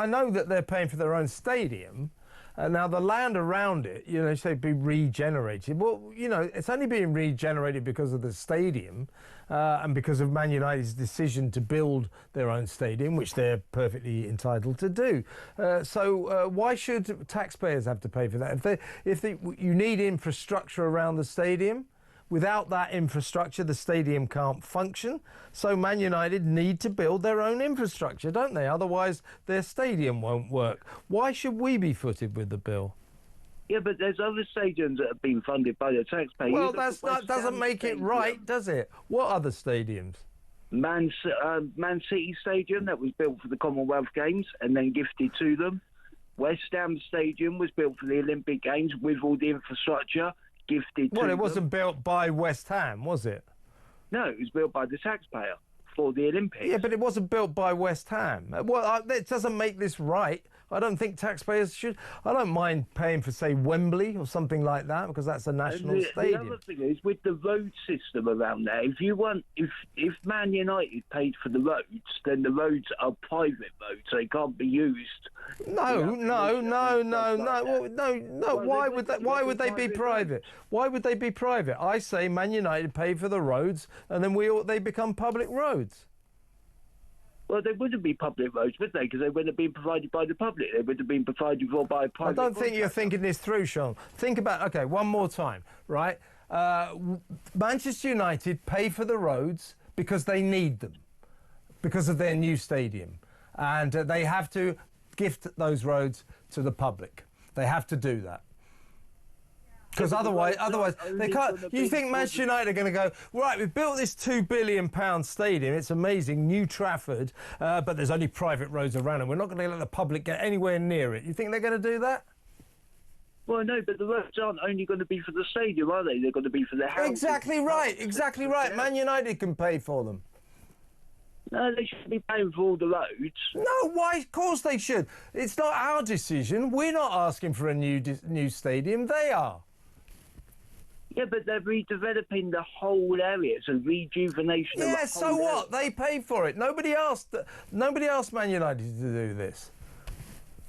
know that they're paying for their own stadium. Now, the land around it, you know, say be regenerated. Well, you know, it's only being regenerated because of the stadium and because of Man United's decision to build their own stadium, which they're perfectly entitled to do. So why should taxpayers have to pay for that? If you need infrastructure around the stadium, without that infrastructure, the stadium can't function. So Man United need to build their own infrastructure, don't they? Otherwise, their stadium won't work. Why should we be footed with the bill? Yeah, but there's other stadiums that have been funded by the taxpayers. Well, that doesn't make it right, does it? What other stadiums? Man City Stadium, that was built for the Commonwealth Games and then gifted to them. West Ham Stadium was built for the Olympic Games with all the infrastructure. Well, it wasn't built by West Ham, was it? No, it was built by the taxpayer for the Olympics. Yeah, but it wasn't built by West Ham. Well, it doesn't make this right. I don't think taxpayers should. I don't mind paying for, say, Wembley or something like that, because that's a national stadium. The other thing is, with the road system around there, if Man United paid for the roads, then the roads are private roads, so they can't be used. No. Why would they be private? Why would they be private? I say Man United pay for the roads, and then they become public roads. Well, they wouldn't be public roads, would they? Because they wouldn't have been provided by the public. They would have been provided for by a private. I don't think you're thinking this through, Sean. Think about, okay, one more time, right? Manchester United pay for the roads because they need them, because of their new stadium. And they have to gift those roads to the public. They have to do that. Because otherwise they can't. You think Manchester United are going to go, right, we've built this £2 billion stadium, it's amazing, New Trafford, but there's only private roads around and we're not going to let the public get anywhere near it. You think they're going to do that? Well, no, but the roads aren't only going to be for the stadium, are they? They're going to be for the houses. Exactly right. Man United can pay for them. No, they should be paying for all the roads. No, why? Of course they should. It's not our decision. We're not asking for a new stadium. They are. Yeah, but they're redeveloping the whole area. It's a rejuvenation of the whole Yeah, so what? They paid for it. Nobody asked Man United to do this.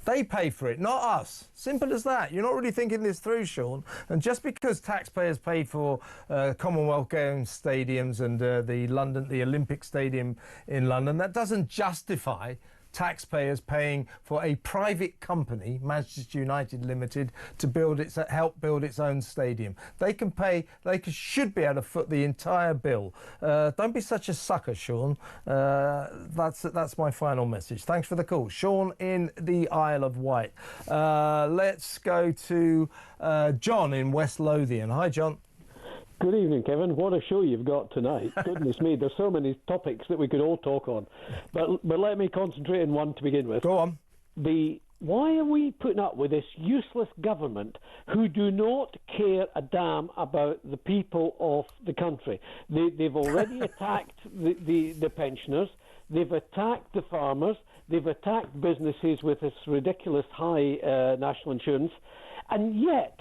They pay for it, not us. Simple as that. You're not really thinking this through, Sean. And just because taxpayers paid for Commonwealth Games stadiums and the Olympic Stadium in London, that doesn't justify taxpayers paying for a private company, Manchester United Limited, to help build its own stadium. They should be able to foot the entire bill. Don't be such a sucker, Sean. That's my final message. Thanks for the call. Sean in the Isle of Wight. Let's go to John in West Lothian. Hi, John. Good evening, Kevin. What a show you've got tonight. Goodness me, there's so many topics that we could all talk on. But let me concentrate on one to begin with. Go on. Why are we putting up with this useless government who do not care a damn about the people of the country? They've already attacked the pensioners. They've attacked the farmers. They've attacked businesses with this ridiculous high national insurance. And yet,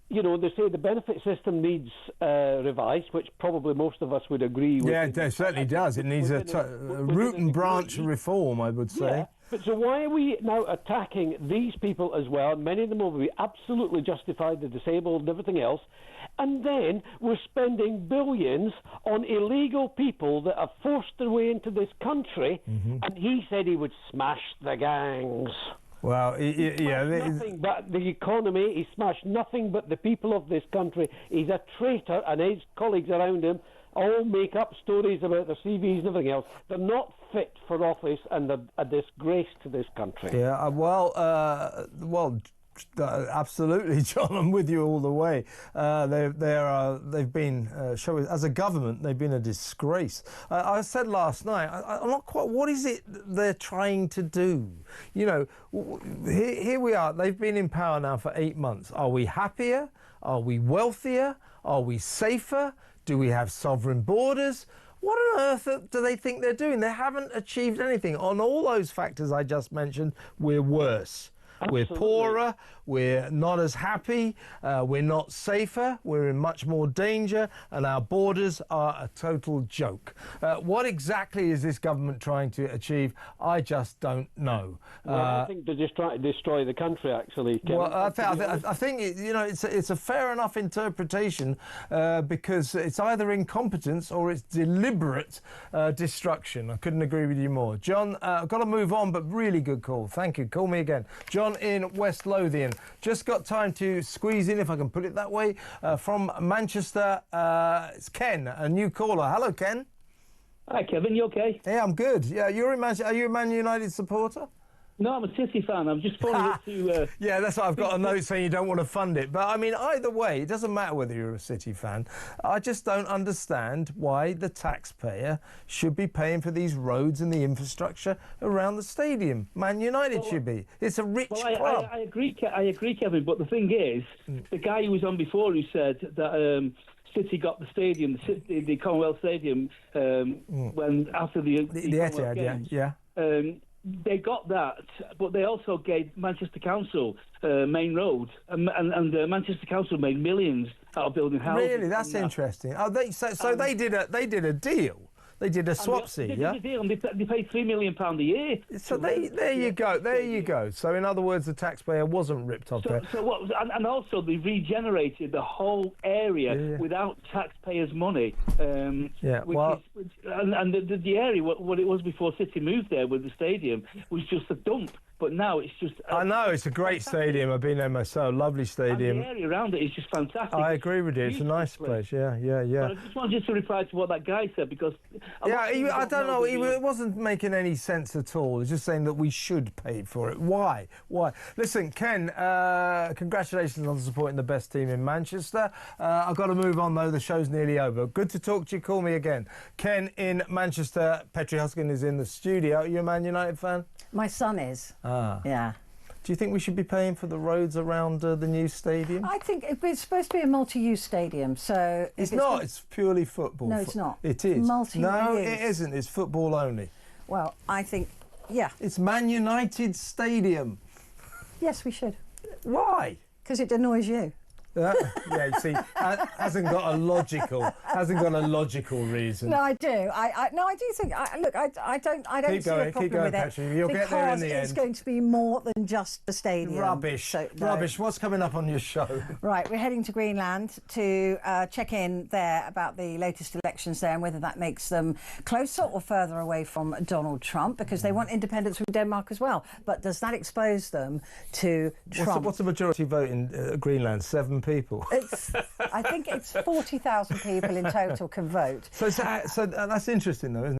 you know, they say the benefit system needs revised, which probably most of us would agree with. Yeah, it certainly does. It needs a root and branch reform, I would say. Yeah, but so why are we now attacking these people as well? Many of them will be absolutely justified, the disabled and everything else. And then we're spending billions on illegal people that have forced their way into this country. Mm-hmm. And he said he would smash the gangs. Well, yeah, nothing but the economy. He smashed nothing but the people of this country. He's a traitor, and his colleagues around him all make up stories about their CVs and everything else. They're not fit for office, and they're a disgrace to this country. Yeah, absolutely, John. I'm with you all the way. They've been as a government, they've been a disgrace. I said last night, I'm not quite. What is it they're trying to do? You know, here we are. They've been in power now for 8 months. Are we happier? Are we wealthier? Are we safer? Do we have sovereign borders? What on earth do they think they're doing? They haven't achieved anything. On all those factors I just mentioned, we're worse. Absolutely. We're poorer, we're not as happy, we're not safer, we're in much more danger, and our borders are a total joke. What exactly is this government trying to achieve? I just don't know. Well, I think they're just trying to destroy the country, actually. Kevin. Well, I think it's a fair enough interpretation because it's either incompetence or it's deliberate destruction. I couldn't agree with you more. John, I've got to move on, but really good call. Thank you. Call me again. John in West Lothian. Just got time to squeeze in, if I can put it that way, from Manchester. It's Ken, a new caller. Hello, Ken. Hi, Kevin. You okay? Yeah, I'm good. Yeah, are you a Man United supporter? No, I'm a City fan. I'm just phoning up to... Yeah, that's why I've got a note saying you don't want to fund it. But, I mean, either way, it doesn't matter whether you're a City fan. I just don't understand why the taxpayer should be paying for these roads and the infrastructure around the stadium. Man United should be. It's a rich club. I agree, Kevin, but the thing is, the guy who was on before who said that... City got the stadium, the Commonwealth Stadium, when after the Etihad, Games. yeah. They got that, but they also gave Manchester Council Main Road, and Manchester Council made millions out of building houses. Really, that's interesting. Oh, they did a deal. They did a swapsy, yeah? They did a deal, and they paid £3 million a year. So there you go. So in other words, the taxpayer wasn't ripped off there. So what? And also they regenerated the whole area without taxpayers' money. The area, what it was before City moved there with the stadium, was just a dump. But now it's just... I know, it's a great stadium. I've been there myself. Lovely stadium. And the area around it is just fantastic. I agree with you. It's a nice place. Yeah. But I just wanted to reply to what that guy said, because... I don't know. It wasn't making any sense at all. It's just saying that we should pay for it. Why? Listen, Ken, congratulations on supporting the best team in Manchester. I've got to move on, though. The show's nearly over. Good to talk to you. Call me again. Ken in Manchester. Petri Huskin is in the studio. Are you a Man United fan? My son is. Yeah. Do you think we should be paying for the roads around the new stadium? I think it's supposed to be a multi-use stadium, so... It's not. It's purely football. No, it's not. It is. Multi-use. No, it isn't. It's football only. Well, I think, yeah. It's Man United Stadium. Yes, we should. Why? Because it annoys you. Yeah, you see, hasn't got a logical reason. No, I do. I do think. Look, I don't see a problem with it. Patrick. You'll get there in the end. Because it's going to be more than just the stadium. Rubbish. So, no. Rubbish. What's coming up on your show? Right, we're heading to Greenland to check in there about the latest elections there and whether that makes them closer or further away from Donald Trump, because they want independence from Denmark as well. But does that expose them to Trump? What's the majority vote in Greenland? 7 people. I think it's 40,000 people in total can vote. So that's interesting, though, isn't it?